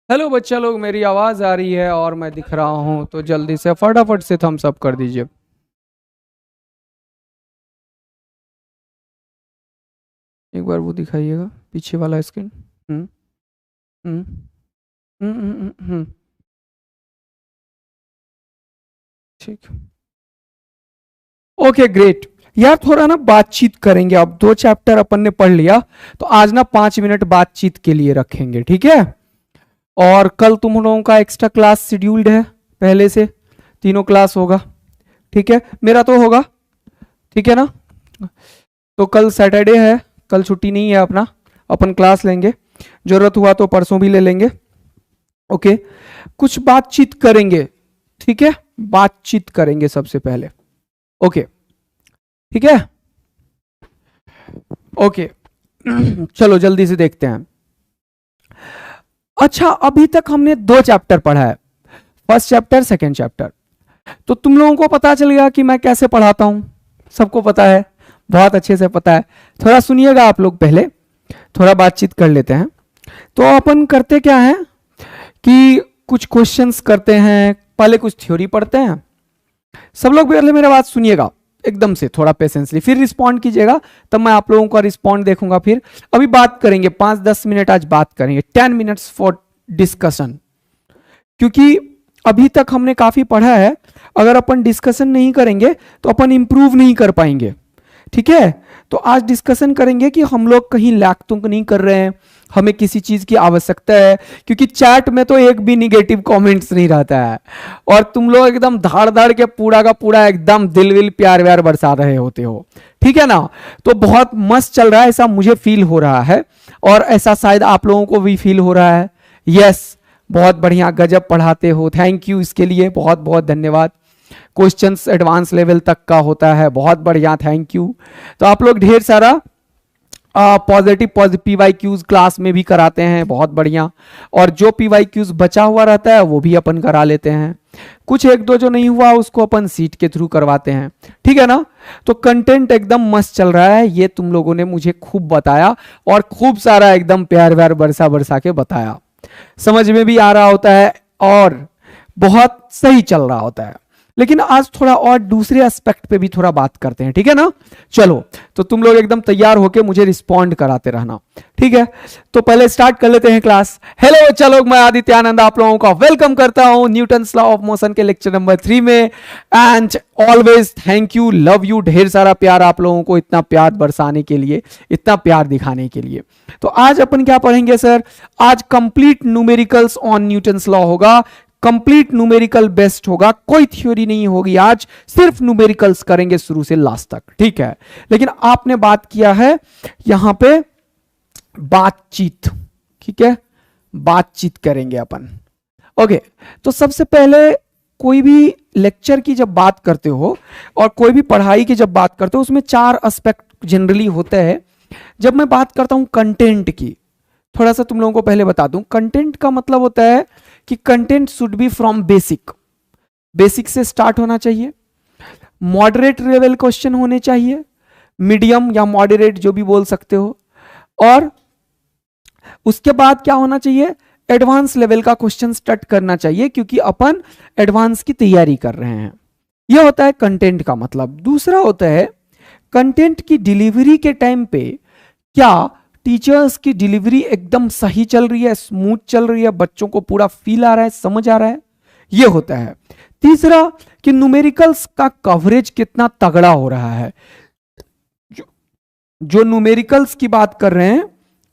Hello बच्चा लोग, मेरी आवाज आ रही है और मैं दिख रहा हूं, तो जल्दी से फटाफट से थम्स अप कर दीजिए। एक बार वो दिखाइएगा, पीछे वाला स्क्रीन। हम्म हम्म ठीक। Okay great. यार थोड़ा ना बातचीत करेंगे, अब 2 चैप्टर अपन ने पढ़ लिया, तो आज ना 5 मिनट बातचीत के लिए रखेंगे, ठीक है। और कल तुम लोगों का एक्स्ट्रा क्लास शेड्यूल्ड है, पहले से 3 क्लास होगा, ठीक है। मेरा तो होगा, ठीक है ना। तो कल सैटरडे है, कल छुट्टी नहीं है अपना, अपन क्लास लेंगे, जरूरत हुआ तो परसों भी ले लेंगे। ओके, कुछ बातचीत करेंगे, ठीक है। बातचीत करेंगे सबसे पहले, ओके, ठीक है। ओके चलो जल्दी से देखते हैं। अच्छा, अभी तक हमने 2 चैप्टर पढ़ा है, फर्स्ट चैप्टर सेकेंड चैप्टर। तो तुम लोगों को पता चल गया कि मैं कैसे पढ़ाता हूं, सबको पता है, बहुत अच्छे से पता है। थोड़ा सुनिएगा आप लोग, पहले थोड़ा बातचीत कर लेते हैं। तो अपन करते क्या है कि कुछ क्वेश्चंस करते हैं, पहले कुछ थ्योरी पढ़ते हैं। सब लोग पहले मेरा बात सुनिएगा एकदम से, थोड़ा पेशेंसली, फिर रिस्पॉन्ड कीजिएगा, तब मैं आप लोगों का रिस्पॉन्ड देखूंगा। फिर अभी बात करेंगे 5-10 मिनट, आज बात करेंगे 10 मिनट्स फॉर डिस्कशन, क्योंकि अभी तक हमने काफी पढ़ा है। अगर अपन डिस्कशन नहीं करेंगे तो अपन इंप्रूव नहीं कर पाएंगे, ठीक है। तो आज डिस्कशन करेंगे कि हम लोग कहीं लैक तो नहीं कर रहे हैं, हमें किसी चीज की आवश्यकता है, क्योंकि चैट में तो एक भी निगेटिव कमेंट्स नहीं रहता है, और तुम लोग एकदम धाड़ धाड़ के पूरा का पूरा एकदम दिल विल प्यार व्यार बरसा रहे होते हो, ठीक है ना। तो बहुत मस्त चल रहा है, ऐसा मुझे फील हो रहा है, और ऐसा शायद आप लोगों को भी फील हो रहा है। यस, बहुत बढ़िया, गजब पढ़ाते हो, थैंक यू, इसके लिए बहुत बहुत धन्यवाद। क्वेश्चंस एडवांस लेवल तक का होता है, बहुत बढ़िया, थैंक यू। तो आप लोग ढेर सारा पॉजिटिव पीवाईक्यूज क्लास में भी कराते हैं, बहुत बढ़िया। और जो पीवाईक्यूज बचा हुआ रहता है वो भी अपन करा लेते हैं, कुछ एक दो जो नहीं हुआ उसको अपन सीट के थ्रू करवाते हैं, ठीक है ना। तो कंटेंट एकदम मस्त चल रहा है, ये तुम लोगों ने मुझे खूब बताया, और खूब सारा एकदम प्यार व्यार बरसा बरसा के बताया, समझ में भी आ रहा होता है, और बहुत सही चल रहा होता है। लेकिन आज थोड़ा और दूसरे एस्पेक्ट पे भी थोड़ा बात करते हैं, ठीक है ना। चलो, तो तुम लोग एकदम तैयार होके मुझे रिस्पॉन्ड कराते रहना, ठीक है। तो पहले स्टार्ट कर लेते हैं क्लास। हेलो चलो, मैं आदित्य आनंद आप लोगों का वेलकम करता हूं न्यूटन्स लॉ ऑफ मोशन के लेक्चर नंबर 3 में। And always thank you, love you, ढेर सारा प्यार आप लोगों को, इतना प्यार बरसाने के लिए, इतना प्यार दिखाने के लिए। तो आज अपन क्या पढ़ेंगे सर? आज complete numericals on Newton's law होगा, कंप्लीट न्यूमेरिकल बेस्ड होगा, कोई थ्योरी नहीं होगी, आज सिर्फ न्यूमेरिकल्स करेंगे शुरू से लास्ट तक, ठीक है। लेकिन आपने बात किया है यहां पे बातचीत, ठीक है, बातचीत करेंगे अपन। ओके, तो सबसे पहले कोई भी लेक्चर की जब बात करते हो और कोई भी पढ़ाई की जब बात करते हो, उसमें 4 एस्पेक्ट जनरली होते हैं। जब मैं बात करता हूं कंटेंट की, थोड़ा सा तुम लोगों को पहले बता दूं, कंटेंट का मतलब होता है कि content should be from basic, basic से स्टार्ट होना चाहिए, मॉडरेट लेवल क्वेश्चन होने चाहिए, मीडियम या मॉडरेट जो भी बोल सकते हो, और उसके बाद क्या होना चाहिए, एडवांस लेवल का क्वेश्चन स्टार्ट करना चाहिए, क्योंकि अपन एडवांस की तैयारी कर रहे हैं। यह होता है कंटेंट का मतलब। दूसरा होता है कंटेंट की डिलीवरी के टाइम पे क्या टीचर्स की डिलीवरी एकदम सही चल रही है, स्मूथ चल रही है, बच्चों को पूरा फील आ रहा है, समझ आ रहा है, यह होता है। तीसरा कि न्यूमेरिकल्स का कवरेज कितना तगड़ा हो रहा है, जो न्यूमेरिकल्स की बात कर रहे हैं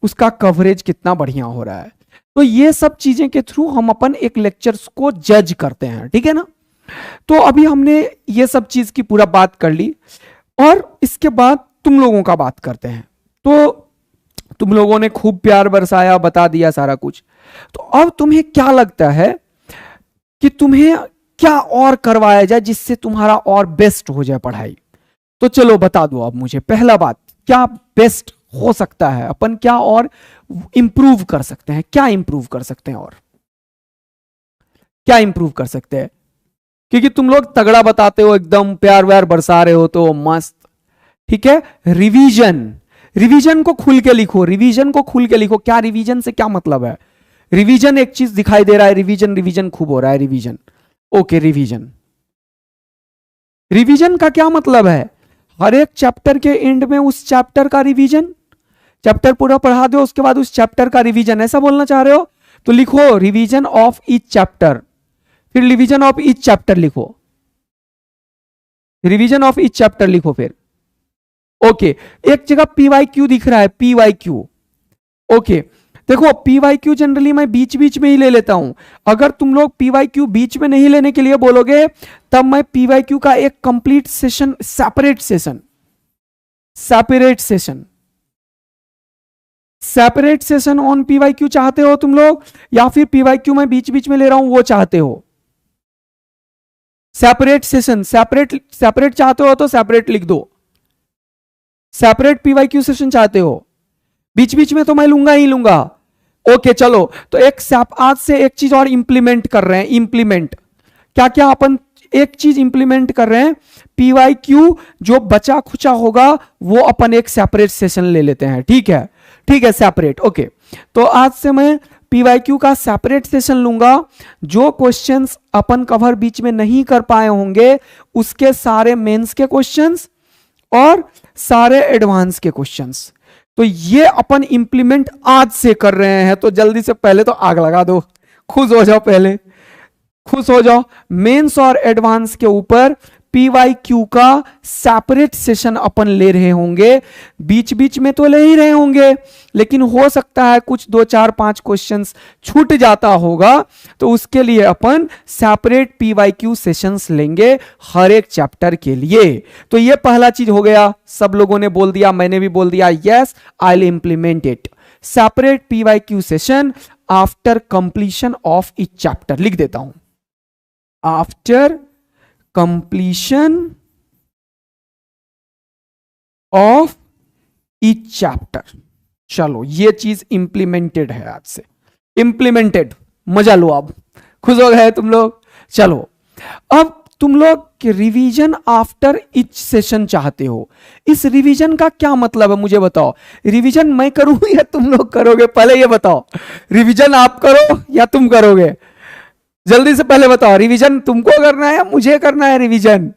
उसका कवरेज कितना बढ़िया हो रहा है। तो ये सब चीजें के थ्रू हम अपन एक लेक्चर्स को जज करते हैं, ठीक है ना। तो अभी हमने ये सब चीज की पूरा बात कर ली, और इसके बाद तुम लोगों का बात करते हैं। तो तुम लोगों ने खूब प्यार बरसाया, बता दिया सारा कुछ। तो अब तुम्हें क्या लगता है कि तुम्हें क्या और करवाया जाए जिससे तुम्हारा और बेस्ट हो जाए पढ़ाई? तो चलो बता दो अब मुझे, पहला बात, क्या बेस्ट हो सकता है, अपन क्या और इंप्रूव कर सकते हैं, क्या इंप्रूव कर सकते हैं, और क्या इंप्रूव कर सकते हैं? क्योंकि तुम लोग तगड़ा बताते हो, एकदम प्यार व्यार बरसा रहे हो, तो मस्त, ठीक है। रिवीजन, रिवीजन को खुल के लिखो, रिवीजन को खुल के लिखो। क्या रिवीजन से क्या मतलब है? रिवीजन एक चीज दिखाई दे रहा है, रिवीजन रिवीजन खूब हो रहा है, रिवीजन। Okay, revision. रिवीजन का क्या मतलब है? हर एक चैप्टर के एंड में उस चैप्टर का रिवीजन, चैप्टर पूरा पढ़ा दो उसके बाद उस चैप्टर का रिवीजन, ऐसा बोलना चाह रहे हो? तो लिखो रिवीजन ऑफ ईच चैप्टर, फिर रिवीजन ऑफ ईच चैप्टर लिखो, रिवीजन ऑफ ईच चैप्टर लिखो फिर। ओके, एक जगह पीवाईक्यू दिख रहा है, पीवाईक्यू। ओके, देखो पीवाईक्यू जनरली मैं बीच बीच में ही ले लेता हूं। अगर तुम लोग पीवाईक्यू बीच में नहीं लेने के लिए बोलोगे तब मैं पीवाईक्यू का एक complete session, separate session, separate session, separate session on PYQ चाहते हो तुम लोग, या फिर पीवाईक्यू मैं बीच बीच में ले रहा हूं वो चाहते हो? सेपरेट सेशन, सेपरेट सेपरेट चाहते हो तो सेपरेट लिख दो। सेपरेट पीवाईक्यू सेशन चाहते हो? बीच बीच में तो मैं लूंगा ही लूंगा। ओके चलो, तो आज से एक चीज और इंप्लीमेंट कर रहे हैं। इंप्लीमेंट क्या क्या अपन एक चीज इंप्लीमेंट कर रहे हैं, पीवाईक्यू जो बचा खुचा होगा वो अपन एक सेपरेट सेशन ले लेते हैं। ठीक है, ठीक है, सेपरेट। ओके, तो आज से मैं पीवाईक्यू का सेपरेट सेशन लूंगा। जो क्वेश्चंस अपन कवर बीच में नहीं कर पाए होंगे उसके सारे मेंस के क्वेश्चंस और सारे एडवांस के क्वेश्चंस, तो ये अपन इंप्लीमेंट आज से कर रहे हैं। तो जल्दी से पहले तो आग लगा दो, खुश हो जाओ, पहले खुश हो जाओ। मेंस और एडवांस के ऊपर पीवाईक्यू का सेपरेट सेशन अपन ले रहे होंगे। बीच बीच में तो ले ही रहे होंगे, लेकिन हो सकता है कुछ 2 4 5 क्वेश्चंस छूट जाता होगा, तो उसके लिए अपन सेपरेट पीवाईक्यू सेशंस लेंगे हर एक चैप्टर के लिए। तो ये पहला चीज हो गया, सब लोगों ने बोल दिया, मैंने भी बोल दिया, yes I will implement it. Separate PYQ session after completion of each chapter, लिख देता हूं, after completion of each chapter। चलो ये चीज इंप्लीमेंटेड है, आज से इंप्लीमेंटेड। मजा लो, अब खुश हो गए तुम लोग। चलो अब तुम लोग रिवीजन आफ्टर ईच सेशन चाहते हो। इस रिवीजन का क्या मतलब है मुझे बताओ? रिवीजन मैं करूं या तुम लोग करोगे? पहले ये बताओ, रिवीजन आप करो या तुम करोगे? जल्दी से पहले बताओ, रिवीजन तुमको करना है या मुझे करना है? रिवीजन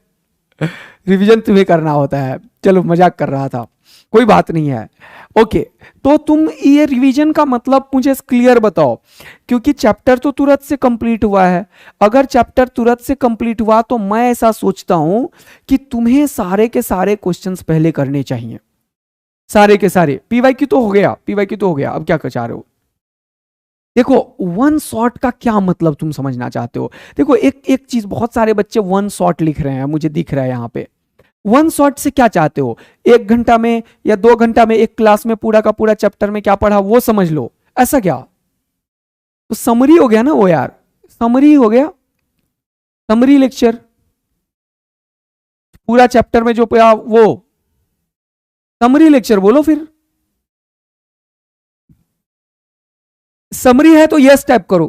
रिवीजन तुम्हें करना होता है। चलो मजाक कर रहा था, कोई बात नहीं है। ओके, तो तुम ये रिवीजन का मतलब मुझे क्लियर बताओ, क्योंकि चैप्टर तो तुरंत से कंप्लीट हुआ है। अगर चैप्टर तुरंत से कंप्लीट हुआ तो मैं ऐसा सोचता हूं कि तुम्हें सारे के सारे क्वेश्चंस पहले करने चाहिए, सारे के सारे। पीवाईक्यू तो हो गया, पीवाईक्यू तो हो गया, अब क्या चाह रहे हो? देखो वन शॉट का क्या मतलब तुम समझना चाहते हो? देखो एक एक चीज, बहुत सारे बच्चे वन शॉट लिख रहे हैं, मुझे दिख रहा है यहाँ पे। वन शॉट से क्या चाहते हो? 1 घंटा में या 2 घंटा में एक क्लास में पूरा का पूरा चैप्टर में क्या पढ़ा वो समझ लो, ऐसा क्या? तो समरी हो गया ना वो यार, समरी हो गया, समरी लेक्चर पूरा चैप्टर में जो पढ़ा वो समरी लेक्चर बोलो। फिर समरी है तो यस टाइप करो।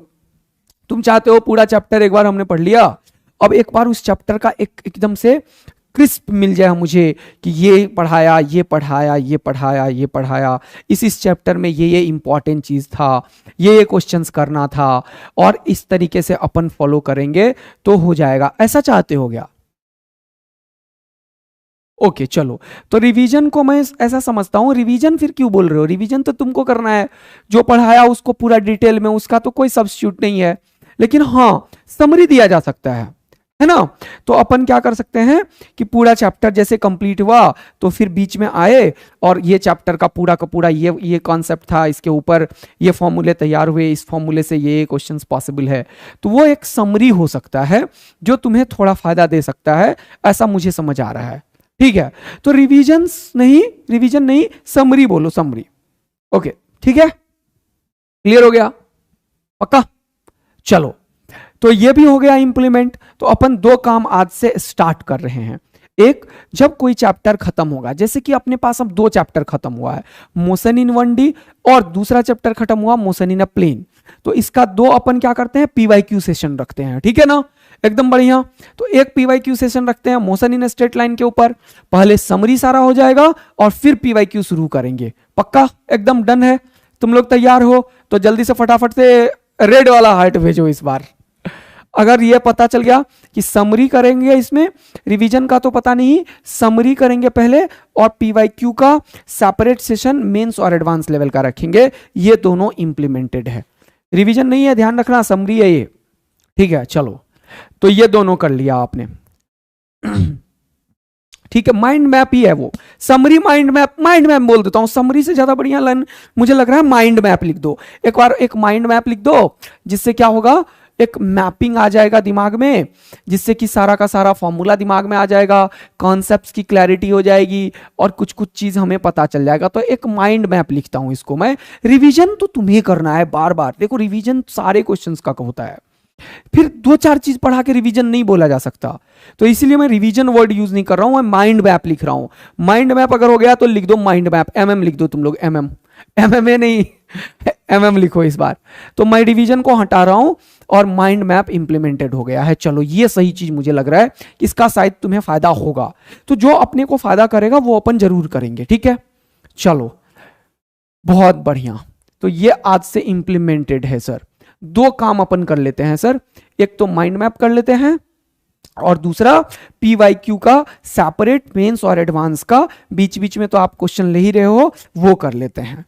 तुम चाहते हो पूरा चैप्टर एक बार हमने पढ़ लिया, अब एक बार उस चैप्टर का एकदम से क्रिस्प मिल जाए मुझे कि ये पढ़ाया, ये पढ़ाया, ये पढ़ाया, ये पढ़ाया, इस चैप्टर में ये इंपॉर्टेंट चीज था, ये क्वेश्चंस करना था, और इस तरीके से अपन फॉलो करेंगे तो हो जाएगा, ऐसा चाहते हो गया? ओके चलो, तो रिवीजन को मैं ऐसा समझता हूं। रिवीजन फिर क्यों बोल रहे हो? रिवीजन तो तुमको करना है, जो पढ़ाया उसको पूरा डिटेल में, उसका तो कोई सब्स्टिट्यूट नहीं है। लेकिन हाँ, समरी दिया जा सकता है ना? तो अपन क्या कर सकते हैं कि पूरा चैप्टर जैसे कंप्लीट हुआ तो फिर बीच में आए और ये चैप्टर का पूरा ये कॉन्सेप्ट था, इसके ऊपर ये फॉर्मूले तैयार हुए, इस फॉर्मूले से ये क्वेश्चंस पॉसिबल है, तो वो एक समरी हो सकता है जो तुम्हें थोड़ा फायदा दे सकता है, ऐसा मुझे समझ आ रहा है। ठीक है, तो रिवीजन नहीं समरी बोलो, समरी। ओके ठीक है, क्लियर हो गया? पक्का? चलो, तो ये भी हो गया इंप्लीमेंट। तो अपन 2 काम आज से स्टार्ट कर रहे हैं। एक, जब कोई चैप्टर खत्म होगा, जैसे कि अपने पास अब 2 चैप्टर खत्म हुआ है, मोशन इन 1D, और दूसरा चैप्टर खत्म हुआ मोशन इन अ प्लेन, तो इसका 2 अपन क्या करते हैं, पीवाईक्यू सेशन रखते हैं। ठीक है ना, एकदम बढ़िया। तो एक पीवाईक्यू सेशन रखते हैं मोशन इन स्ट्रेट लाइन के ऊपर, पहले समरी सारा हो जाएगा और फिर पीवाईक्यू शुरू करेंगे। पक्का? एकदम डन है। तुम लोग तैयार हो तो जल्दी से फटाफट से रेड वाला हार्ट भेजो इस बार। अगर ये पता चल गया कि समरी करेंगे, इसमें रिवीजन का तो पता नहीं, समरी करेंगे पहले और पीवाईक्यू का सेपरेट सेशन मेंस और एडवांस लेवल का रखेंगे, ये दोनों इंप्लीमेंटेड है। रिवीजन नहीं है, ध्यान रखना, समरी है ये, ठीक है। चलो तो ये दोनों कर लिया आपने, ठीक है। माइंड मैप ही है वो, summary mind map, mind map बोल देता हूं, समरी से ज्यादा बढ़िया लाइन मुझे लग रहा है माइंड मैप लिख दो एक बार, एक माइंड मैप लिख दो, जिससे क्या होगा, एक मैपिंग आ जाएगा दिमाग में, जिससे कि सारा का सारा फॉर्मूला दिमाग में आ जाएगा, कॉन्सेप्ट्स की क्लैरिटी हो जाएगी और कुछ कुछ चीज हमें पता चल जाएगा। तो एक माइंड मैप लिखता हूं इसको मैं। रिवीजन तो तुम्हें करना है बार बार, देखो रिवीजन सारे क्वेश्चंस का होता है, फिर दो चार चीज पढ़ा के रिवीजन नहीं बोला जा सकता, तो इसीलिए मैं रिवीजन वर्ड यूज नहीं कर रहा हूं, मैं माइंड मैप लिख रहा हूं। माइंड मैप अगर हो गया तो लिख दो माइंड मैप, एमएम लिख दो तुम लोग, एमएम, एमएमए नहीं एमएम लिखो इस बार। तो मैं रिवीजन को हटा रहा हूं और माइंड मैप इंप्लीमेंटेड हो गया है। चलो ये सही चीज मुझे लग रहा है, इसका शायद तुम्हें फायदा होगा, तो जो अपने को फायदा करेगा वो अपन जरूर करेंगे, ठीक है। चलो बहुत बढ़िया, तो ये आज से इंप्लीमेंटेड है सर। दो काम अपन कर लेते हैं सर, एक तो माइंड मैप कर लेते हैं और दूसरा पीवाईक्यू का सेपरेट मेंस और एडवांस का, बीच बीच में तो आप क्वेश्चन ले ही रहे हो, वो कर लेते हैं।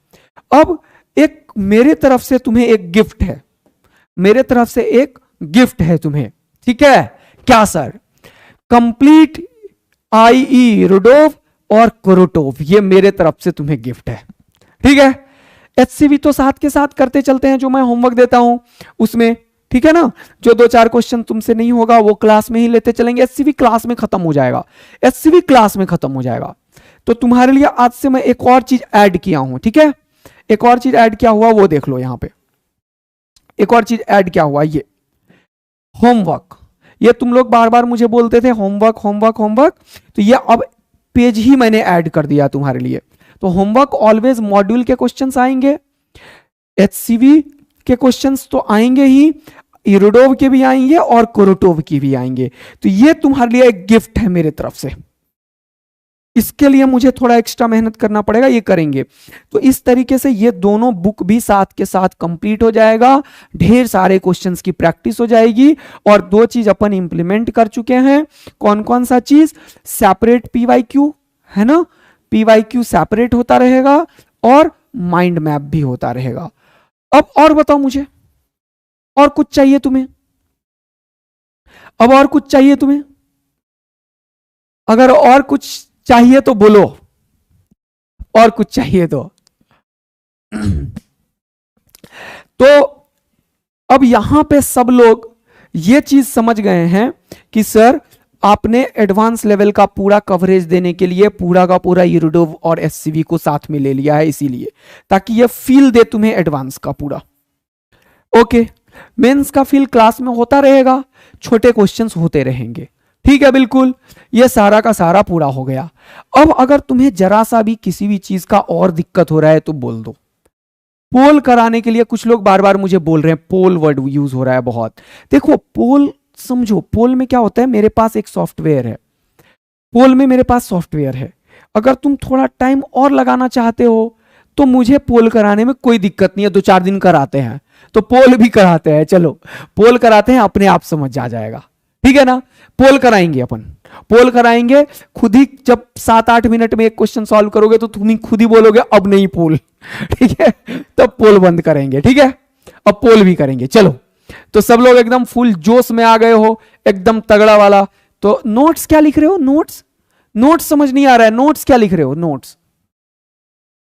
अब एक मेरे तरफ से तुम्हें एक गिफ्ट है, मेरे तरफ से एक गिफ्ट है तुम्हें, ठीक है। क्या सर? कंप्लीट आईई रुडोव और कोरोटोव, ये मेरे तरफ से तुम्हें गिफ्ट है, ठीक है। एचसीवी तो साथ के साथ करते चलते हैं, जो मैं होमवर्क देता हूं उसमें, ठीक है ना। जो दो चार क्वेश्चन तुमसे नहीं होगा वो क्लास में ही लेते चलेंगे, एचसीवी क्लास में खत्म हो जाएगा, एचसीवी क्लास में खत्म हो जाएगा। तो तुम्हारे लिए आज से मैं एक और चीज ऐड किया हूं, ठीक है। एक और चीज ऐड क्या हुआ वो देख लो यहां पे, एक और चीज ऐड क्या हुआ, ये होमवर्क। ये तुम लोग बार बार मुझे बोलते थे होमवर्क होमवर्क होमवर्क, तो ये अब पेज ही मैंने ऐड कर दिया तुम्हारे लिए। तो होमवर्क ऑलवेज मॉड्यूल के क्वेश्चंस आएंगे, एचसीवी के क्वेश्चंस तो आएंगे ही, इरुडोव के भी आएंगे और कोरोटोव की भी आएंगे। तो ये तुम्हारे लिए एक गिफ्ट है मेरे तरफ से, इसके लिए मुझे थोड़ा एक्स्ट्रा मेहनत करना पड़ेगा, ये करेंगे। तो इस तरीके से ये दोनों बुक भी साथ के साथ कंप्लीट हो जाएगा, ढेर सारे क्वेश्चंस की प्रैक्टिस हो जाएगी। और दो चीज अपन इंप्लीमेंट कर चुके हैं, कौन कौन सा चीज? सेपरेट पीवाईक्यू है ना, पीवाईक्यू सेपरेट होता रहेगा और माइंड मैप भी होता रहेगा। अब और बताओ मुझे, और कुछ चाहिए तुम्हें? अब और कुछ चाहिए तुम्हें? अगर और कुछ चाहिए तो बोलो, और कुछ चाहिए तो। तो अब यहां पे सब लोग ये चीज समझ गए हैं कि सर आपने एडवांस लेवल का पूरा कवरेज देने के लिए पूरा का पूरा इरुडोव और एचसीवी को साथ में ले लिया है, इसीलिए ताकि ये फील दे तुम्हें एडवांस का पूरा। ओके, मेंस का फील क्लास में होता रहेगा, छोटे क्वेश्चंस होते रहेंगे, ठीक है। बिल्कुल, ये सारा का सारा पूरा हो गया। अब अगर तुम्हें जरा सा भी किसी भी चीज का और दिक्कत हो रहा है तो बोल दो। पोल कराने के लिए कुछ लोग बार बार मुझे बोल रहे हैं, पोल वर्ड यूज हो रहा है बहुत। देखो पोल समझो, पोल में क्या होता है, मेरे पास एक सॉफ्टवेयर है, पोल में मेरे पास सॉफ्टवेयर है। अगर तुम थोड़ा टाइम और लगाना चाहते हो तो मुझे पोल कराने में कोई दिक्कत नहीं है, 2-4 दिन कराते हैं तो पोल भी कराते हैं। चलो पोल कराते हैं, अपने आप समझ आ जाएगा, ठीक है ना। पोल कराएंगे अपन, पोल कराएंगे खुद ही। जब 7-8 मिनट में एक क्वेश्चन सॉल्व करोगे तो तुम ही खुद ही बोलोगे अब नहीं पोल, ठीक है। तब पोल बंद करेंगे, ठीक है। अब पोल भी करेंगे। चलो, तो सब लोग एकदम फुल जोश में आ गए हो, एकदम तगड़ा वाला। तो नोट्स क्या लिख रहे हो? नोट्स, नोट्स समझ नहीं आ रहा है, नोट्स क्या लिख रहे हो? नोट्स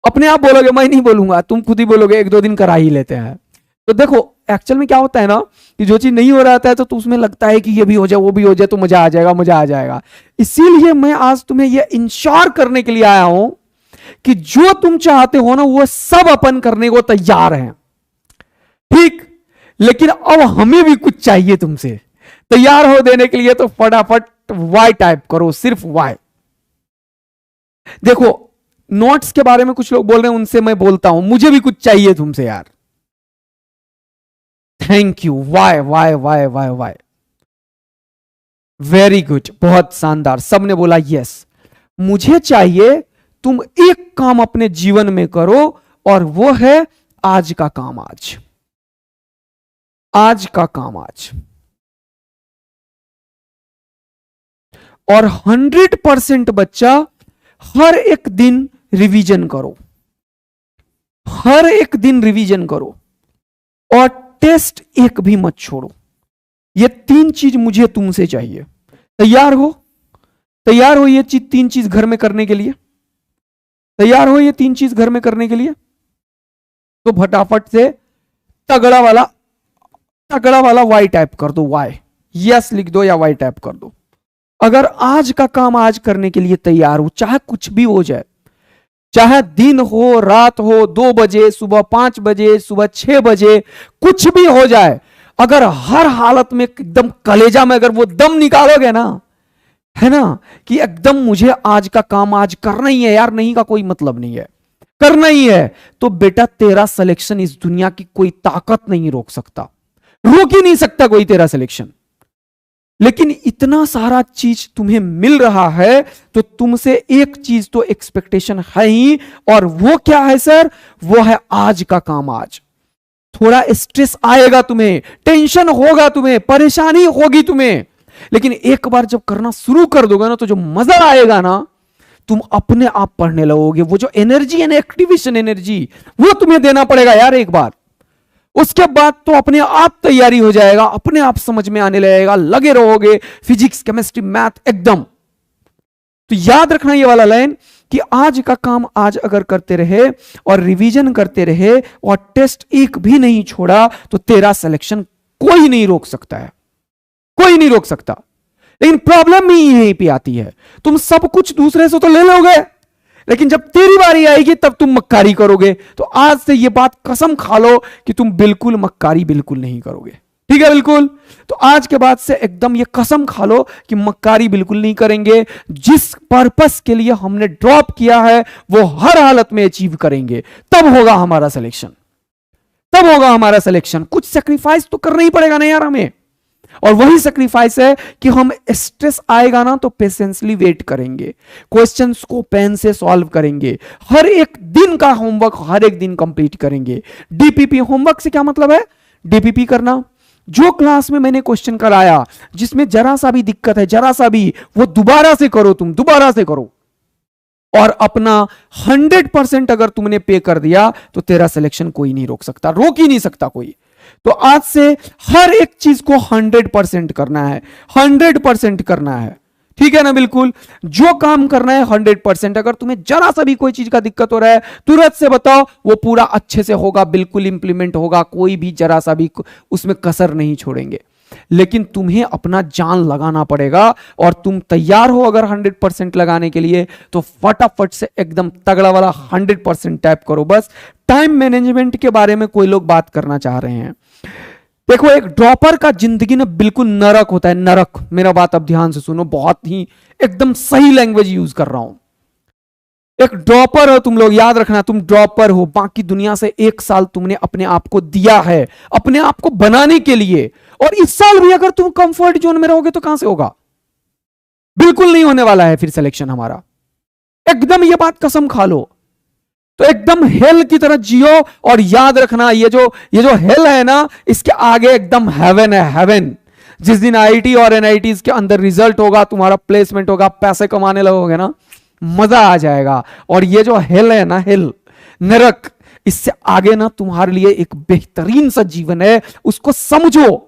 अपने आप बोलोगे, मैं नहीं बोलूंगा, तुम खुद ही बोलोगे, 1-2 दिन करा ही लेते हैं। तो देखो एक्चुअल में क्या होता है ना कि जो चीज नहीं हो रहा है तो उसमें लगता है कि ये भी हो जाए वो भी हो जाए तो मजा आ जाएगा, मजा आ जाएगा। इसीलिए मैं आज तुम्हें ये इंश्योर करने के लिए आया हूं कि जो तुम चाहते हो ना वो सब अपन करने को तैयार हैं, ठीक। लेकिन अब हमें भी कुछ चाहिए तुमसे, तैयार हो देने के लिए। तो फटाफट वाई टाइप करो, सिर्फ वाई। देखो नोट्स के बारे में कुछ लोग बोल रहे हैं, उनसे मैं बोलता हूं मुझे भी कुछ चाहिए तुमसे यार। Thank you, Y Y Y Y Y, very good, बहुत शानदार। सबने बोला यस। मुझे चाहिए तुम एक काम अपने जीवन में करो और वो है आज का काम आज, आज का काम आज। और 100% बच्चा हर एक दिन रिवीजन करो, हर एक दिन रिवीजन करो, और टेस्ट एक भी मत छोड़ो। ये 3 चीज मुझे तुमसे चाहिए। तैयार हो? तैयार हो ये 3 चीज घर में करने के लिए? तैयार हो ये 3 चीज घर में करने के लिए? तो फटाफट से तगड़ा वाला वाई टाइप कर दो, वाई, यस लिख दो या वाई टाइप कर दो। अगर आज का काम आज करने के लिए तैयार हो, चाहे कुछ भी हो जाए, चाहे दिन हो, रात हो, 2 बजे, सुबह 5 बजे, सुबह 6 बजे, कुछ भी हो जाए, अगर हर हालत में एकदम कलेजा में अगर वो दम निकालोगे ना, है ना, कि एकदम मुझे आज का काम आज करना ही है यार, नहीं का कोई मतलब नहीं है, करना ही है, तो बेटा तेरा सिलेक्शन इस दुनिया की कोई ताकत नहीं रोक सकता, रोक ही नहीं सकता कोई तेरा सिलेक्शन। लेकिन इतना सारा चीज तुम्हें मिल रहा है तो तुमसे एक चीज तो एक्सपेक्टेशन है ही, और वो क्या है सर? वो है आज का काम आज। थोड़ा स्ट्रेस आएगा तुम्हें, टेंशन होगा तुम्हें, परेशानी होगी तुम्हें, लेकिन एक बार जब करना शुरू कर दोगे ना, तो जो मजा आएगा ना, तुम अपने आप पढ़ने लगोगे। वो जो एनर्जी है ना, एक्टिवेशन एनर्जी, वो तुम्हें देना पड़ेगा यार एक बार। उसके बाद तो अपने आप तैयारी हो जाएगा, अपने आप समझ में आने लगेगा, लगे रहोगे, फिजिक्स, केमिस्ट्री, मैथ एकदम। तो याद रखना ये वाला लाइन कि आज का काम आज अगर करते रहे और रिवीजन करते रहे और टेस्ट एक भी नहीं छोड़ा, तो तेरा सिलेक्शन कोई नहीं रोक सकता है, कोई नहीं रोक सकता। लेकिन प्रॉब्लम ही यहीं पे आती है, तुम सब कुछ दूसरे से तो ले लोगे, लेकिन जब तेरी बारी आएगी तब तुम मक्कारी करोगे। तो आज से ये बात कसम खा लो कि तुम बिल्कुल मक्कारी बिल्कुल नहीं करोगे, ठीक है? बिल्कुल। तो आज के बाद से एकदम ये कसम खा लो कि मक्कारी बिल्कुल नहीं करेंगे। जिस पर्पस के लिए हमने ड्रॉप किया है वो हर हालत में अचीव करेंगे, तब होगा हमारा सिलेक्शन, तब होगा हमारा सिलेक्शन। कुछ सेक्रीफाइस तो करना ही पड़ेगा ना यार हमें, और वही सेक्रीफाइस है कि हम स्ट्रेस आएगा ना तो पेशेंसली वेट करेंगे, क्वेश्चंस को पेन से सॉल्व करेंगे, हर एक दिन का होमवर्क हर एक दिन कंप्लीट करेंगे। डीपीपी होमवर्क से क्या मतलब है? डीपीपी करना, जो क्लास में मैंने क्वेश्चन कराया जिसमें जरा सा भी दिक्कत है, जरा सा भी, वो दोबारा से करो, तुम दोबारा से करो, और अपना 100% अगर तुमने पे कर दिया तो तेरा सिलेक्शन कोई नहीं रोक सकता, रोक ही नहीं सकता कोई। तो आज से हर एक चीज को 100% करना है, 100% करना है, ठीक है ना? बिल्कुल, जो काम करना है 100%। अगर तुम्हें जरा सा भी कोई चीज का दिक्कत हो रहा है, तुरंत से बताओ, वो पूरा अच्छे से होगा, बिल्कुल इंप्लीमेंट होगा, कोई भी जरा सा भी उसमें कसर नहीं छोड़ेंगे। लेकिन तुम्हें अपना जान लगाना पड़ेगा, और तुम तैयार हो अगर 100% लगाने के लिए, तो फटाफट से एकदम तगड़ा वाला 100% टाइप करो। बस टाइम मैनेजमेंट के बारे में कोई लोग बात करना चाह रहे हैं। देखो, एक ड्रॉपर का जिंदगी ना बिल्कुल नरक होता है, नरक। मेरा बात अब ध्यान से सुनो, बहुत ही एकदम सही लैंग्वेज यूज कर रहा हूं। एक ड्रॉपर हो तुम लोग, याद रखना, तुम ड्रॉपर हो। बाकी दुनिया से 1 साल तुमने अपने आप को दिया है अपने आप को बनाने के लिए, और इस साल भी अगर तुम कंफर्ट जोन में रहोगे तो कहां से होगा? बिल्कुल नहीं होने वाला है फिर सिलेक्शन हमारा, एकदम ये बात कसम खा लो। तो एकदम हेल की तरह जियो, और याद रखना ये जो हेल है ना, इसके आगे एकदम हेवन है, हेवन। जिस दिन आईआईटी और एनआईटी के अंदर रिजल्ट होगा, तुम्हारा प्लेसमेंट होगा, पैसे कमाने लगोगे ना, मजा आ जाएगा। और ये जो हेल है ना, हेल, नरक, इससे आगे ना तुम्हारे लिए एक बेहतरीन सा जीवन है, उसको समझो।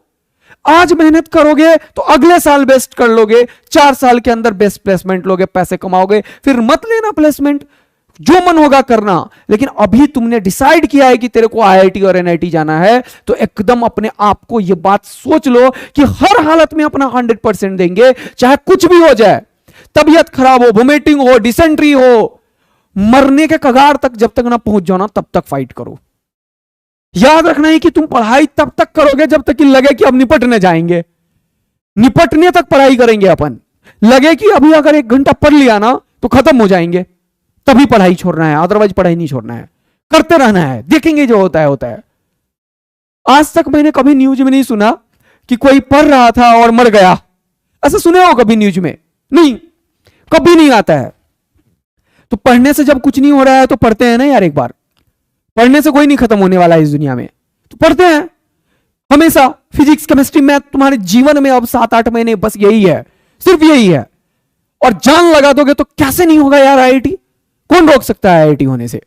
आज मेहनत करोगे तो अगले साल बेस्ट कर लोगे, 4 साल के अंदर बेस्ट प्लेसमेंट लोगे, पैसे कमाओगे। फिर मत लेना प्लेसमेंट, जो मन होगा करना। लेकिन अभी तुमने डिसाइड किया है कि तेरे को आईआईटी और एनआईटी जाना है, तो एकदम अपने आप को यह बात सोच लो कि हर हालत में अपना 100% देंगे, चाहे कुछ भी हो जाए। तबीयत खराब हो, वोमिटिंग हो, डिसेंट्री हो, मरने के कगार तक जब तक ना पहुंच जाओ ना, तब तक फाइट करो। याद रखना है कि तुम पढ़ाई तब तक करोगे जब तक कि लगे कि अब निपटने जाएंगे, निपटने तक पढ़ाई करेंगे अपन। लगे कि अभी अगर 1 घंटा पढ़ लिया ना तो खत्म हो जाएंगे, तभी पढ़ाई छोड़ना है, अदरवाइज पढ़ाई नहीं छोड़ना है, करते रहना है, देखेंगे जो होता है होता है। आज तक मैंने कभी न्यूज में नहीं सुना कि कोई पढ़ रहा था और मर गया, ऐसा सुने हो कभी न्यूज में? नहीं, कभी नहीं आता है। तो पढ़ने से जब कुछ नहीं हो रहा है तो पढ़ते हैं ना यार एक बार, पढ़ने से कोई नहीं खत्म होने वाला है इस दुनिया में, तो पढ़ते हैं हमेशा। फिजिक्स केमिस्ट्री मैथ तुम्हारे जीवन में अब 7-8 महीने बस यही है, सिर्फ यही है। और जान लगा दोगे तो कैसे नहीं होगा यार आईआईटी, कौन रोक सकता है आईआईटी होने से।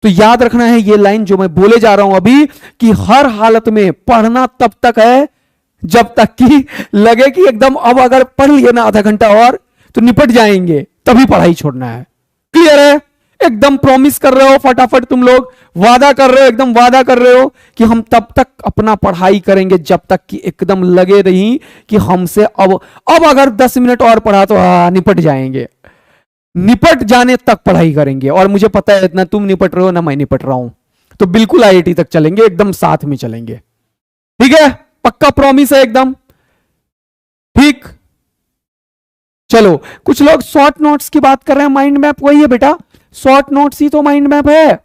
तो याद रखना है ये लाइन जो मैं बोले जा रहा हूं अभी, कि हर हालत में पढ़ना तब तक है जब तक कि लगे कि एकदम अब अगर पढ़ लिए ना आधा घंटा और तो निपट जाएंगे, तभी पढ़ाई छोड़ना है। क्लियर है? एकदम प्रॉमिस कर रहे हो, फटाफट तुम लोग वादा कर रहे हो, एकदम वादा कर रहे हो कि हम तब तक अपना पढ़ाई करेंगे जब तक कि एकदम लगे नहीं कि हमसे अब अगर 10 मिनट और पढ़ा तो निपट जाएंगे। निपट जाने तक पढ़ाई करेंगे। और मुझे पता है ना तुम निपट रहे हो ना मैं निपट रहा हूं, तो बिल्कुल आईआईटी तक चलेंगे, एकदम साथ में चलेंगे। ठीक है? पक्का प्रॉमिस है एकदम। ठीक, चलो। कुछ लोग शॉर्ट नोट्स की बात कर रहे हैं। माइंड मैप वही है बेटा, शॉर्ट नोट्स ही तो माइंड मैप है।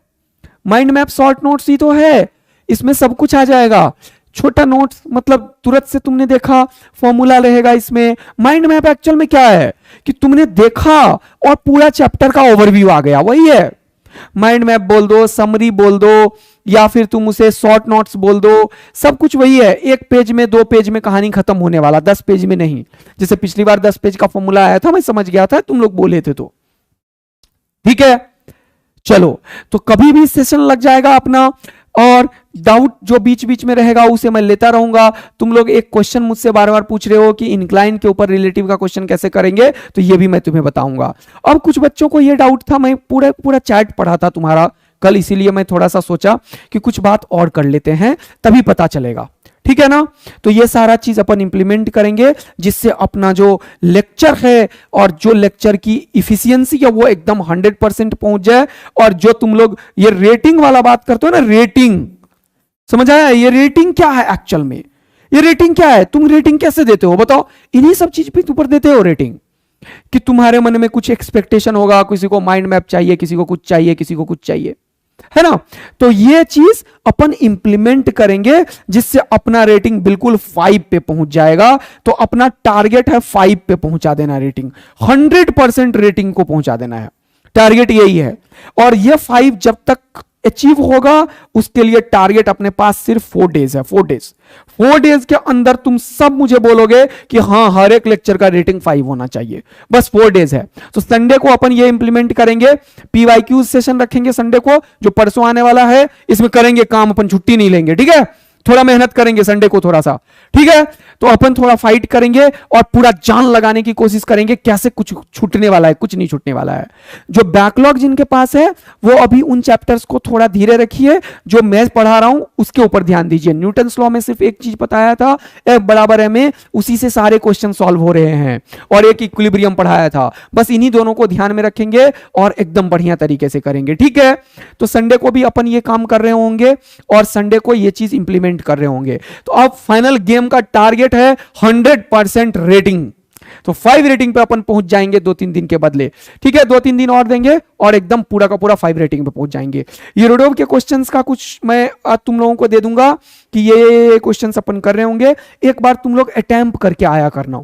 माइंड मैप शॉर्ट नोट्स ही तो है, इसमें सब कुछ आ जाएगा। छोटा नोट्स मतलब तुरंत से तुमने देखा, फॉर्मूला रहेगा इसमें। माइंड मैप एक्चुअल में क्या है कि तुमने देखा और पूरा चैप्टर का ओवरव्यू आ गया, वही है। माइंड मैप बोल दो, समरी बोल दो, या फिर तुम उसे शॉर्ट नोट्स बोल दो, सब कुछ वही है। 1 पेज में 2 पेज में कहानी खत्म होने वाला, 10 पेज में नहीं। जैसे पिछली बार 10 पेज का फॉर्मूला आया था, मैं समझ गया था, तुम लोग बोले थे तो। ठीक है, चलो। तो कभी भी सेशन लग जाएगा अपना, और डाउट जो बीच बीच में रहेगा उसे मैं लेता रहूंगा। तुम लोग एक क्वेश्चन मुझसे बार बार पूछ रहे हो कि इंक्लाइन के ऊपर रिलेटिव का क्वेश्चन कैसे करेंगे, तो ये भी मैं तुम्हें बताऊंगा। अब कुछ बच्चों को ये डाउट था, मैं पूरा चैट पढ़ा था तुम्हारा कल, इसीलिए मैं थोड़ा सा सोचा कि कुछ बात और कर लेते हैं, तभी पता चलेगा। ठीक है ना? तो ये सारा चीज अपन इंप्लीमेंट करेंगे, जिससे अपना जो लेक्चर है और जो लेक्चर की इफिशियंसी है वो एकदम 100% पहुंच जाए। और जो तुम लोग ये रेटिंग वाला बात करते हो ना, रेटिंग समझ आया? ये रेटिंग क्या है एक्चुअल में? ये रेटिंग क्या है? तुम रेटिंग कैसे देते हो बताओ? इन्हीं सब चीज पे ऊपर देते हो रेटिंग, कि तुम्हारे मन में कुछ एक्सपेक्टेशन होगा, किसी को माइंड मैप चाहिए, किसी को कुछ चाहिए, किसी को कुछ चाहिए, है ना? तो ये चीज अपन इंप्लीमेंट करेंगे, जिससे अपना रेटिंग बिल्कुल 5 पे पहुंच जाएगा। तो अपना टारगेट है 5 पे पहुंचा देना, रेटिंग 100% रेटिंग को पहुंचा देना है, टारगेट यही है। और ये 5 जब तक अचीव होगा, उसके लिए टारगेट अपने पास सिर्फ 4 डेज है। 4 डेज के अंदर तुम सब मुझे बोलोगे कि हाँ, हर एक लेक्चर का रेटिंग 5 होना चाहिए, बस 4 डेज है। तो संडे को अपन ये इंप्लीमेंट करेंगे, पीवाईक्यू सेशन रखेंगे संडे को, जो परसों आने वाला है। इसमें करेंगे काम, अपन छुट्टी नहीं लेंगे, ठीक है? थोड़ा मेहनत करेंगे संडे को थोड़ा सा, ठीक है? तो अपन थोड़ा फाइट करेंगे और पूरा जान लगाने की कोशिश करेंगे, कैसे कुछ छूटने वाला है, कुछ नहीं छूटने वाला है। जो बैकलॉग जिनके पास है वो अभी उन चैप्टर्स को थोड़ा धीरे रखिए, जो मैं पढ़ा रहा हूं उसके ऊपर ध्यान दीजिए। न्यूटन्स लॉ में सिर्फ एक चीज बताया था, F बराबर m, उसी से सारे क्वेश्चन सॉल्व हो रहे हैं, और एक इक्विलिब्रियम पढ़ाया था। बस इन्हीं दोनों को ध्यान में रखेंगे और एकदम बढ़िया तरीके से करेंगे, ठीक है? तो संडे को भी अपन ये काम कर रहे होंगे और संडे को ये चीज इंप्लीमेंट कर रहे होंगे। तो अब फाइनल गेम का टारगेट है 100% रेटिंग। तो 5 रेटिंग पे अपन पहुंच जाएंगे 2-3 दिन के बदले, ठीक है? 2-3 दिन और देंगे और एकदम पूरा का पूरा 5 रेटिंग पे पहुंच जाएंगे। ये रोडोव के क्वेश्चंस का कुछ मैं तुम लोगों को दे दूंगा कि ये क्वेश्चंस अपन कर रहे होंगे, एक बार तुम लोग अटेम्प्ट करके आया करना,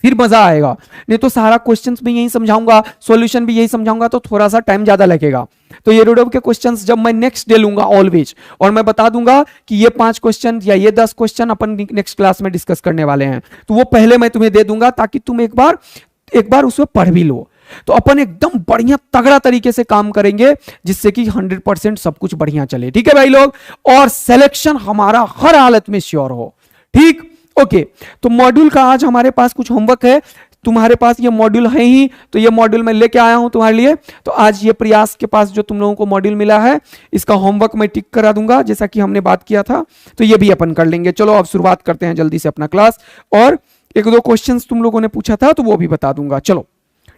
फिर मजा आएगा। नहीं तो सारा क्वेश्चंस भी यही समझाऊंगा, सॉल्यूशन भी यही समझाऊंगा, तो थोड़ा सा टाइम ज्यादा लगेगा। तो ये रोडोव के क्वेश्चंस जब मैं नेक्स्ट डे लूंगा ऑलवेज, और मैं बता दूंगा कि ये 5 क्वेश्चन या ये 10 क्वेश्चन अपन नेक्स्ट क्लास में डिस्कस करने वाले हैं, तो वो पहले मैं तुम्हें दे दूंगा, ताकि तुम एक बार उसमें पढ़ भी लो। तो अपन एकदम बढ़िया तगड़ा तरीके से काम करेंगे, जिससे कि 100% सब कुछ बढ़िया चले, ठीक है भाई लोग? और सिलेक्शन हमारा हर हालत में श्योर हो, ठीक? ओके, तो मॉड्यूल का आज हमारे पास कुछ होमवर्क है। तुम्हारे पास ये मॉड्यूल है ही, तो ये मॉड्यूल मैं लेके आया हूं तुम्हारे लिए। तो आज ये प्रयास के पास जो तुम लोगों को मॉड्यूल मिला है, इसका होमवर्क मैं टिक करा दूंगा, जैसा कि हमने बात किया था। तो ये भी अपन कर लेंगे। चलो अब शुरुआत करते हैं जल्दी से अपना क्लास, और 1-2 क्वेश्चंस तुम लोगों ने पूछा था तो वो भी बता दूंगा। चलो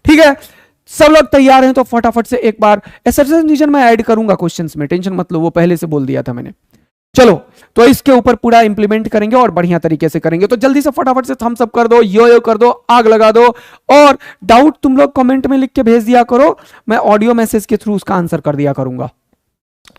ठीक है, सब लोग तैयार हैं तो फटाफट से एक बार एक्सरसाइज रीजन में ऐड करूंगा क्वेश्चंस में, टेंशन मत लो, वो पहले से बोल दिया था मैंने। चलो, तो इसके ऊपर पूरा इंप्लीमेंट करेंगे और बढ़िया तरीके से करेंगे। तो जल्दी से फटाफट से थम्स अप कर दो, यो कर दो, आग लगा दो, और डाउट तुम लोग कमेंट में लिख के भेज दिया करो, मैं ऑडियो मैसेज के थ्रू उसका आंसर कर दिया करूंगा।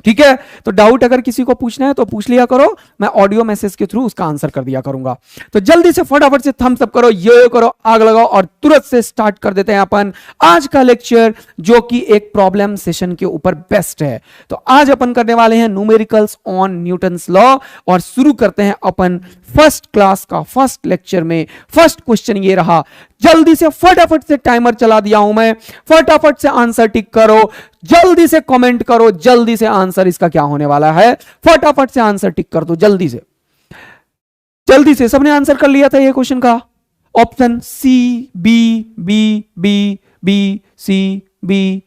ठीक है, तो डाउट अगर किसी को पूछना है तो पूछ लिया करो, मैं ऑडियो मैसेज के थ्रू उसका आंसर कर दिया करूंगा। तो जल्दी से फटाफट से थम्स अप करो, ये करो, आग लगाओ और तुरंत से स्टार्ट कर देते हैं अपन आज का लेक्चर, जो कि एक प्रॉब्लम सेशन के ऊपर बेस्ट है। तो आज अपन करने वाले हैं न्यूमेरिकल्स ऑन न्यूटन्स लॉ, और शुरू करते हैं अपन फर्स्ट क्लास का फर्स्ट लेक्चर में। फर्स्ट क्वेश्चन ये रहा, जल्दी से फटाफट से टाइमर चला दिया हूं मैं, फटाफट से आंसर टिक करो, जल्दी से कमेंट करो, जल्दी से आंसर इसका क्या होने वाला है, फटाफट से आंसर टिक कर दो जल्दी से। जल्दी से सबने आंसर कर लिया था ये क्वेश्चन का? Option C, B, B, B, B, C, B,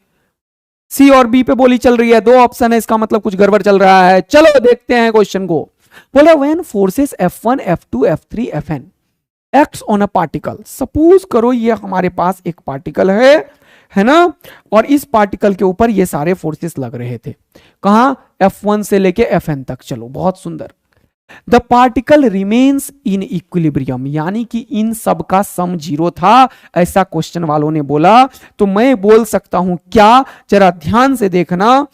C और बी पे बोली चल रही है, दो ऑप्शन है, इसका मतलब कुछ गड़बड़ चल रहा है। चलो देखते हैं क्वेश्चन को। बोला when forces F1, F2, F3, Fn acts on a particle. Suppose करो ये हमारे पास एक पार्टिकल है ना, और इस पार्टिकल के ऊपर ये सारे फोर्सेस लग रहे थे, कहां? F1 से लेके Fn तक। चलो बहुत सुंदर। The particle remains in equilibrium, यानी कि इन सब का सम जीरो था, ऐसा क्वेश्चन वालों ने बोला। तो मैं बोल सकता हूं क्या? जरा ध्यान से देखना।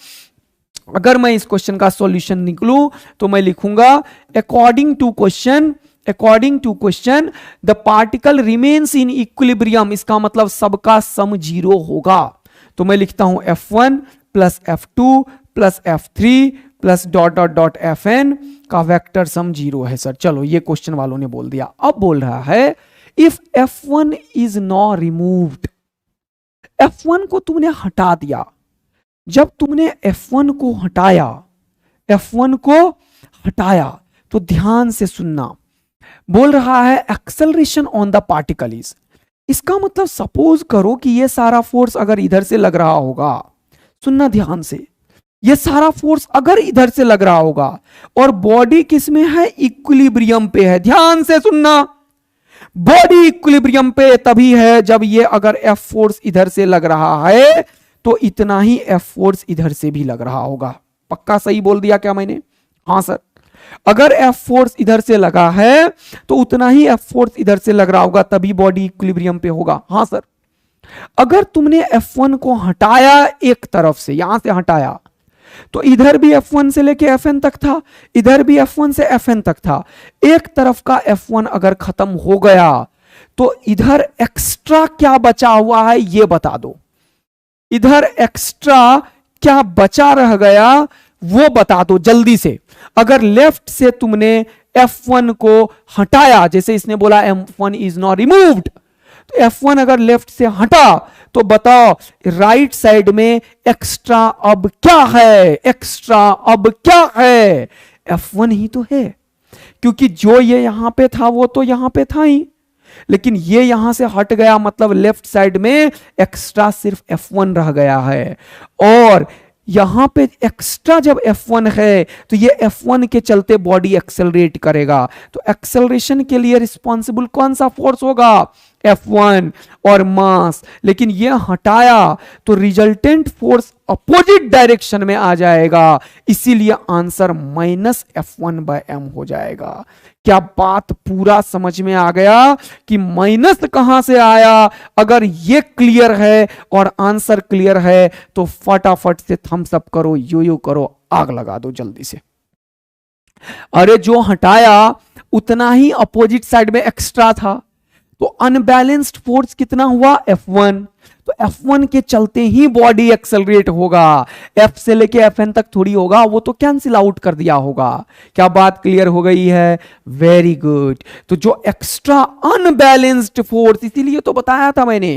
अगर मैं इस क्वेश्चन का सॉल्यूशन निकलूं तो मैं लिखूंगा according to question the particle remains in equilibrium, इसका मतलब सबका सम जीरो होगा। तो मैं लिखता हूं F1 plus F2 plus F3 plus dot dot dot Fn का वेक्टर सम जीरो है सर। चलो ये क्वेश्चन वालों ने बोल दिया। अब बोल रहा है इफ F1 इज नॉ रिमूव्ड, F1 को तुमने हटा दिया। जब तुमने F1 को हटाया तो ध्यान से सुनना, बोल रहा है acceleration on the particle is, इसका मतलब सपोज करो कि ये सारा फोर्स अगर इधर से लग रहा होगा, सुनना ध्यान से, ये सारा फोर्स अगर इधर से लग रहा होगा और बॉडी किस में है? इक्विलिब्रियम पे है। ध्यान से सुनना, बॉडी इक्विलिब्रियम पे तभी है जब ये अगर F फोर्स इधर से लग रहा है तो इतना ही F फोर्स इधर से भी लग रहा होगा। पक्का सही बोल दिया क्या मैंने? हाँ सर। अगर F फोर्स इधर से लगा है तो उतना ही F फोर्स इधर से लग रहा होगा, तभी बॉडी इक्विलिब्रियम पे होगा। हाँ सर। अगर तुमने F1 को हटाया एक तरफ से, यहां से हटाया, तो इधर भी F1 से लेके Fn तक था, इधर भी F1 से Fn तक था। एक तरफ का F1 अगर खत्म हो गया तो इधर एक्स्ट्रा क्या बचा हुआ है ये बता दो। इधर एक्स्ट्रा क्या बचा रह गया वो बता दो जल्दी से। अगर लेफ्ट से तुमने F1 को हटाया, जैसे इसने बोला F1 इज नॉट रिमूव्ड, तो F1 अगर लेफ्ट से हटा तो बताओ राइट साइड में एक्स्ट्रा अब क्या है? F1 ही तो है, क्योंकि जो ये यहां पे था वो तो यहां पे था ही, लेकिन ये यहां से हट गया, मतलब लेफ्ट साइड में एक्स्ट्रा सिर्फ F1 रह गया है। और यहां पे एक्स्ट्रा जब F1 है तो ये F1 के चलते बॉडी एक्सेलरेट करेगा। तो एक्सेलरेशन के लिए रिस्पॉन्सिबल कौन सा फोर्स होगा? F1 और मास। लेकिन ये हटाया तो रिजल्टेंट फोर्स अपोजिट डायरेक्शन में आ जाएगा, इसीलिए आंसर -F1/m हो जाएगा। क्या बात पूरा समझ में आ गया कि माइनस कहां से आया? अगर ये क्लियर है और आंसर क्लियर है तो फटाफट से थम्स अप करो, यो करो, आग लगा दो जल्दी से। अरे जो हटाया उतना ही अपोजिट साइड में एक्स्ट्रा था, तो अनबैलेंस्ड फोर्स कितना हुआ? F1। तो F1 के चलते ही बॉडी एक्सेलरेट होगा, F से लेके Fn तक थोड़ी होगा, वो तो कैंसिल आउट कर दिया होगा। क्या बात क्लियर हो गई है? Very good. तो जो एक्स्ट्रा अनबैलेंस्ड फोर्स, इसीलिए तो बताया था मैंने,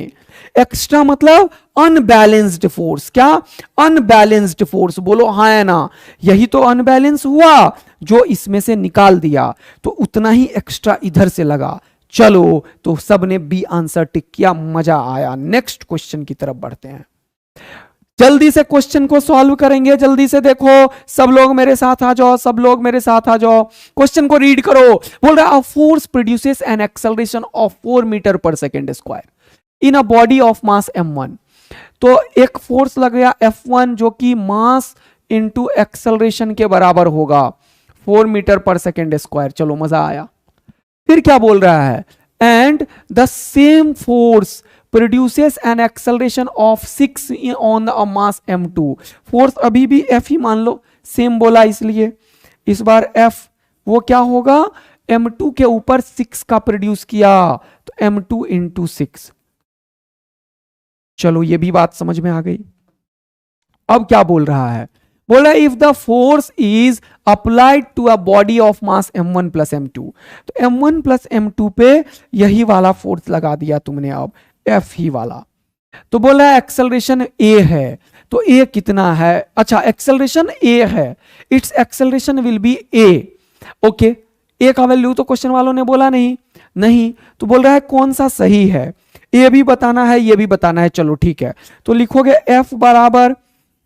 एक्स्ट्रा मतलब अनबैलेंस्ड फोर्स। क्या? Unbalanced force. बोलो हाँ या ना? यही तो अनबैलेंस हुआ जो इसमें से निकाल दिया, तो उतना ही एक्स्ट्रा इधर से लगा। चलो तो सबने बी आंसर टिक किया, मजा आया। नेक्स्ट क्वेश्चन की तरफ बढ़ते हैं, जल्दी से क्वेश्चन को सॉल्व करेंगे। जल्दी से देखो, सब लोग मेरे साथ आ जाओ, क्वेश्चन को रीड करो। बोल रहा है force produces an acceleration of 4 meter per second square in a body of mass m1। तो एक फोर्स लग गया F1 जो कि मास इंटू एक्सेलरेशन के बराबर होगा 4 मीटर पर सेकेंड स्क्वायर। चलो मजा आया। फिर क्या बोल रहा है? And the same force produces an acceleration of 6 on the mass m2। Force अभी भी f ही मान लो, सेम बोला इसलिए इस बार f वो क्या होगा, m2 के ऊपर 6 का प्रोड्यूस किया तो m2 इंटू 6। चलो ये भी बात समझ में आ गई। अब क्या बोल रहा है, बोल रहा है if the force is applied to a body of mass m1 plus m2, तो m1 प्लस m2 पे यही वाला फोर्स लगा दिया तुमने, अब f ही वाला। तो बोला है एक्सेलरेशन a है, तो a कितना है, अच्छा एक्सेलरेशन a है, it's acceleration will be a। Okay, a का वैल्यू तो क्वेश्चन वालों ने बोला नहीं, तो बोल रहा है कौन सा सही है, ए भी बताना है ये भी बताना है। चलो ठीक है, तो लिखोगे f बराबर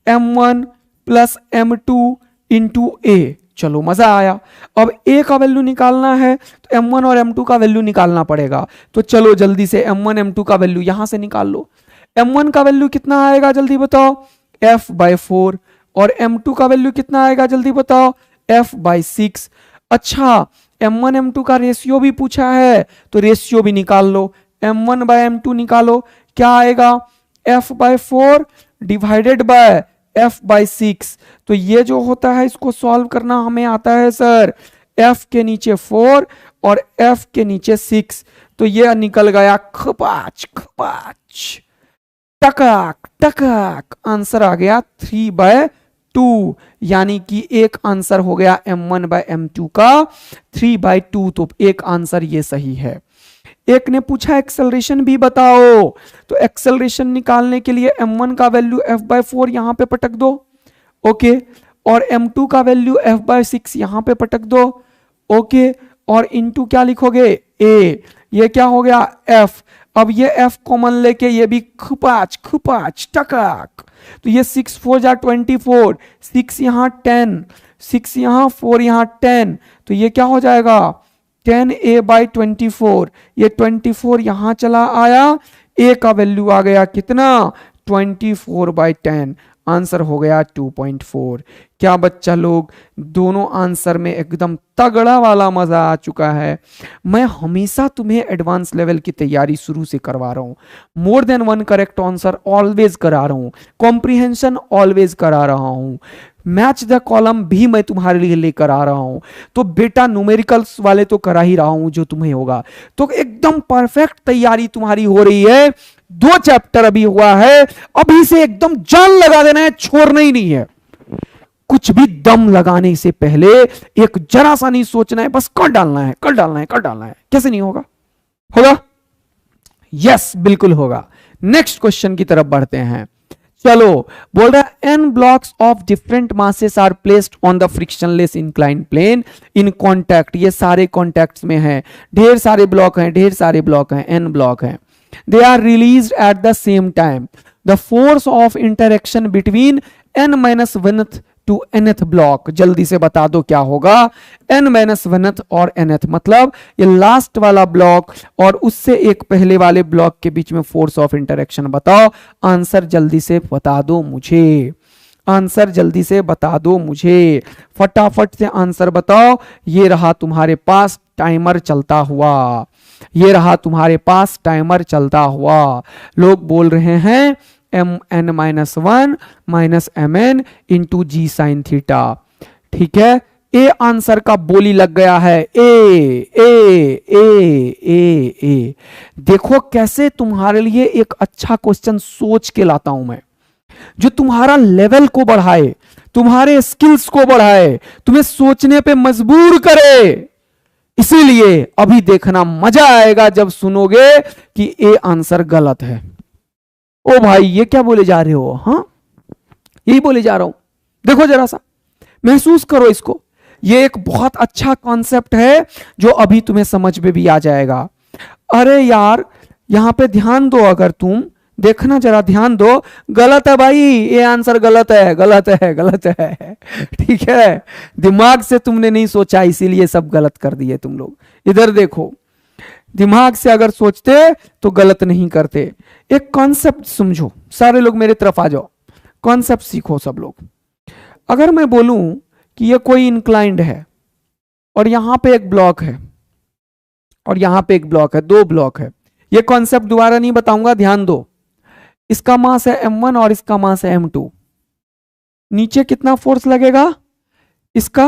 m1 plus m2 into a। चलो मजा आया। अब a का वैल्यू निकालना है तो m1 और m2 का वैल्यू निकालना पड़ेगा। तो चलो जल्दी से m1 m2 का वैल्यू यहां से निकाल लो। m1 का वैल्यू कितना आएगा जल्दी बताओ, f/4, और m2 का वैल्यू कितना आएगा जल्दी बताओ, f/6। अच्छा, m1 m2 का रेशियो भी पूछा है तो रेशियो भी निकाल लो, m1/m2 निकालो, क्या आएगा, f/4 डिवाइडेड बाय f/6। तो ये जो होता है इसको सॉल्व करना हमें आता है सर, f के नीचे 4 और f के नीचे 6, तो ये निकल गया खपाच खपाच, टकाक टकाक, आंसर आ गया 3/2, यानी कि एक आंसर हो गया m1/m2 का 3/2, तो एक आंसर ये सही है। एक ने पूछा एक्सेलरेशन भी बताओ, तो एक्सेलरेशन निकालने के लिए m1 का वैल्यू f/4 यहां पे पटक दो, ओके, और m2 का वैल्यू f/6 यहां पे पटक दो, ओके, और इनटू क्या लिखोगे a, ये क्या हो गया f। अब ये f कॉमन लेके ये भी खपाच खपाच टकाक, तो ये 6 4 जा 24, 6 यहां 10, 6 यहां 4 यहां 10, तो ये क्या हो जाएगा 10a/24, ये 24 यहां चला आया, a का वैल्यू आ गया कितना 24/10, आंसर हो गया 2.4। क्या बच्चा लोग, दोनों आंसर में एकदम तगड़ा वाला मजा आ चुका है। मैं हमेशा तुम्हें एडवांस लेवल की तैयारी शुरू से करवा रहा हूं, more than one correct answer always करा रहा हूं, कॉम्प्रिहेंशन ऑलवेज करा रहा हूं, मैच द कॉलम भी मैं तुम्हारे लिए लेकर आ रहा हूं। तो बेटा न्यूमेरिकल्स वाले तो करा ही रहा हूं जो तुम्हें होगा, तो एकदम परफेक्ट तैयारी तुम्हारी हो रही है। 2 चैप्टर अभी हुआ है, अभी से एकदम जान लगा देना है, छोड़ना ही नहीं है। कुछ भी दम लगाने से पहले एक जरा सा नहीं सोचना है, बस कर डालना है कर डालना है कर डालना है। कैसे नहीं होगा, होगा, यस बिल्कुल होगा। नेक्स्ट क्वेश्चन की तरफ बढ़ते हैं। चलो, बोल रहा है n blocks of different masses are placed on the frictionless inclined plane in contact. ये सारे कॉन्टैक्ट्स में हैं, ढेर सारे ब्लॉक हैं, ढेर सारे ब्लॉक हैं, n ब्लॉक हैं। They are released at the same time. The force of interaction between n-1th to nth block, जल्दी से बता दो क्या होगा, n-1th और nth, मतलब ये लास्ट वाला ब्लॉक और उससे एक पहले वाले ब्लॉक के बीच में फोर्स ऑफ इंटरेक्शन बताओ। आंसर जल्दी से बता दो मुझे, आंसर जल्दी से बता दो मुझे, फटाफट से आंसर बताओ। ये रहा तुम्हारे पास टाइमर चलता हुआ, ये रहा तुम्हारे पास टाइमर चलता हुआ। लोग बोल रहे हैं mn-1 माइनस mn इंटू जी साइन थीटा, ठीक है। ए आंसर का बोली लग गया है, ए ए ए ए ए। देखो कैसे तुम्हारे लिए एक अच्छा क्वेश्चन सोच के लाता हूं मैं, जो तुम्हारा लेवल को बढ़ाए, तुम्हारे स्किल्स को बढ़ाए, तुम्हें सोचने पे मजबूर करे। इसीलिए अभी देखना मजा आएगा जब सुनोगे कि ए आंसर गलत है। ओ भाई ये क्या बोले जा रहे हो, हाँ यही बोले जा रहा हूं। देखो जरा सा महसूस करो इसको, ये एक बहुत अच्छा कॉन्सेप्ट है जो अभी तुम्हें समझ में भी आ जाएगा। अरे यार यहां पे ध्यान दो, अगर तुम देखना जरा ध्यान दो, गलत है भाई, ये आंसर गलत है गलत है गलत है, ठीक है। दिमाग से तुमने नहीं सोचा इसीलिए सब गलत कर दिए तुम लोग। इधर देखो, दिमाग से अगर सोचते तो गलत नहीं करते। एक कॉन्सेप्ट समझो, सारे लोग मेरी तरफ आ जाओ, कॉन्सेप्ट सीखो सब लोग। अगर मैं बोलूं कि ये कोई इंक्लाइंड है और यहां पे एक ब्लॉक है और यहां पे एक ब्लॉक है, 2 ब्लॉक है, ये कॉन्सेप्ट दोबारा नहीं बताऊंगा, ध्यान दो। इसका मास है m1 और इसका मास है m2। नीचे कितना फोर्स लगेगा? इसका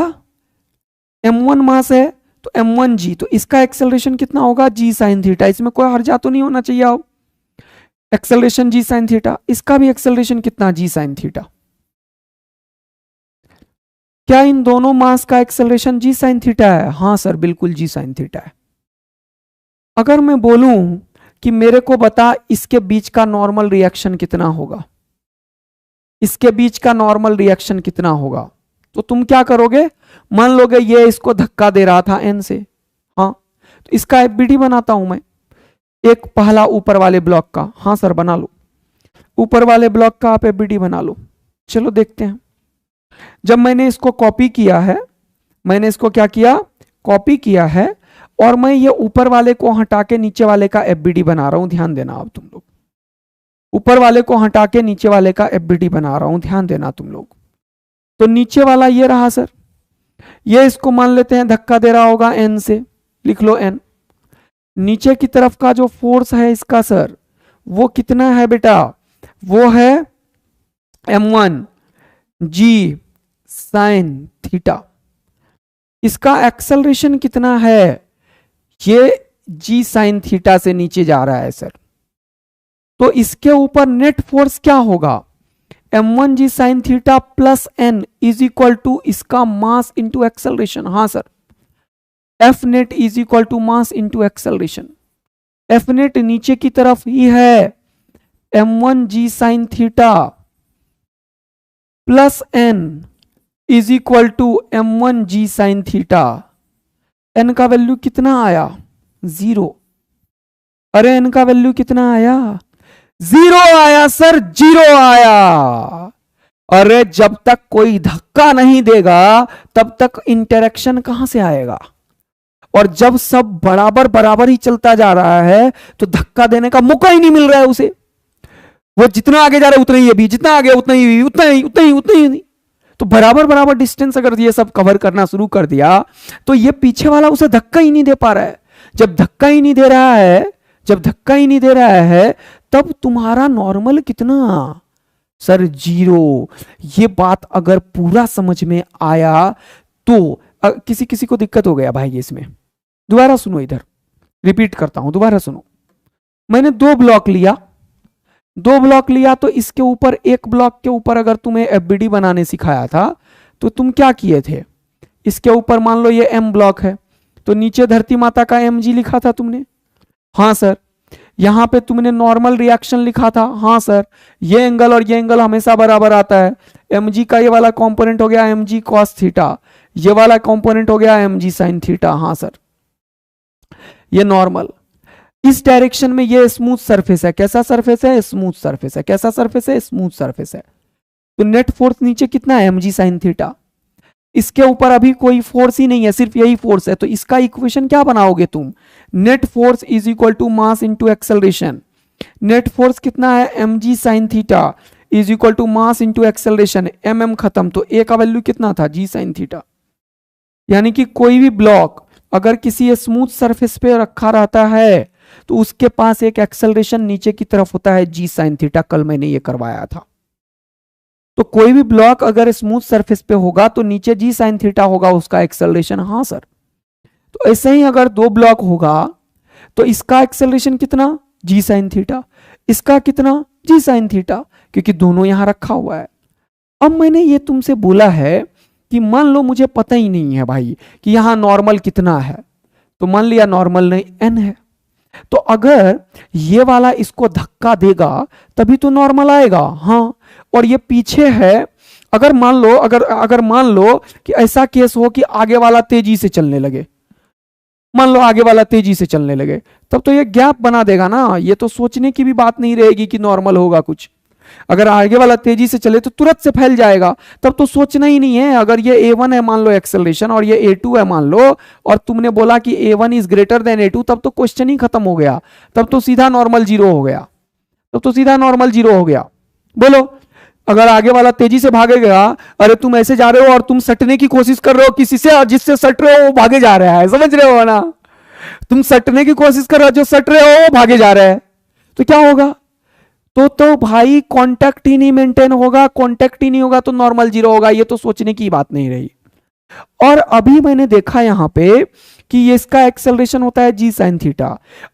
m1 मास है तो m1g, तो इसका एक्सेलरेशन कितना होगा? g sin theta. इसमें कोई हर्जा तो नहीं होना चाहिए। अब एक्सेलरेशन g sin थीटा, इसका भी एक्सेलरेशन कितना? g sin theta. क्या इन दोनों मास का एक्सेलरेशन g sin थीटा है? हाँ सर, बिल्कुल g sin थीटा है। अगर मैं बोलूं कि मेरे को बता इसके बीच का नॉर्मल रिएक्शन कितना होगा, इसके बीच का नॉर्मल रिएक्शन कितना होगा, तो तुम क्या करोगे? मान लोगे ये इसको धक्का दे रहा था n से, हाँ, तो इसका एफबीडी बनाता हूं मैं, एक पहला ऊपर वाले ब्लॉक का। हाँ सर बना लो, ऊपर वाले ब्लॉक का आप एफबीडी बना लो। चलो देखते हैं। जब मैंने इसको कॉपी किया है, मैंने इसको क्या किया? कॉपी किया है, और मैं ये ऊपर वाले को हटा के नीचे वाले का एफबीडी बना रहा हूं। ध्यान देना अब तुम लोग, ऊपर वाले को हटा के नीचे वाले का एफबीडी बना रहा हूं, ध्यान देना तुम लोग। तो नीचे वाला ये रहा सर, ये इसको मान लेते हैं धक्का दे रहा होगा n से, लिख लो n। नीचे की तरफ का जो फोर्स है इसका सर, वो कितना है बेटा? वो है m1 g sin थीटा। इसका एक्सेलरेशन कितना है? ये g sin थीटा से नीचे जा रहा है सर, तो इसके ऊपर नेट फोर्स क्या होगा? m1 g sin theta plus n is equal to इसका मास इंटू एक्सेलरेशन। हाँ sir, F net is equal to mass into acceleration. F net नीचे की तरफ ही है, m1 g sin theta plus n is equal to m1 g sin theta. n का value कितना आया? 0। अरे n का वैल्यू कितना आया? 0 आया सर, 0 आया। अरे जब तक कोई धक्का नहीं देगा तब तक इंटरेक्शन कहां से आएगा? और जब सब बराबर बराबर ही चलता जा रहा है तो धक्का देने का मौका ही नहीं मिल रहा है उसे। वो जितना आगे जा रहा है उतना ही, अभी जितना आगे उतना ही, उतना ही नहीं। तो बराबर बराबर डिस्टेंस अगर ये सब कवर करना शुरू कर दिया तो ये पीछे वाला उसे धक्का ही नहीं दे पा रहा है। जब धक्का ही नहीं दे रहा है, जब धक्का ही नहीं दे रहा है, तब तुम्हारा नॉर्मल कितना? सर 0। ये बात अगर पूरा समझ में आया तो किसी किसी को दिक्कत हो गया भाई इसमें? दोबारा सुनो, इधर रिपीट करता हूं, दोबारा सुनो। मैंने 2 ब्लॉक लिया, 2 ब्लॉक लिया, तो इसके ऊपर एक ब्लॉक के ऊपर अगर तुम्हें एफबीडी बनाने सिखाया था तो तुम क्या किए थे? इसके ऊपर मान लो ये m ब्लॉक है, तो नीचे धरती माता का mg लिखा था तुमने। हाँ सर। यहां पे तुमने नॉर्मल रिएक्शन लिखा था। हाँ सर। ये एंगल और ये एंगल हमेशा बराबर आता है। mg का ये वाला कंपोनेंट हो गया mg cos थीटा, ये वाला कंपोनेंट हो गया mg sin थीटा। हाँ सर। ये नॉर्मल, इस डायरेक्शन में ये स्मूथ सरफेस है। कैसा सरफेस है? स्मूथ सरफेस है। कैसा सरफेस है? स्मूथ सरफेस है। तो नेट फोर्स नीचे कितना है? mg sin theta. इसके ऊपर अभी कोई फोर्स ही नहीं है, सिर्फ यही फोर्स है। तो इसका इक्वेशन क्या बनाओगे तुम? Net force is equal to mass into acceleration. Net force कितना है? mg sin theta is equal to mass into acceleration. mm खत्म, तो a का वैल्यू कितना था? g sin theta. यानी कि कोई भी ब्लॉक अगर किसी स्मूथ सरफेस पे रखा रहता है तो उसके पास एक एक्सेलरेशन नीचे की तरफ होता है g sin थीटा। कल मैंने ये करवाया था। तो कोई भी ब्लॉक अगर स्मूथ सरफेस पे होगा तो नीचे g sin थीटा होगा उसका एक्सेलरेशन। हाँ सर। तो ऐसे ही अगर 2 ब्लॉक होगा तो इसका एक्सेलरेशन कितना? g sin theta. इसका कितना? g sin थीटा, क्योंकि दोनों यहां रखा हुआ है। अब मैंने ये तुमसे बोला है कि मान लो मुझे पता ही नहीं है भाई कि यहां नॉर्मल कितना है, तो मान लिया नॉर्मल नहीं n है। तो अगर ये वाला इसको धक्का देगा तभी तो नॉर्मल आएगा। हाँ, और ये पीछे है। अगर मान लो कि ऐसा केस हो कि आगे वाला तेजी से चलने लगे, मान लो आगे वाला तेजी से चलने लगे, तब तो ये गैप बना देगा ना। ये तो सोचने की भी बात नहीं रहेगी कि नॉर्मल होगा कुछ। अगर आगे वाला तेजी से चले तो तुरंत से फैल जाएगा, तब तो सोचना ही नहीं है। अगर ये a1 है मान लो एक्सेलरेशन और ये a2 है मान लो, और तुमने बोला कि a1 is greater than a2, तब तो क्वेश्चन ही खत्म हो गया। तब तो सीधा नॉर्मल 0 हो गया। तब तो सीधा नॉर्मल 0 हो गया। बोलो, अगर आगे वाला तेजी से भागेगा, अरे तुम ऐसे जा रहे हो और तुम सटने की कोशिश कर रहे हो किसी से, और जिससे सट रहे हो वो भागे जा रहा है, समझ रहे हो ना? तुम सटने की कोशिश कर रहे हो, जो सट रहे हो वो भागे जा रहे हैं, तो क्या होगा? तो भाई कांटेक्ट ही नहीं मेंटेन होगा, कांटेक्ट ही नहीं होगा तो नॉर्मल जीरो होगा, ये तो सोचने की बात नहीं रही। और अभी मैंने देखा यहां पे कि ये इसका एक्सेलरेशन होता है जी साइन थीटा।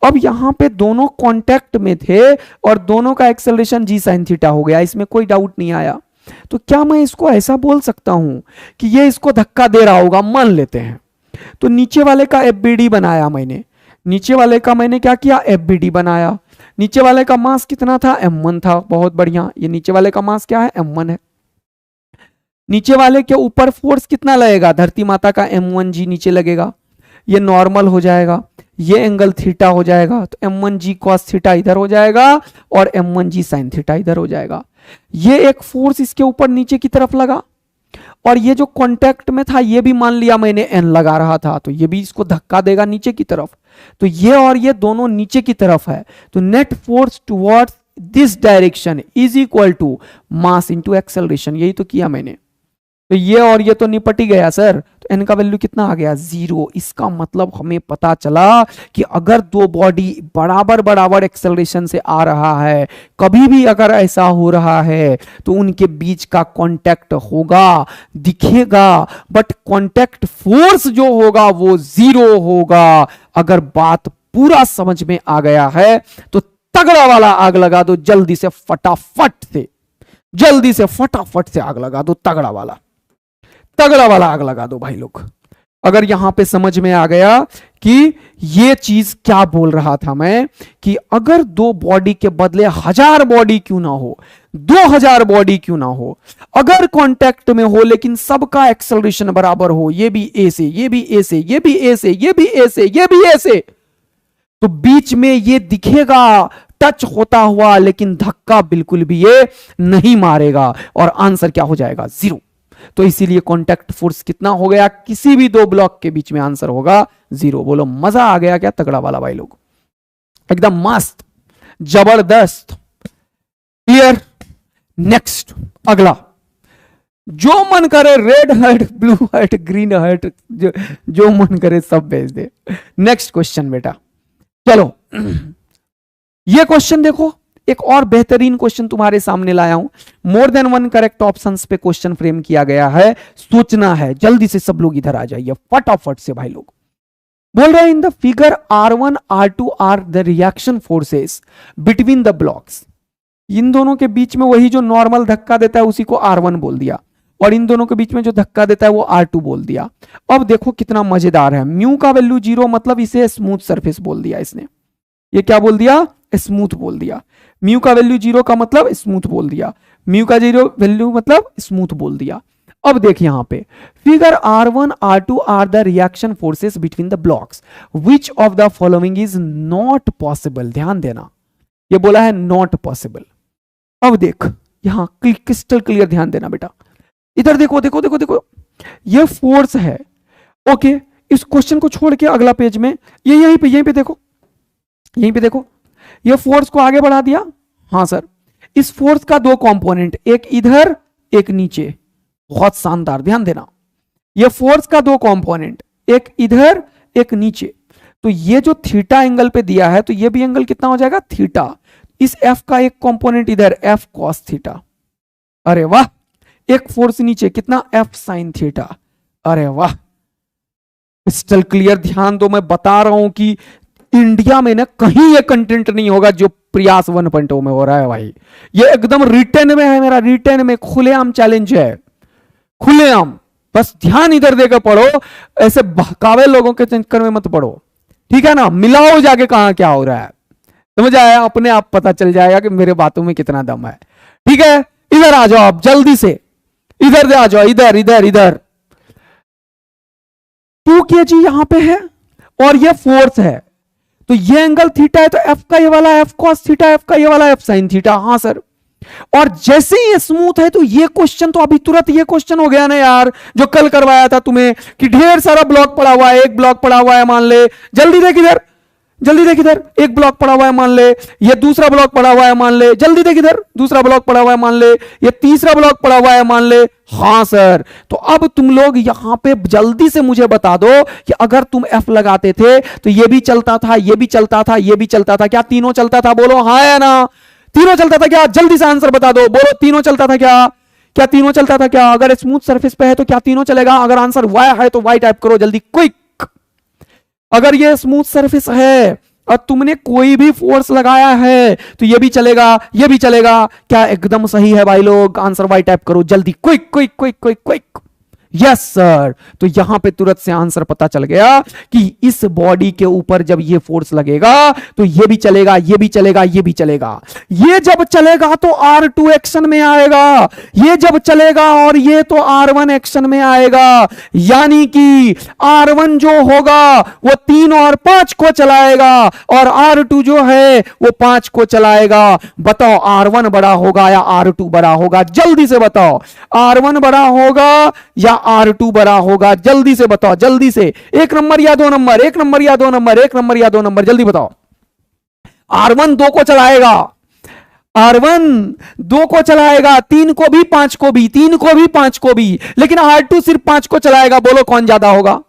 अब यहां पे दोनों कांटेक्ट में थे और दोनों का एक्सेलरेशन जी साइन थीटा हो गया, इसमें कोई डाउट नहीं आया। तो क्या मैं इसको ऐसा बोल सकता हूं कि ये इसको धक्का दे रहा होगा? मान लेते हैं। तो नीचे वाले का एफबीडी बनाया मैंने, नीचे वाले का मैंने क्या किया? एफबीडी बनाया। नीचे वाले का मास कितना था? m1 था। बहुत बढ़िया, ये नीचे वाले का मास क्या है? m1 है। नीचे वाले के ऊपर फोर्स कितना लगेगा? धरती माता का m1g नीचे लगेगा, ये नॉर्मल हो जाएगा, ये एंगल थीटा हो जाएगा, तो m1g cos थीटा इधर हो जाएगा और m1g sin थीटा इधर हो जाएगा। ये एक फोर्स इसके ऊपर नीचे की तरफ लगा और ये जो कांटेक्ट में था ये भी मान लिया मैंने n लगा रहा था, तो ये भी इसको धक्का देगा नीचे की तरफ। तो ये और ये दोनों नीचे की तरफ है, तो net force towards this direction is equal to mass into acceleration. यही तो किया मैंने। तो ये और ये तो निपट ही गया सर, तो एन का वैल्यू कितना आ गया? 0। इसका मतलब हमें पता चला कि अगर दो बॉडी बराबर बराबर एक्सेलरेशन से आ रहा है, कभी भी अगर ऐसा हो रहा है तो उनके बीच का कांटेक्ट होगा, दिखेगा, बट कांटेक्ट फोर्स जो होगा वो 0 होगा। अगर बात पूरा समझ में आ गया है तो तगड़ा वाला आग लगा दो जल्दी से, फटाफट से, जल्दी से फटाफट से आग लगा दो, तगड़ा वाला आग लगा दो भाई लोग। अगर यहां पे समझ में आ गया कि ये चीज क्या बोल रहा था मैं, कि अगर दो बॉडी के बदले 1000 बॉडी क्यों ना हो, 2000 बॉडी क्यों ना हो, अगर कांटेक्ट में हो लेकिन सबका एक्सेलरेशन बराबर हो, ये भी ए से, ये भी ए से, ये भी ए से, ये भी ए से, ये भी ए से, तो बीच में ये दिखेगा टच होता हुआ, लेकिन धक्का बिल्कुल भी ये नहीं मारेगा और आंसर क्या हो जाएगा? 0। तो इसीलिए कांटेक्ट फोर्स कितना हो गया? किसी भी दो ब्लॉक के बीच में आंसर होगा 0। बोलो मजा आ गया क्या? तगड़ा वाला भाई लोग, एकदम मस्त, जबरदस्त, क्लियर। नेक्स्ट, अगला, जो मन करे red heart, blue heart, green heart, जो मन करे सब भेज दे। नेक्स्ट क्वेश्चन बेटा, चलो ये क्वेश्चन देखो, एक और बेहतरीन क्वेश्चन तुम्हारे सामने लाया हूं। More than one correct options पे क्वेश्चन फ्रेम किया गया है, सोचना है, जल्दी से सब लोग इधर आ जाइए फटाफट से भाई लोग। बोल रहे हैं in the figure R1 R2 are the reaction forces between the blocks. इन दोनों के बीच में वही जो नॉर्मल धक्का देता है उसी को R1 बोल दिया, और इन दोनों के बीच में जो धक्का देता है वो R2 बोल दिया। अब देखो कितना मजेदार है, म्यू का वैल्यू 0 मतलब इसे स्मूथ सरफेस बोल दिया इसने। ये क्या बोल दिया? स्मूथ बोल दिया। म्यू का वैल्यू 0 का मतलब स्मूथ बोल दिया, म्यू का 0 वैल्यू मतलब स्मूथ बोल दिया। अब देख यहां पे figure R1 R2 are the reaction forces between the blocks, which of the following is not possible. ध्यान देना, ये बोला है नॉट पॉसिबल। अब देख यहां क्रिस्टल क्लियर ध्यान देना बेटा, इधर देखो देखो देखो देखो, ये फोर्स है। ओके, इस क्वेश्चन को छोड़ के अगला पेज में ये यहीं पे देखो, यहीं पे देखो, ये फोर्स को आगे बढ़ा दिया। हाँ सर, इस फोर्स का दो कंपोनेंट, एक इधर एक नीचे, बहुत शानदार, ध्यान देना। ये फोर्स का दो कंपोनेंट, एक इधर एक नीचे, तो ये जो थीटा एंगल पे दिया है तो ये भी एंगल कितना हो जाएगा? थीटा। इस एफ का एक कंपोनेंट इधर, एफ कॉस थीटा। अरे वाह, एक फोर्स नीचे कितना? F sine theta. अरे वाह, क्रिस्टल क्लियर। ध्यान दो, मैं बता रहा हूं कि इंडिया में ना कहीं ये कंटेंट नहीं होगा जो प्रयास 1.0 में हो रहा है भाई। ये एकदम रिटेन में है, मेरा रिटेन में खुलेआम चैलेंज है, खुलेआम। बस ध्यान इधर देकर पढ़ो, ऐसे बहकावे लोगों के चक्कर में मत पढ़ो, ठीक है ना? मिलाओ जाके कहां क्या हो रहा है, समझ आया? अपने आप पता चल जाएगा कि मेरे बातों में कितना दम है, ठीक है? इधर आ जाओ आप जल्दी से, इधर आ जाओ, इधर इधर इधर। 2 kg यहां पे है और ये फोर्स है, तो ये एंगल थीटा है, तो एफ का ये वाला एफ कॉस थीटा, एफ का ये वाला एफ साइन थीटा। हाँ सर, और जैसे ही ये स्मूथ है तो ये क्वेश्चन तो अभी तुरंत ये क्वेश्चन हो गया ना यार, जो कल करवाया था तुम्हें कि ढेर सारा ब्लॉक पड़ा हुआ है, एक ब्लॉक पड़ा हुआ है मान ले, जल्दी देख इधर, जल्दी देख इधर, एक ब्लॉक पड़ा हुआ है मान ले, ये दूसरा ब्लॉक पड़ा हुआ है मान ले, जल्दी देख इधर, दूसरा ब्लॉक पड़ा हुआ है मान ले, ये तीसरा ब्लॉक पड़ा हुआ है मान ले। हां सर, तो अब तुम लोग यहां पे जल्दी से मुझे बता दो कि अगर तुम F लगाते थे तो ये भी चलता था, ये भी चलता था, ये भी चलता था, क्या तीनों चलता था? बोलो हाँ या ना? तीनों चलता था क्या? जल्दी से आंसर बता दो, बोलो तीनों चलता था क्या? क्या तीनों चलता था क्या? अगर स्मूथ सरफेस पे है तो क्या तीनों चलेगा? अगर आंसर वाई है तो वाई टाइप करो जल्दी, क्विक। अगर ये स्मूथ सरफेस है और तुमने कोई भी फोर्स लगाया है तो ये भी चलेगा, ये भी चलेगा। क्या एकदम सही है भाई लोग? आंसर वाई टाइप करो जल्दी, quick quick quick quick quick. Yes sir, तो यहां पे तुरंत से आंसर पता चल गया कि इस बॉडी के ऊपर जब ये फोर्स लगेगा तो ये भी चलेगा, ये भी चलेगा, ये भी चलेगा। ये जब चलेगा तो R2 एक्शन में आएगा, ये जब चलेगा और ये तो R1 एक्शन में आएगा। यानी कि R1 जो होगा वो 3 और 5 को चलाएगा और R2 जो है वो 5 को चलाएगा। बताओ R1 बड़ा होगा या R2 बड़ा होगा? जल्दी से बताओ, R1 बड़ा होगा या R2 बड़ा होगा? जल्दी से बताओ, जल्दी से। 1 नंबर या 2 नंबर, 1 नंबर या 2 नंबर, 1 नंबर या 2 नंबर, जल्दी बताओ। R1 2 को चलाएगा, R1 2 को चलाएगा, 3 को भी 5 को भी, 3 को भी 5 को भी, लेकिन R2 सिर्फ 5 को चलाएगा। बोलो कौन ज्यादा होगा?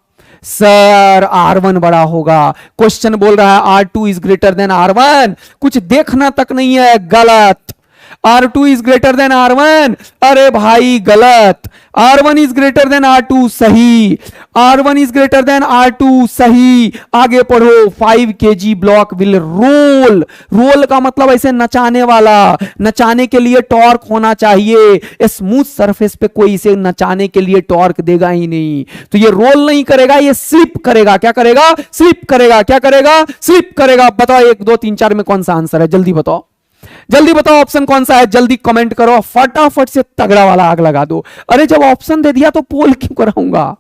सर R1 बड़ा होगा। क्वेश्चन बोल रहा है R2 is greater than R1, कुछ देखना तक नहीं है, गलत। R2 is greater than R1, अरे भाई गलत। R1 is greater than R2, सही। R1 is greater than R2, सही। आगे पढ़ो। 5 kg block will roll. Roll का मतलब ऐसे नचाने वाला, नचाने के लिए टॉर्क होना चाहिए। स्मूथ सरफेस पे कोई इसे नचाने के लिए टॉर्क देगा ही नहीं, तो ये रोल नहीं करेगा, ये स्लिप करेगा। क्या करेगा? स्लिप करेगा। क्या करेगा? स्लिप करेगा। बताओ 1 2 3 4 में कौन सा आंसर है? जल्दी बताओ, जल्दी बताओ ऑप्शन कौन सा है? जल्दी कमेंट करो, फटाफट से तगड़ा वाला आग लगा दो। अरे जब ऑप्शन दे दिया तो पोल क्यों कराऊंगा?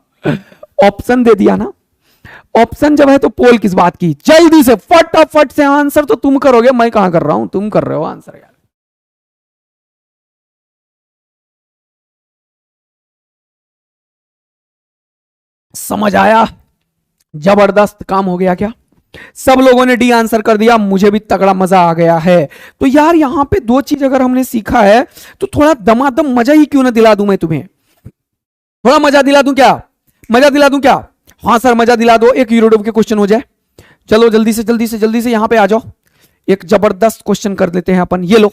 ऑप्शन दे दिया ना, ऑप्शन जब है तो पोल किस बात की? जल्दी से फटाफट से आंसर तो तुम करोगे, मैं कहां कर रहा हूं, तुम कर रहे हो आंसर यार। समझ आया? जबरदस्त काम हो गया क्या? सब लोगों ने डी आंसर कर दिया, मुझे भी तगड़ा मजा आ गया है। तो यार यहां पे 2 चीज अगर हमने सीखा है तो थोड़ा दमादम मजा ही क्यों ना दिला दूं मैं तुम्हें? थोड़ा मजा दिला दूं क्या? मजा दिला दूं क्या? हाँ सर मजा दिला दो। एक यूरोडोव के क्वेश्चन हो जाए, चलो जल्दी से जल्दी से जल्दी से यहां पे आ जाओ। एक जबरदस्त क्वेश्चन कर लेते हैं अपन, ये लो।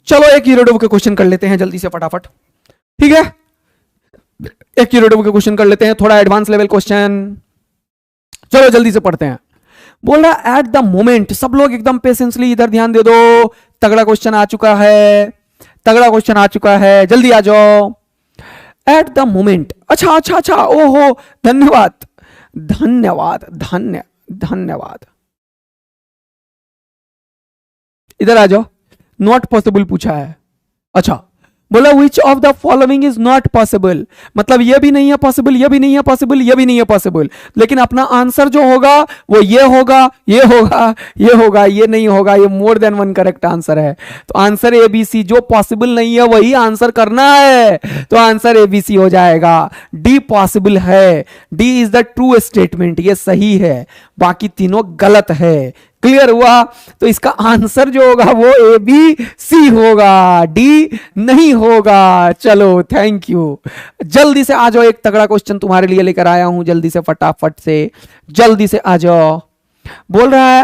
चलो एक यूरोडोव के क्वेश्चन कर लेते हैं जल्दी से फटाफट, ठीक है? एक यूरोडोव के क्वेश्चन कर लेते हैं, थोड़ा एडवांस लेवल क्वेश्चन। चलो जल्दी से पढ़ते हैं। बोल रहा एट द मोमेंट, सब लोग एकदम पेशेंसली इधर ध्यान दे दो। तगड़ा क्वेश्चन आ चुका है, तगड़ा क्वेश्चन आ चुका है, जल्दी आ जाओ। एट द मोमेंट, अच्छा अच्छा अच्छा, ओहो धन्यवाद धन्यवाद धन्यवाद। इधर आ जाओ। नॉट पॉसिबल पूछा है। अच्छा बोला विच of the following is not possible, मतलब ये भी नहीं है पॉसिबल, ये भी नहीं है पॉसिबल, ये भी नहीं है पॉसिबल, लेकिन अपना आंसर जो होगा वो ये होगा, ये होगा, ये होगा, ये नहीं होगा। ये more than one correct answer है। तो आंसर ABC, जो पॉसिबल नहीं है वही आंसर करना है, तो आंसर ABC हो जाएगा। डी पॉसिबल है, D is the true statement, ये सही है, बाकी तीनों गलत है। क्लियर हुआ? तो इसका आंसर जो होगा वो ABC होगा, डी नहीं होगा। चलो थैंक यू। जल्दी से आ जाओ, एक तगड़ा क्वेश्चन तुम्हारे लिए लेकर आया हूं, जल्दी से फटाफट से जल्दी से आ जाओ। बोल रहा है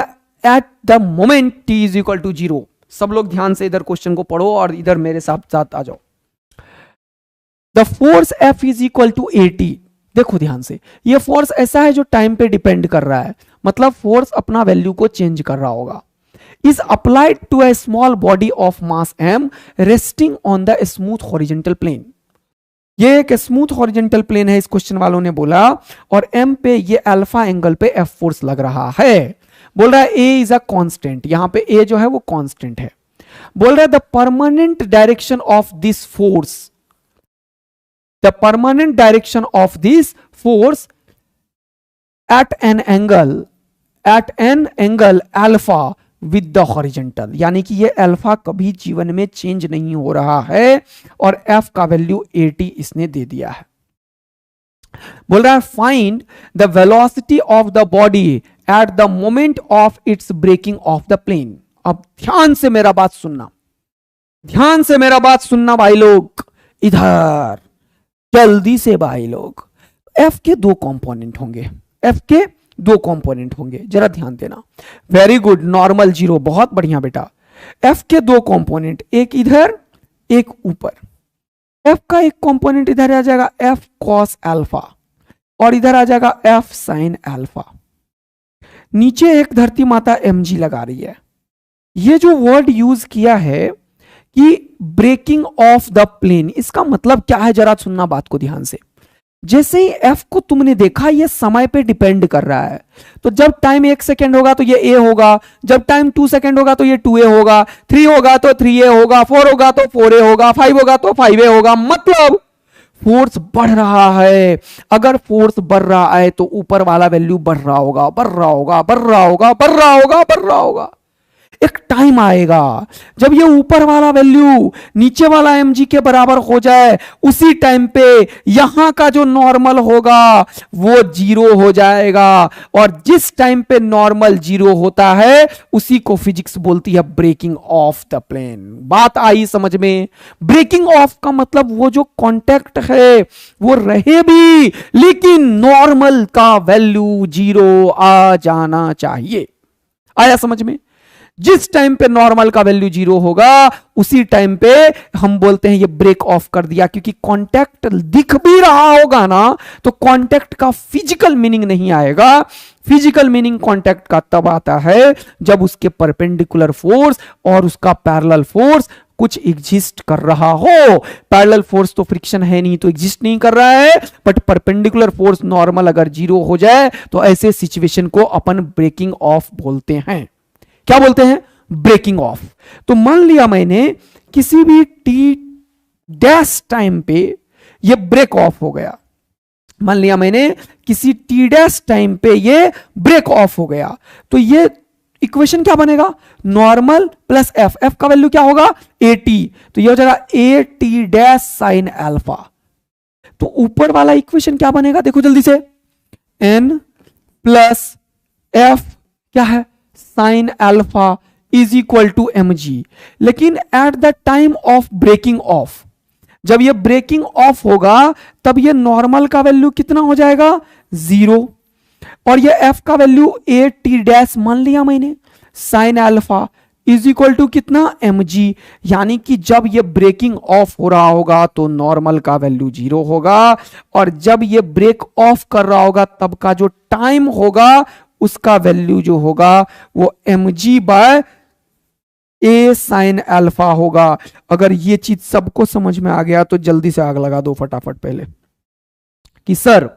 at the moment T is equal to 0। सब लोग ध्यान से इधर क्वेश्चन को पढ़ो और इधर मेरे साथ साथ आ जाओ। The force F is equal to AT। देखो ध्यान से, ये फोर्स ऐसा है जो टाइम पे डिपेंड कर रहा है, मतलब फोर्स अपना वैल्यू को चेंज कर रहा होगा। Is applied to a small body of mass m resting on the smooth horizontal plane. ये एक स्मूथ हॉरिजॉन्टल प्लेन है, इस क्वेश्चन वालों ने बोला, और m पे ये अल्फा एंगल पे F फोर्स लग रहा है। बोल रहा है A इज अ कांस्टेंट, यहां पे A जो है वो कांस्टेंट है। बोल रहा है the permanent direction of this force, the permanent direction of this force at an angle alpha with the horizontal, यानी कि ये अल्फा कभी जीवन में चेंज नहीं हो रहा है और F का वैल्यू 80 इसने दे दिया है। बोल रहा है find the velocity of the body at the moment of its breaking off the plane. अब ध्यान से मेरा बात सुनना, ध्यान से मेरा बात सुनना भाई लोग, इधर जल्दी से भाई लोग। एफ के दो कंपोनेंट होंगे, एफ के दो कंपोनेंट होंगे, जरा ध्यान देना। वेरी गुड, नॉर्मल जीरो, बहुत बढ़िया बेटा। एफ के दो कंपोनेंट, एक इधर एक ऊपर। एफ का एक कंपोनेंट इधर आ जाएगा एफ कॉस अल्फा, और इधर आ जाएगा एफ साइन अल्फा। नीचे एक धरती माता mg लगा रही है। ये जो वर्ड यूज किया है कि ब्रेकिंग ऑफ द प्लेन, इसका मतलब क्या है, जरा सुनना बात को ध्यान से। जैसे ही एफ को तुमने देखा, ये समय पे डिपेंड कर रहा है। तो जब टाइम 1 सेकेंड होगा तो ये ए होगा, जब टाइम 2 सेकेंड होगा तो ये 2a होगा, 3 होगा तो 3a होगा, 4 होगा तो 4a होगा, 5 होगा तो 5a होगा। मतलब फोर्स बढ़ रहा है। अगर फोर्स बढ़ रहा है तो ऊपर वाला वैल्यू बढ़ रहा होगा, बढ़ रहा होगा, बढ़ रहा होगा, बढ़ रहा होगा, बढ़ रहा होगा। एक टाइम आएगा जब ये ऊपर वाला वैल्यू नीचे वाला mg के बराबर हो जाए, उसी टाइम पे यहां का जो नॉर्मल होगा वो जीरो हो जाएगा। और जिस टाइम पे नॉर्मल जीरो होता है उसी को फिजिक्स बोलती है ब्रेकिंग ऑफ द प्लेन। बात आई समझ में? ब्रेकिंग ऑफ का मतलब वो जो कांटेक्ट है वो रहे भी, लेकिन नॉर्मल का वैल्यू जीरो आ जाना चाहिए। आया समझ में? जिस टाइम पे नॉर्मल का वैल्यू जीरो होगा उसी टाइम पे हम बोलते हैं ये ब्रेक ऑफ कर दिया। क्योंकि कांटेक्ट दिख भी रहा होगा ना तो कांटेक्ट का फिजिकल मीनिंग नहीं आएगा। फिजिकल मीनिंग कांटेक्ट का तब आता है जब उसके परपेंडिकुलर फोर्स और उसका पैरेलल फोर्स कुछ एग्जिस्ट कर रहा हो। पैरेलल फोर्स तो फ्रिक्शन है नहीं तो एग्जिस्ट नहीं कर रहा है, बट परपेंडिकुलर फोर्स नॉर्मल अगर जीरो हो जाए तो ऐसे सिचुएशन को अपन ब्रेकिंग ऑफ बोलते हैं। क्या बोलते हैं? Breaking off. तो मान लिया मैंने किसी भी टी डैश टाइम पे ये ब्रेक ऑफ हो गया, मान लिया मैंने किसी टी डैश टाइम पे ये ब्रेक ऑफ हो गया, तो ये इक्वेशन क्या बनेगा? नॉर्मल प्लस एफ, एफ का वैल्यू क्या होगा? at, तो ये हो जाएगा A T dash sine alpha. तो ऊपर वाला इक्वेशन क्या बनेगा? देखो जल्दी से, n प्लस एफ क्या है? Sine alpha is equal to mg। लेकिन at the time of breaking off, जब ये ब्रेकिंग ऑफ होगा तब ये नॉर्मल का वैल्यू कितना हो जाएगा? 0, और ये f का वैल्यू ए टी डैश मान लिया मैंने, sine alpha is equal to कितना? mg। यानी कि जब ये ब्रेकिंग ऑफ हो रहा होगा तो नॉर्मल का वैल्यू 0 होगा, और जब ये ब्रेक ऑफ कर रहा होगा तब का जो टाइम होगा उसका वैल्यू जो होगा वो mg बाय ए साइन अल्फा होगा। अगर ये चीज सबको समझ में आ गया तो जल्दी से आग लगा दो फटाफट पहले कि सर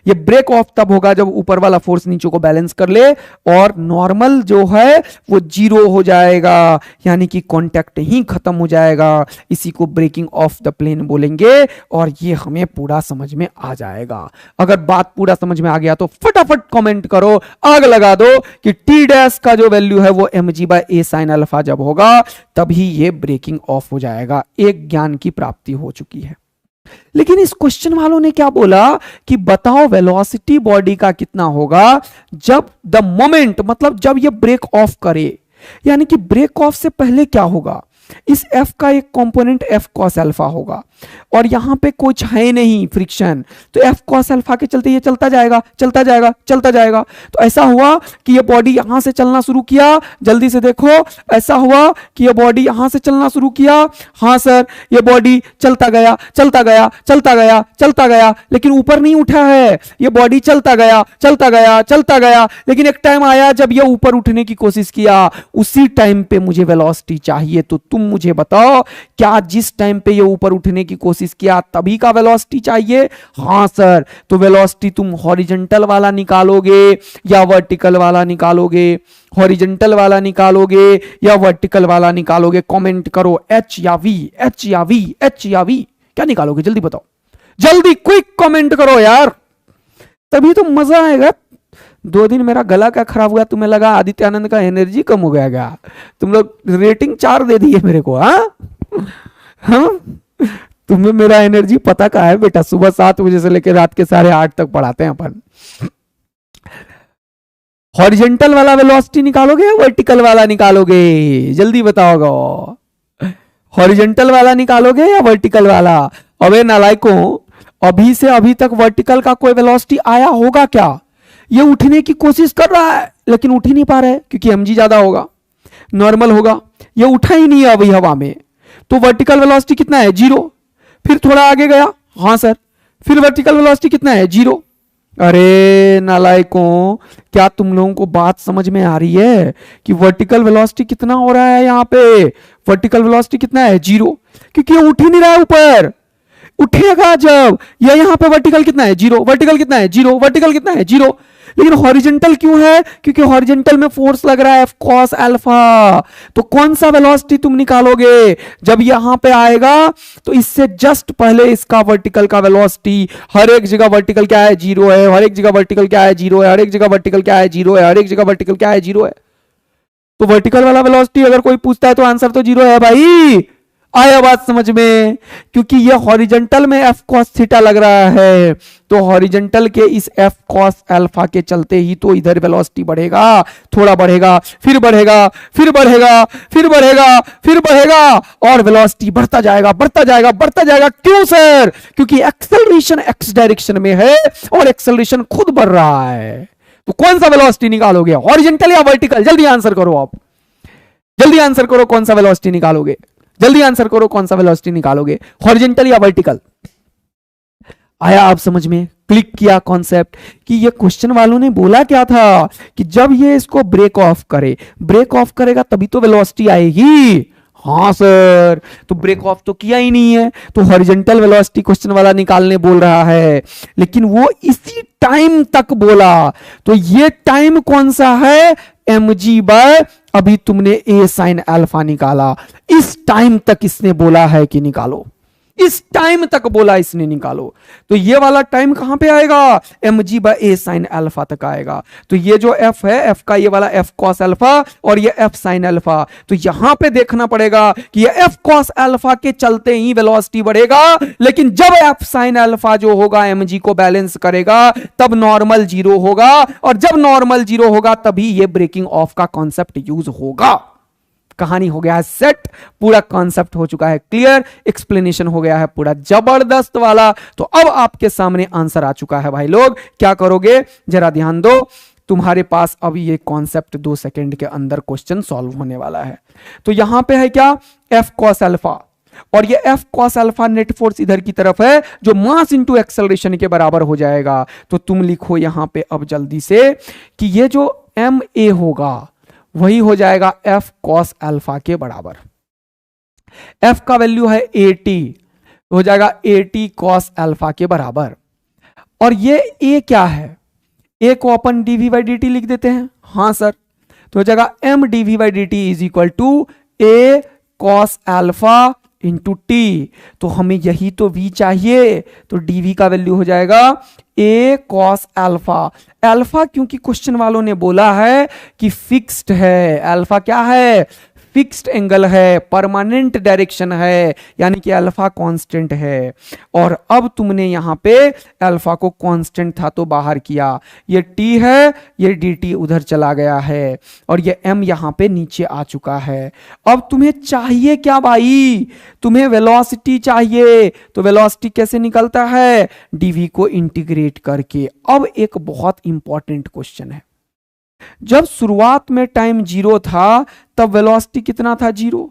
ये ब्रेक ऑफ तब होगा जब ऊपर वाला फोर्स नीचे को बैलेंस कर ले और नॉर्मल जो है वो 0 हो जाएगा, यानी कि कांटेक्ट ही खत्म हो जाएगा। इसी को ब्रेकिंग ऑफ द प्लेन बोलेंगे और ये हमें पूरा समझ में आ जाएगा। अगर बात पूरा समझ में आ गया तो फटाफट कमेंट करो, आग लगा दो कि टी डैश का जो वैल्यू है वो mg बाय ए साइन अल्फा जब होगा तभी ये ब्रेकिंग ऑफ हो जाएगा। एक ज्ञान की प्राप्ति हो चुकी है। लेकिन इस क्वेश्चन वालों ने क्या बोला कि बताओ वेलोसिटी बॉडी का कितना होगा जब द मोमेंट, मतलब जब ये ब्रेक ऑफ करे, यानी कि ब्रेक ऑफ से पहले क्या होगा? इस f का एक कंपोनेंट f cos अल्फा होगा और यहां पे कुछ है नहीं फ्रिक्शन, तो f cos अल्फा के चलते ये चलता जाएगा चलता जाएगा चलता जाएगा। तो ऐसा हुआ कि ये बॉडी यहां से चलना शुरू किया, जल्दी से देखो, ऐसा हुआ कि ये बॉडी यहां से चलना शुरू किया, हाँ सर, ये बॉडी चलता गया चलता गया चलता गया चलता गया, लेकिन ऊपर नहीं उठा है, ये बॉडी चलता गया चलता गया चलता गया, लेकिन एक टाइम आया जब ये ऊपर उठने की कोशिश किया, उसी टाइम पे मुझे वेलोसिटी चाहिए। तो तुम मुझे बताओ, क्या जिस टाइम पे ये ऊपर उठने की कोशिश किया तभी का वेलोसिटी चाहिए? हाँ सर। तो वेलोसिटी तुम हॉरिजॉन्टल वाला निकालोगे या वर्टिकल वाला निकालोगे? हॉरिजॉन्टल वाला निकालोगे या वर्टिकल वाला निकालोगे? कमेंट करो, एच या वी, एच या वी, एच या वी, क्या निकालोगे? जल्दी बताओ, जल्दी क्विक कमेंट करो यार, तभी तो मजा आएगा। 2 दिन मेरा गला क्या खराब हुआ, तुम्हें लगा आदित्य आनंद का एनर्जी कम हो गया क्या? तुम लोग रेटिंग 4 दे दिए मेरे को। हाँ, तुम्हें मेरा एनर्जी पता का है बेटा, सुबह 7 बजे से लेकर रात के 8:30 तक पढ़ाते हैं अपन। हॉरिजेंटल वाला वेलोसिटी निकालोगे या वर्टिकल वाला निकालोगे? जल्दी बताओगे, हॉरिजेंटल वाला निकालोगे या वर्टिकल वाला? अबे नालायकों, अभी से अभी तक वर्टिकल का कोई वेलोसिटी आया होगा क्या? ये उठने की कोशिश कर रहा है लेकिन उठ ही नहीं पा रहा है क्योंकि mg ज्यादा होगा, नॉर्मल होगा, ये उठा ही नहीं है अभी हवा में। तो वर्टिकल वेलोसिटी कितना है? 0। फिर थोड़ा आगे गया, हाँ सर, फिर वर्टिकल वेलोसिटी कितना है? 0। अरे नालायकों, क्या तुम लोगों को बात समझ में आ रही है कि वर्टिकल वेलोसिटी कितना हो रहा है? यहाँ पे वर्टिकल वेलोसिटी कितना है? 0, क्योंकि ये उठ ही नहीं रहा है ऊपर। उठेगा जब, ये यहाँ पे वर्टिकल कितना है? 0। वर्टिकल कितना है? 0। वर्टिकल कितना है? 0। लेकिन हॉरिजेंटल क्यों है? क्योंकि हॉरिजेंटल में फोर्स लग रहा है F cos अल्फा। तो कौन सा वेलोसिटी तुम निकालोगे? जब यहां पे आएगा तो इससे जस्ट पहले इसका वर्टिकल का वेलोसिटी, हर एक जगह वर्टिकल क्या है? 0 है। हर एक जगह वर्टिकल क्या है? 0 है। हर एक जगह वर्टिकल क्या है? 0 है। हर एक जगह वर्टिकल क्या है? 0 है। तो वर्टिकल वाला वेलोसिटी अगर कोई पूछता है तो आंसर तो 0 है भाई। आया बात समझ में? क्योंकि ये हॉरिजेंटल में F cos थीटा लग रहा है, तो हॉरिजेंटल के इस F cos अल्फा के चलते ही तो इधर वेलोसिटी बढ़ेगा, थोड़ा बढ़ेगा, फिर बढ़ेगा, फिर बढ़ेगा, फिर बढ़ेगा, फिर बढ़ेगा, और वेलोसिटी बढ़ता जाएगा, बढ़ता जाएगा, बढ़ता जाएगा। क्यों सर? क्योंकि एक्सेलरेशन x डायरेक्शन में है और एक्सेलरेशन खुद बढ़ रहा है। तो कौन सा वेलोसिटी निकालोगे, हॉरिजेंटल या वर्टिकल? जल्दी आंसर करो आप, जल्दी आंसर करो, कौन सा वेलोसिटी निकालोगे? जल्दी आंसर करो, कौन सा वेलोसिटी निकालोगे, हॉरिजेंटल या वर्टिकल? आया आप समझ में? क्लिक किया कॉन्सेप्ट कि ये क्वेश्चन वालों ने बोला क्या था कि जब ये इसको ब्रेक ऑफ करे, ब्रेक ऑफ करेगा तभी तो वेलोसिटी आएगी। हाँ सर, तो ब्रेक ऑफ तो किया ही नहीं है, तो हॉरिजेंटल वेलोसिटी क्वेश्चन वाला निकालने बोल रहा है, लेकिन वो इसी टाइम तक बोला। तो ये टाइम कौन सा है? mg बाय, अभी तुमने a sin अल्फा निकाला, इस टाइम तक इसने बोला है कि निकालो, इस टाइम तक बोला इसने निकालो। तो ये वाला टाइम कहां पे आएगा? mg by a sin alpha तक आएगा। तो ये जो f है, f का ये वाला f cos अल्फा और ये f sin अल्फा, तो यहां पे देखना पड़ेगा कि ये f cos अल्फा के चलते ही वेलोसिटी बढ़ेगा, लेकिन जब f sin अल्फा जो होगा mg को बैलेंस करेगा तब नॉर्मल 0 होगा, और जब नॉर्मल 0 होगा तभी ये ब्रेकिंग ऑफ का कॉन्सेप्ट यूज होगा। कहानी हो गया है सेट, पूरा कॉन्सेप्ट हो चुका है क्लियर, एक्सप्लेनेशन हो गया है पूरा जबरदस्त वाला। तो अब आपके सामने आंसर आ चुका है भाई लोग, क्या करोगे जरा ध्यान दो। तुम्हारे पास अभी ये कॉन्सेप्ट 2 सेकंड के अंदर क्वेश्चन सॉल्व होने वाला है। तो यहां पे है क्या? F cos अल्फा, और ये F cos alpha net force इधर की तरफ है जो मास इंटू एक्सेलरेशन के बराबर हो जाएगा। तो तुम लिखो यहां पे अब जल्दी से कि ये जो ma होगा वही हो जाएगा F cos अल्फा के बराबर। F का वैल्यू है 80, हो जाएगा 80 cos अल्फा के बराबर। और ये A क्या है? A को अपन dv बाई dt लिख देते हैं, हाँ सर, तो हो जाएगा m dv by dt is equal to A cos alpha into T. तो हमें यही तो v चाहिए, तो dv का वैल्यू हो जाएगा A cos अल्फा। अल्फा क्योंकि क्वेश्चन वालों ने बोला है कि फिक्स्ड है, अल्फा क्या है? फिक्स्ड एंगल है, परमानेंट डायरेक्शन है, यानी कि अल्फा कांस्टेंट है। और अब तुमने यहां पे अल्फा को कांस्टेंट था तो बाहर किया, ये t है, ये dt उधर चला गया है, और ये m यहां पे नीचे आ चुका है। अब तुम्हें चाहिए क्या भाई? तुम्हें वेलोसिटी चाहिए। तो वेलोसिटी कैसे निकलता है? dv को इंटीग्रेट करके। अब एक बहुत इंपॉर्टेंट क्वेश्चन है, जब शुरुआत में टाइम 0 था तब वेलोसिटी कितना था? 0।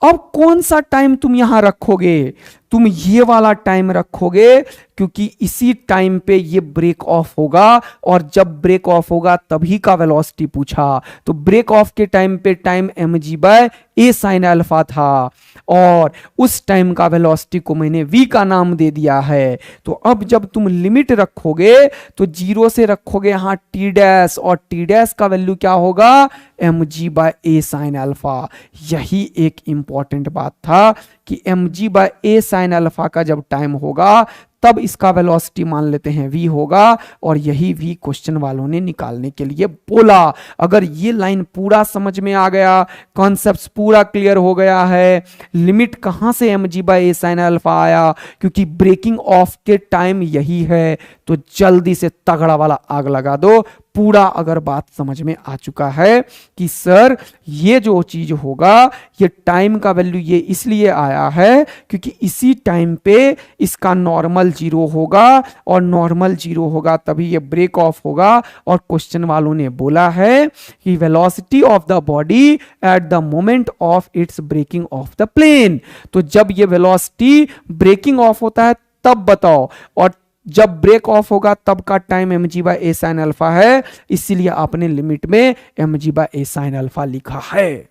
अब कौन सा टाइम तुम यहां रखोगे? तुम ये वाला टाइम रखोगे, क्योंकि इसी टाइम पे ये ब्रेक ऑफ होगा, और जब ब्रेक ऑफ होगा तभी का वेलोसिटी पूछा। तो ब्रेक ऑफ के टाइम पे time mg by a sin alpha था, और उस टाइम का वेलोसिटी को मैंने v का नाम दे दिया है। तो अब जब तुम लिमिट रखोगे तो 0 से रखोगे यहां t डैश, और t डैश का वैल्यू क्या होगा? mg by a sin alpha. यही एक इंपॉर्टेंट बात था कि mg by a sin alpha का जब टाइम होगा तब इसका वेलोसिटी मान लेते हैं v होगा, और यही v क्वेश्चन वालों ने निकालने के लिए बोला। अगर ये लाइन पूरा समझ में आ गया, कॉन्सेप्ट पूरा क्लियर हो गया है, लिमिट कहां से mg by a sin alpha आया, क्योंकि ब्रेकिंग ऑफ के टाइम यही है, तो जल्दी से तगड़ा वाला आग लगा दो, पूरा अगर बात समझ में आ चुका है कि सर ये जो चीज होगा, ये टाइम का वैल्यू ये इसलिए आया है क्योंकि इसी टाइम पे इसका नॉर्मल जीरो होगा, और नॉर्मल जीरो होगा तभी ये ब्रेक ऑफ होगा। और क्वेश्चन वालों ने बोला है कि velocity of the body at the moment of its breaking off the plane. तो जब ये वेलोसिटी ब्रेकिंग ऑफ होता है तब बताओ, और जब ब्रेक ऑफ होगा तब का टाइम mg/a sin अल्फा है, इसीलिए आपने लिमिट में mg/a sin अल्फा लिखा है।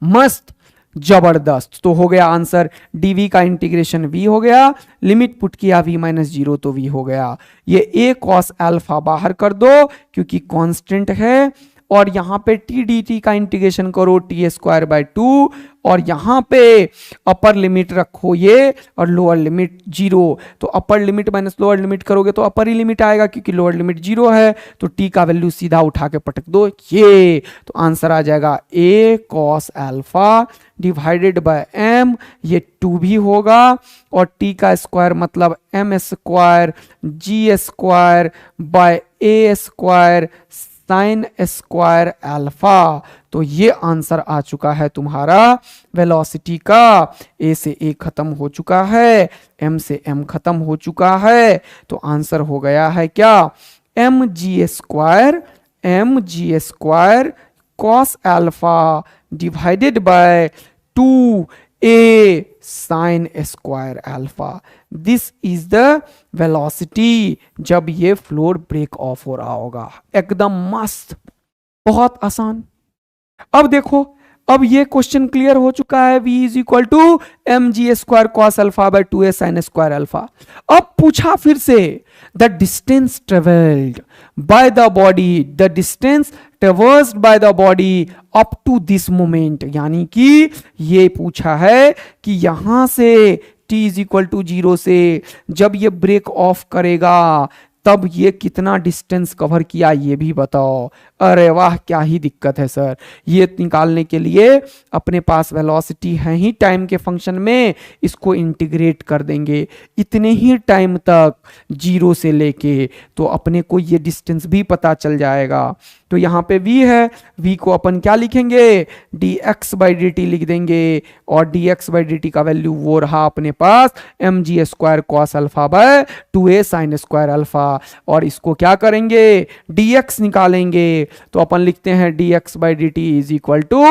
मस्त, जबरदस्त। तो हो गया आंसर, dv का इंटीग्रेशन v हो गया, लिमिट पुट किया v माइनस 0 तो v हो गया। ये a cos अल्फा बाहर कर दो क्योंकि कांस्टेंट है, और यहां पे टी डी टी का इंटीग्रेशन करो t²/2, और यहां पे अपर लिमिट रखो ये और लोअर लिमिट 0। तो अपर लिमिट माइनस लोअर लिमिट करोगे तो अपर ही लिमिट आएगा क्योंकि लोअर लिमिट 0 है, तो t का वैल्यू सीधा उठा के पटक दो ये, तो आंसर आ जाएगा a cos alpha divided by m, ये 2 भी होगा, और t का स्क्वायर मतलब m² g² bye a² sine square alpha. तो ये आंसर आ चुका है तुम्हारा वेलोसिटी का। a से a खत्म हो चुका है, m से m खत्म हो चुका है, तो आंसर हो गया है क्या, mg² cos alpha divided by 2a sine square alpha. This is the velocity जब ये फ्लोर ब्रेक ऑफ हो रहा होगा। एकदम मस्त, बहुत आसान। अब देखो, अब ये क्वेश्चन क्लियर हो चुका है, v is equal to mg² cos alpha by 2a sin square alpha. अब पूछा फिर से the distance travelled by the body, the distance traversed by the body up to this moment, यानी कि ये पूछा है कि यहां से t इज इक्वल टू 0 से जब ये ब्रेक ऑफ करेगा तब ये कितना डिस्टेंस कवर किया ये भी बताओ। अरे वाह, क्या ही दिक्कत है सर, ये निकालने के लिए अपने पास वेलोसिटी है ही टाइम के फंक्शन में, इसको इंटीग्रेट कर देंगे इतने ही टाइम तक 0 से लेके, तो अपने को ये डिस्टेंस भी पता चल जाएगा। तो यहाँ पे v है, v को अपन क्या लिखेंगे, dx/dt लिख देंगे, और dx/dt का वैल्यू वो रहा अपने पास mg² cos alpha by 2a sin square alpha, और इसको क्या करेंगे, dx निकालेंगे, तो अपन लिखते हैं dx/dt is equal to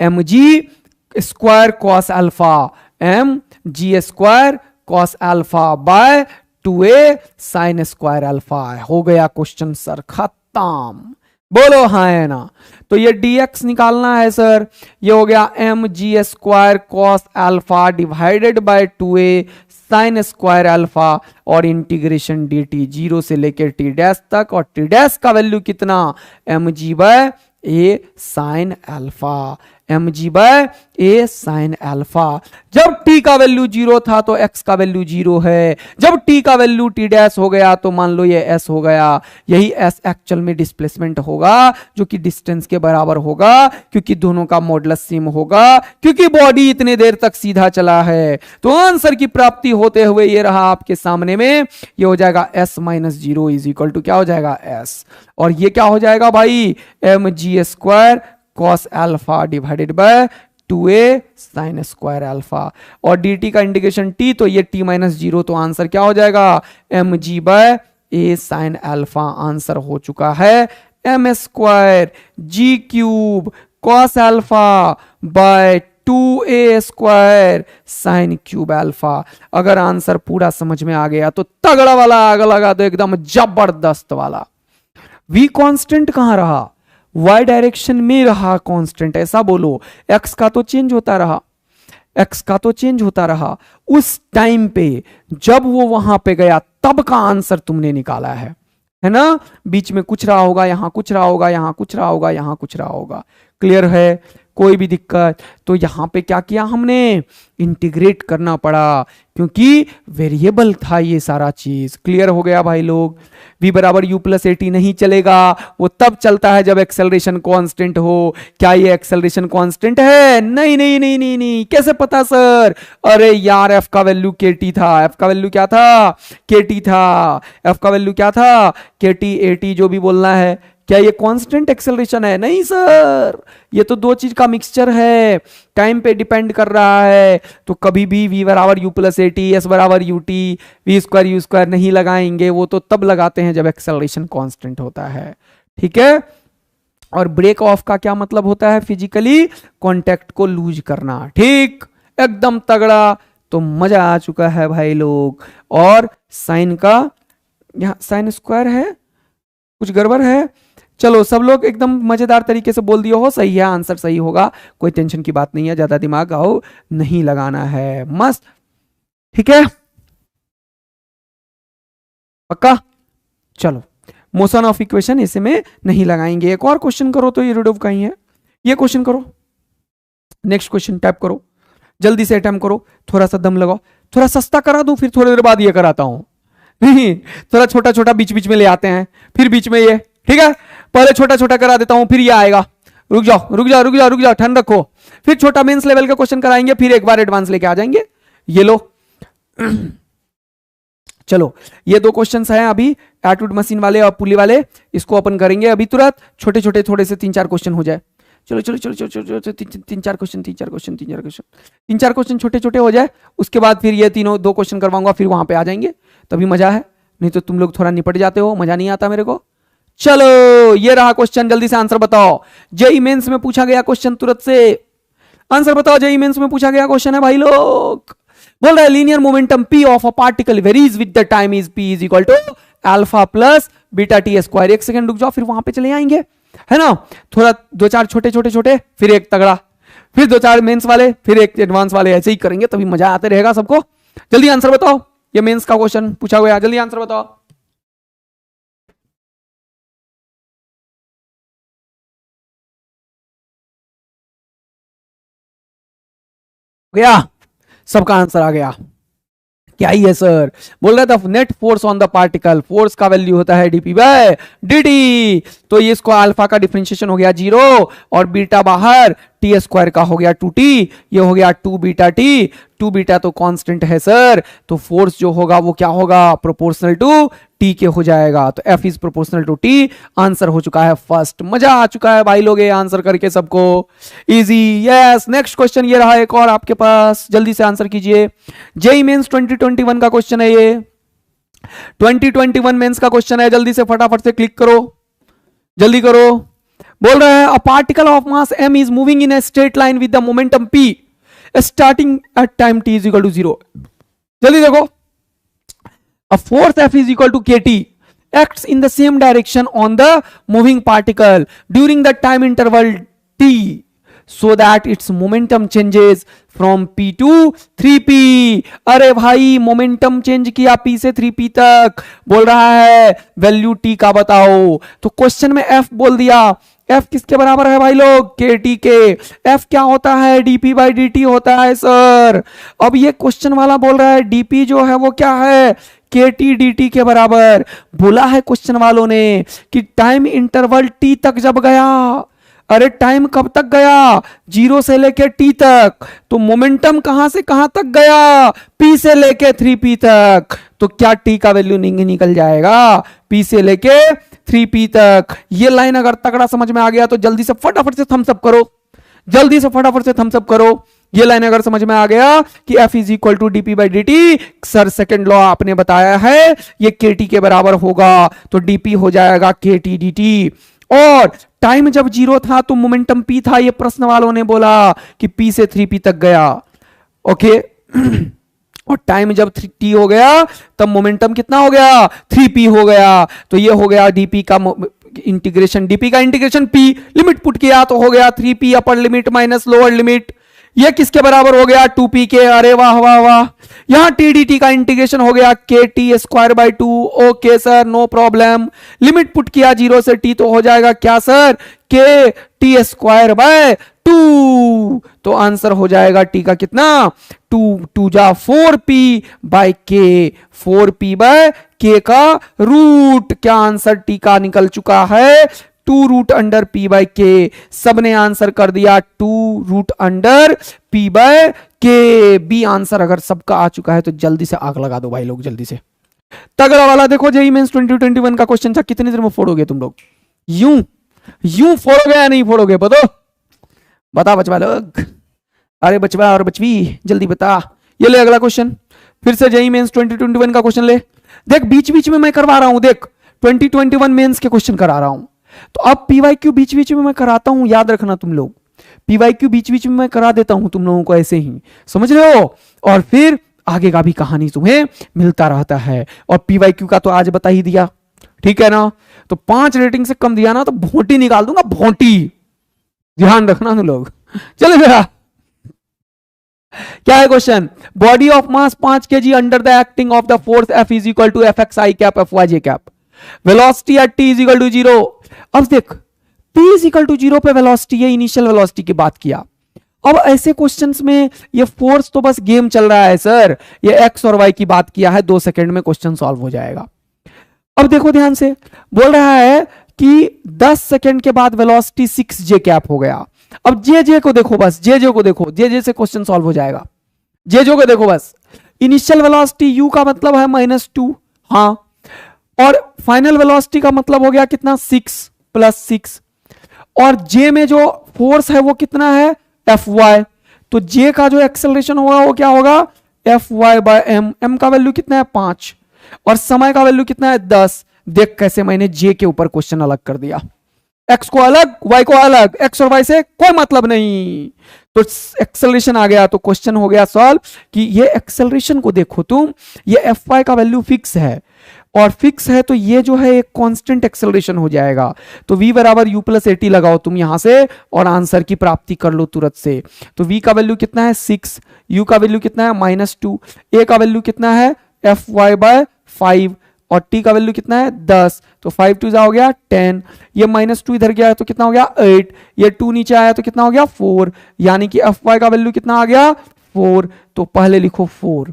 mg² cos alpha, mg² cos alpha by 2a sin square alpha. हो गया क्वेश्चन सर खत्म, बोलो हाँ है ना। तो ये dx निकालना है सर, ये हो गया mg² cos alpha divided by 2a sine square alpha, और इंटीग्रेशन dt 0 से लेकर t डैश तक, और t डैश का वैल्यू कितना, mg/a sine alpha, mg/a sine alpha. जब t का वैल्यू 0 था तो x का वैल्यू 0 है, जब t का वैल्यू t डैश हो गया तो मान लो ये s हो गया, यही s एक्चुअल में डिस्प्लेसमेंट होगा जो कि डिस्टेंस के बराबर होगा, क्योंकि दोनों का मॉडुलस सेम होगा, क्योंकि बॉडी इतने देर तक सीधा चला है। तो आंसर की प्राप्ति होते हुए ये रहा आपके सामने में, ये हो जाएगा s-0 इज इक्वल टू क्या हो जाएगा s, और ये क्या हो जाएगा भाई, mg² cos alpha divided by 2a sin square alpha, और dt का इंटीग्रेशन t, तो ये t-0, तो आंसर क्या हो जाएगा, mg/a sin अल्फा। आंसर हो चुका है m² g³ cos alpha bye 2a² sin cube alpha. अगर आंसर पूरा समझ में आ गया तो तगड़ा वाला आग लगा दो, एकदम जबरदस्त वाला। v कांस्टेंट कहां रहा, y डायरेक्शन में रहा कांस्टेंट, ऐसा बोलो। x का तो चेंज होता रहा, x का तो चेंज होता रहा, उस टाइम पे जब वो वहां पे गया तब का आंसर तुमने निकाला है ना। बीच में कुछ रहा होगा, यहां कुछ रहा होगा, यहां कुछ रहा होगा, यहां कुछ रहा होगा। क्लियर है, कोई भी दिक्कत। तो यहां पे क्या किया हमने, इंटीग्रेट करना पड़ा, क्योंकि वेरिएबल था ये सारा चीज। क्लियर हो गया भाई लोग। v बराबर u प्लस ए टी नहीं चलेगा, वो तब चलता है जब एक्सेलरेशन कांस्टेंट हो। क्या ये एक्सेलरेशन कांस्टेंट है? नहीं नहीं नहीं नहीं नहीं। कैसे पता सर? अरे यार f का वैल्यू के टी था। f का वैल्यू क्या था? के टी था। f का वैल्यू क्या था? के टी ए टी, जो भी बोलना है। क्या ये कांस्टेंट एक्सेलरेशन है? नहीं सर, ये तो दो चीज का मिक्सचर है, टाइम पे डिपेंड कर रहा है। तो कभी भी v बराबर u plus a t, s बराबर u t, v square u square नहीं लगाएंगे, वो तो तब लगाते हैं जब एक्सेलरेशन कांस्टेंट होता है। ठीक है। और ब्रेक ऑफ का क्या मतलब होता है? फिजिकली कांटेक्ट को लूज करना। ठीक, एकदम तगड़ा। तो मजा आ चुका है भाई लोग। और साइन का, यहां साइन स्क्वायर है, कुछ गड़बड़ है? चलो सब लोग एकदम मजेदार तरीके से बोल दिया हो, सही है, आंसर सही होगा, कोई टेंशन की बात नहीं है, ज्यादा दिमाग आओ नहीं लगाना है। मस्त। ठीक है, पक्का? चलो, मोशन ऑफ इक्वेशन इसे में नहीं लगाएंगे। एक और क्वेश्चन करो तो ये रिडोव का ही है। ये क्वेश्चन करो, नेक्स्ट क्वेश्चन टाइप करो, जल्दी से अटेम्प्ट करो, थोड़ा सा दम लगाओ। थोड़ा सस्ता करा दूं, फिर थोड़ी देर बाद ये कराता हूं। नहीं, थोड़ा छोटा छोटा बीच बीच में ले आते हैं, फिर बीच में ये। ठीक है, पहले छोटा छोटा करा देता हूं, फिर ये आएगा। रुक जाओ रुक जाओ रुक जाओ रुक जाओ, ठंड रखो। फिर छोटा मेंस लेवल का क्वेश्चन कराएंगे, फिर एक बार एडवांस लेके आ जाएंगे। ये लो। चलो, ये दो क्वेश्चंस हैं अभी, एटवुड मशीन वाले और पुली वाले, इसको अपन करेंगे अभी तुरंत। छोटे छोटे थोड़े से 3-4 क्वेश्चन हो जाए। चलो चलो चलो चलो चलो चलो, 3-4 क्वेश्चन, 3-4 क्वेश्चन, 3-4 क्वेश्चन, 3-4 क्वेश्चन छोटे छोटे हो जाए। उसके बाद फिर ये तीनों 2 क्वेश्चन करवाऊंगा, फिर वहां पे आ जाएंगे, तभी मजा है। नहीं तो तुम लोग थोड़ा निपट जाते हो, मजा नहीं आता मेरे को। चलो, ये रहा क्वेश्चन, जल्दी से आंसर बताओ। जेईई मेंस में पूछा गया क्वेश्चन, तुरंत से आंसर बताओ। जेईई मेंस में पूछा गया क्वेश्चन है भाई लोग। बोल रहा है linear momentum p of a particle varies with the time is p is equal to alpha plus beta t square. एक सेकंड रुक जाओ, फिर वहां पे चले आएंगे, है ना। थोड़ा 2-4 छोटे छोटे छोटे, फिर एक तगड़ा, फिर 2-4 मेंस वाले, फिर एक एडवांस वाले, ऐसे ही करेंगे तभी मजा आते रहेगा सबको। जल्दी आंसर बताओ, ये मेंस का क्वेश्चन पूछा गया, जल्दी आंसर बताओ। गया, सबका आंसर आ गया। क्या ही है सर? बोल रहा था net force on the particle, force का वैल्यू होता है डीपी बाय डी। तो ये इसको अल्फा का डिफरेंशिएशन हो गया 0, और बीटा बाहर टी स्क्वायर का हो गया 2t, ये हो गया 2 बीटा टी। 2 बीटा तो कांस्टेंट है सर, तो फोर्स जो होगा वो क्या होगा? प्रोपोर्शनल टू टी के हो जाएगा। तो F is proportional to t. Answer हो चुका है फर्स्ट। मजा आ चुका है भाई लोग ये आंसर करके सबको, इजी। यस, नेक्स्ट क्वेश्चन ये रहा एक और आपके पास, जल्दी से आंसर कीजिए। जेईई मेंस 2021 का क्वेश्चन है ये, 2021 मेंस का क्वेश्चन है। जल्दी से फटाफट से क्लिक करो, जल्दी करो। बोल रहा है a particle of mass m is moving in a straight line with the momentum p starting at time t is equal to 0। जल्दी देखो, a force F is equal to kT acts in the same direction on the moving particle during the time interval t so that its momentum changes from p to 3p। अरे भाई, momentum change किया p से 3p तक। बोल रहा है value t का बताओ। तो क्वेश्चन में f बोल दिया, f किसके बराबर है भाई लोग? kt के। f क्या होता है? dp बाई dt होता है सर। अब ये क्वेश्चन वाला बोल रहा है dp जो है वो क्या है? kt dt के बराबर। बोला है क्वेश्चन वालों ने कि टाइम इंटरवल t तक जब गया, अरे टाइम कब तक गया? 0 से लेके t तक। तो मोमेंटम कहां से कहां तक गया? p से लेके 3p तक। तो क्या t का वैल्यू निकल जाएगा? p से लेके 3p तक। ये लाइन अगर तगड़ा समझ में आ गया तो जल्दी से फटाफट से थम्स अप करो, जल्दी से फटाफट से थम्स अप करो। ये लाइन अगर समझ में आ गया कि F is equal to d p by d t, sir second law आपने बताया है ये के टी के बराबर होगा, तो डीपी हो जाएगा के टी डी टी। और टाइम जब 0 था तो मोमेंटम p था, ये प्रश्न वालों ने बोला कि p से 3p तक गया। ओके और टाइम जब 3t हो गया तब मोमेंटम कितना हो गया? 3p हो गया। तो ये हो गया dp का इंटीग्रेशन, dp का इंटीग्रेशन p, लिमिट पुट किया तो हो गया 3p अपर लिमिट माइनस लोअर लिमिट। ये किसके बराबर हो गया 2p के, अरे वाह वाह वाह। यहां टी डी टी का इंटीग्रेशन हो गया के t square by 2। Okay sir no problem. Limit put किया 0 से t तो हो जाएगा क्या सर के टी स्क्वायर बाय 2। तो आंसर हो जाएगा t का कितना 2 जा 4p बाय के, 4p बाय के का रूट। क्या आंसर t का निकल चुका है 2 रूट अंडर p बाय के। सबने आंसर कर दिया 2 रूट अंडर p बाय के। बी आंसर अगर सबका आ चुका है तो जल्दी से आग लगा दो भाई लोग, जल्दी से। तगड़ा वाला देखो जेईई मेंस 2021 का क्वेश्चन था, कितनी देर में फोड़ोगे तुम लोग? यूं फोड़ोगे या नहीं फोड़ोगे? बता बचवा लोग, अरे बचवा और बचवी जल्दी बता। ये ले अगला क्वेश्चन, फिर से जेईई मेंस 2021 का क्वेश्चन ले। देख बीच बीच में मैं करवा रहा हूं, देख 2021 मेंस के क्वेश्चन करा रहा हूं, तो अब पीवाईक्यू बीच बीच में मैं कराता हूं, याद रखना तुम लोग। पीवाईक्यू बीच बीच में मैं करा देता हूं तुम लोगों को ऐसे ही, समझ रहे हो? और फिर आगे का भी कहानी तुम्हें मिलता रहता है। और पीवाईक्यू का तो आज बता ही दिया, ठीक है ना? तो 5 रेटिंग से कम दिया ना तो भोंटी निकाल दूंगा, भोंटी। ध्यान रखना तुम लोग। चले मेरा क्या है question? Body of mass 5 kg under the acting of the force F is equal to f x i cap f y j cap, velocity at t is equal to 0। अब देख p इज इक्वल टू 0 पे velocity, ये initial velocity की बात किया। अब ऐसे questions में ये फोर्स तो बस गेम चल रहा है सर, ये x और y की बात किया है, 2 सेकंड में क्वेश्चन सॉल्व हो जाएगा। अब देखो ध्यान से, बोल रहा है कि 10 सेकंड के बाद वेलोसिटी 6j कैप हो गया। अब जे को देखो, बस जे को देखो, जे से क्वेश्चन सॉल्व हो जाएगा। जे को देखो बस, इनिशियल वेलोसिटी u का मतलब है -2, हाँ, और फाइनल वेलोसिटी का मतलब हो गया कितना 6 + 6, और जे में जो फोर्स है वो कितना है Fy। तो जे का जो एक्सेलरेशन होगा वो क्या होगा Fy बाय m। m का वैल्यू कितना है 5 और समय का वैल्यू कितना है 10। देख कैसे मैंने जे के ऊपर क्वेश्चन अलग कर दिया, x को अलग y को अलग, x और y से कोई मतलब नहीं। तो एक्सेलरेशन आ गया तो क्वेश्चन हो गया सॉल्व कि ये एक्सेलरेशन को देखो तुम, ये Fy का वैल्यू फिक्स है, और फिक्स है तो ये जो है एक कांस्टेंट एक्सेलरेशन हो जाएगा। तो v बराबर u + at लगाओ तुम यहां से और आंसर की प्राप्ति कर लो तुरंत से। तो v का वैल्यू कितना है 6, u का वैल्यू कितना है -2, a का वैल्यू कितना है Fy बाय 5 और t का वैल्यू कितना है 10। तो 5 2 हो गया 10, ये -2 इधर गया तो कितना हो गया 8, ये 2 नीचे आया तो कितना हो गया 4, यानी कि Fy का वैल्यू कितना आ गया 4। तो पहले लिखो 4।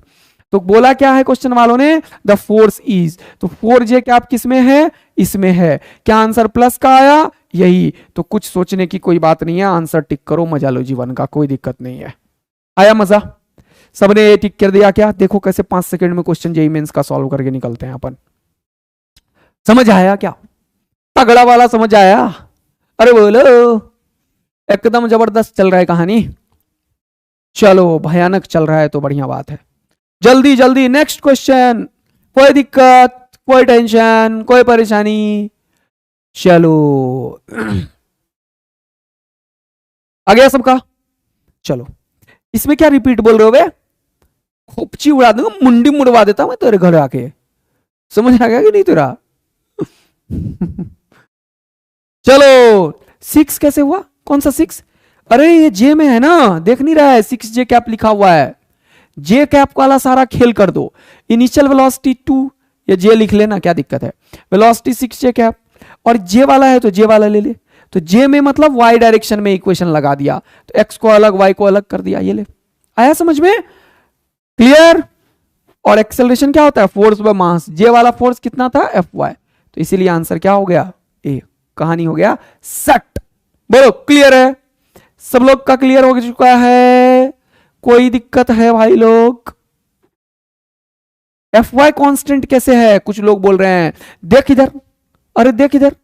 तो बोला क्या है क्वेश्चन वालों ने, द फोर्स इज, तो 4j कैप किस में है, इसमें है। क्या आंसर प्लस का आया? यही। तो कुछ सोचने की कोई बात नहीं है, आंसर टिक करो, मजा लो जीवन का, कोई दिक्कत नहीं है। आया मजा? सबने टिक कर दिया क्या? देखो कैसे 5 सेकंड में क्वेश्चन जेईई मेंस का सॉल्व करके निकलते हैं अपन। समझ आया क्या? तगड़ा वाला समझ आया? अरे बोलो, एकदम जबरदस्त चल रहा है कहानी। चलो भयानक चल रहा है तो बढ़िया बात है। जल्दी जल्दी नेक्स्ट क्वेश्चन, कोई दिक्कत, कोई टेंशन, कोई परेशानी? चलो आ गया सबका? चलो इसमें क्या रिपीट बोल रहे हो बे? खोपची उड़ा दूंगा, मुंडी मुड़वा देता मैं तेरे घर आके। समझ आ गया कि नहीं तेरा? चलो 6 कैसे हुआ? कौन सा 6? अरे ये जे में है ना, देख नहीं रहा है 6j कैप लिखा हुआ है। जे कैप वाला सारा खेल कर दो। इनिशियल वेलोसिटी 2, ये जे लिख लेना, क्या दिक्कत है। वेलोसिटी 6j कैप, और जे वाला है तो जे वाला ले ले। तो जे में मतलब y डायरेक्शन में इक्वेशन लगा दिया, तो x को अलग y को अलग कर दिया। ये ले, आया समझ में? क्लियर? और एक्सेलरेशन क्या होता है? Force by mass. जे वाला फोर्स कितना था Fy, तो इसीलिए आंसर क्या हो गया ए। कहानी हो गया सट। बोलो क्लियर है? सब लोग का क्लियर हो चुका है? कोई दिक्कत है भाई लोग? Fy कांस्टेंट कैसे है? कुछ लोग बोल रहे हैं, देख इधर, अरे देख इधर,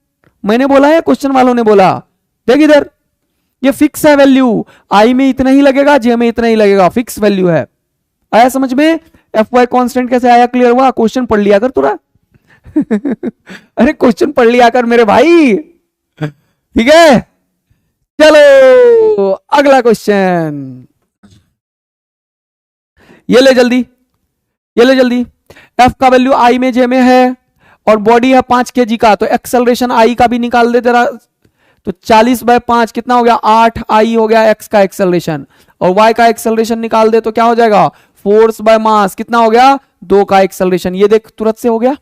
मैंने बोला है क्वेश्चन वालों ने बोला, देख इधर, ये फिक्स है वैल्यू, आई में इतना ही लगेगा, जे में इतना ही लगेगा, फिक्स वैल्यू है। आया समझ में? Fy कांस्टेंट कैसे आया? क्लियर हुआ? क्वेश्चन पढ़ लिया कर तुरा। अरे क्वेश्चन पढ़ लिया कर मेरे भाई, ठीक है? चलो अगला क्वेश्चन, ये ले जल्दी, ये ले जल्दी। F का वैल्यू I में J में है और बॉडी है 5 kg का, तो एक्सेलरेशन I का भी निकाल दे तेरा। तो 40/5 कितना हो गया 8 I हो गया x का एक्सेलरेशन, और y का एक्सेलरेशन निकाल दे तो क्या हो जाएगा, फोर्स बाय मास कितना हो गया, 2 का एक्सेलरेशन। ये देख तुरंत से हो गया।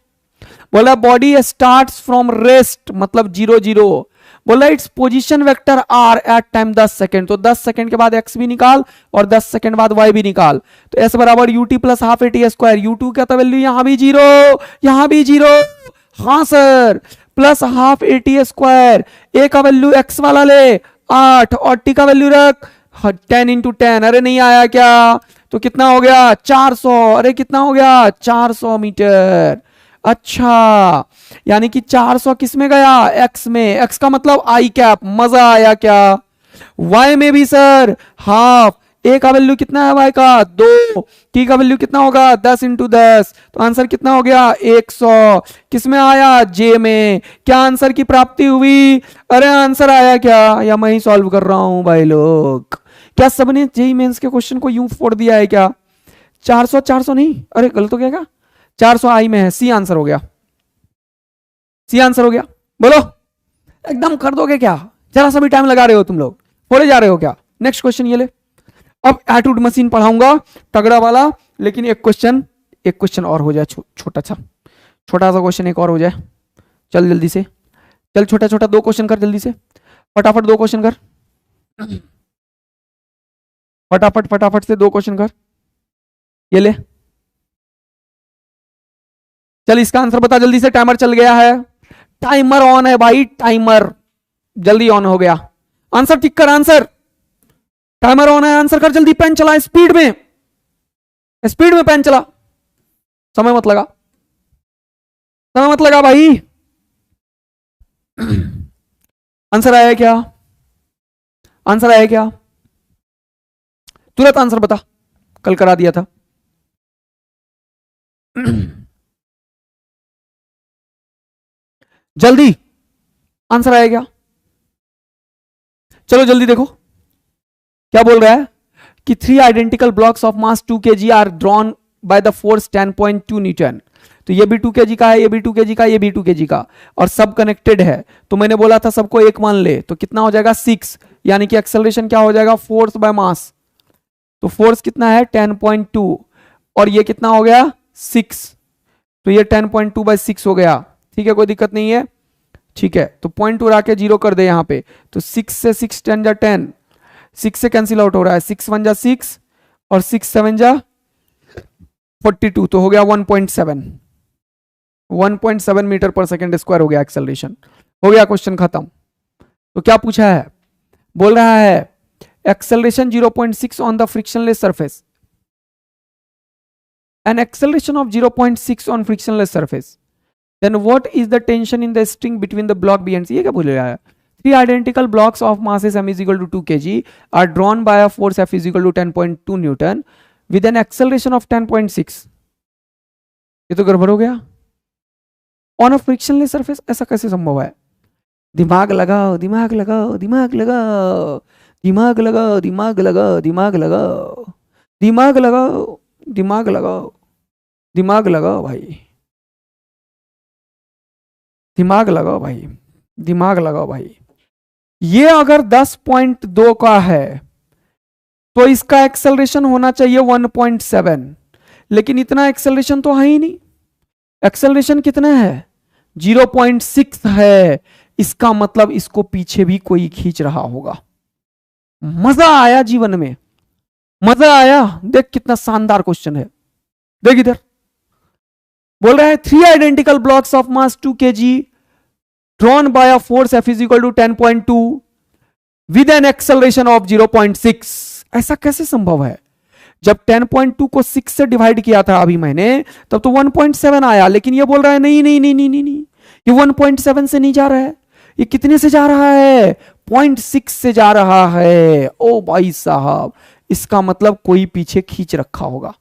बोला बॉडी स्टार्ट्स फ्रॉम रेस्ट मतलब 0 0, बोला it's position vector r at time 10 second, तो 10 सेकंड के बाद x भी निकाल और 10 सेकंड बाद y भी निकाल। तो s बराबर ut plus half at square, u2 का वैल्यू यहां भी 0 यहां भी 0, हाँ sir, plus half at square, a का वैल्यू x वाला ले 8 और t का वैल्यू रख 10 इंटू 10, अरे नहीं आया क्या, तो कितना हो गया 400, अरे कितना हो गया 400 मीटर। अच्छा यानी कि 400 किस में गया, x में, x का मतलब आई कैप, मजा आया क्या। y में भी सर हाफ, a का वैल्यू कितना है y का 2, t का वैल्यू कितना होगा 10 इंटू 10, तो आंसर कितना हो गया 100, किस में आया j में। क्या आंसर की प्राप्ति हुई, अरे आंसर आया क्या, या मैं ही सॉल्व कर रहा हूं भाई लोग, क्या सबने जेईई मेंस के क्वेश्चन को यूं फोड़ दिया है क्या। 400 400 नहीं, अरे गलत हो गया क्या, 400 आई में है, सी आंसर हो गया, सी आंसर हो गया। बोलो एकदम कर दोगे क्या, जरा सा भी टाइम लगा रहे हो तुम लोग, फोड़े जा रहे हो क्या। नेक्स्ट क्वेश्चन ये ले, अब एटूड मशीन पढ़ाऊंगा तगड़ा वाला, लेकिन एक क्वेश्चन और हो जाए, छोटा सा क्वेश्चन एक और हो जाए। चल जल्दी से, चल छोटा 2 क्वेश्चन कर जल्दी से, फटाफट 2 क्वेश्चन कर, फटाफट से 2 क्वेश्चन कर। ये ले, चल इसका आंसर बता जल्दी से, टाइमर चल गया है, टाइमर ऑन है भाई, टाइमर जल्दी ऑन हो गया, आंसर टिक कर, आंसर, टाइमर ऑन है, आंसर कर जल्दी, पेन चला स्पीड में पेन चला, समय मत लगा भाई। आंसर आया क्या, तुरंत आंसर बता, कल करा दिया था। जल्दी आंसर आया क्या, चलो जल्दी देखो क्या बोल रहा है कि 3 identical blocks of mass 2 kg are drawn by the force 10.2 newton. तो ये भी 2 kg का है, ये भी 2 kg का, ये भी 2 kg का, और सब कनेक्टेड है। तो मैंने बोला था सबको एक मान ले, तो कितना हो जाएगा 6, यानी कि एक्सेलरेशन क्या हो जाएगा फोर्स बाय मास, तो फोर्स कितना है 10.2 और ये कितना हो गया 6, तो ये 10.2 बाय 6 हो गया, ठीक है कोई दिक्कत नहीं है, ठीक है। तो 0.2 आके 0 कर दे यहाँ पे, तो 6 से 6 10 जा 10, 6 से कैंसिल आउट हो रहा है, 6 1 जा 6 और 6 7 जा 42, तो हो गया 1.7 मीटर पर सेकेंड स्क्वायर हो गया एक्सेलरेशन, हो गया क्वेश्चन खत्म। तो क्या पूछा है, बोल रहा है acceleration 0.6 on the frictionless surface, an acceleration of 0.6 on frictionless surface, then what is the tension in the string between the block B and C। ये क्या बोल रहा है, 3 identical blocks of masses m is equal to 2 kg are drawn by a force F is equal to 10.2 Newton with an acceleration of 10.6, ये तो गड़बड़ हो गया, on a frictionless surface, ऐसा कैसे संभव है। दिमाग लगाओ दिमाग लगाओ दिमाग लगाओ दिमाग लगाओ दिमाग लगाओ दिमाग लगाओ दिमाग लगाओ दिमाग लगाओ दिमाग लगाओ भाई, दिमाग लगाओ भाई, दिमाग लगाओ भाई। ये अगर 10.2 का है तो इसका एक्सेलरेशन होना चाहिए 1.7, लेकिन इतना एक्सेलरेशन तो है ही नहीं, एक्सेलरेशन कितना है 0.6 है, इसका मतलब इसको पीछे भी कोई खींच रहा होगा। मजा आया जीवन में, मजा आया। देख कितना शानदार क्वेश्चन है, देख इधर बोल रहा है 3 identical blocks of mass 2 kg drawn by a force F is equal to 10.2 with an acceleration of 0.6। ऐसा कैसे संभव है, जब 10.2 को 6 से डिवाइड किया था अभी मैंने, तब तो 1.7 आया, लेकिन ये बोल रहा है नहीं नहीं नहीं नहीं नहीं, नहीं। ये 1.7 से नहीं जा रहा है, ये कितने से जा रहा है 0.6 से जा रहा है। ओ भाई साहब, इसका मतलब कोई पीछे खींच रखा होगा,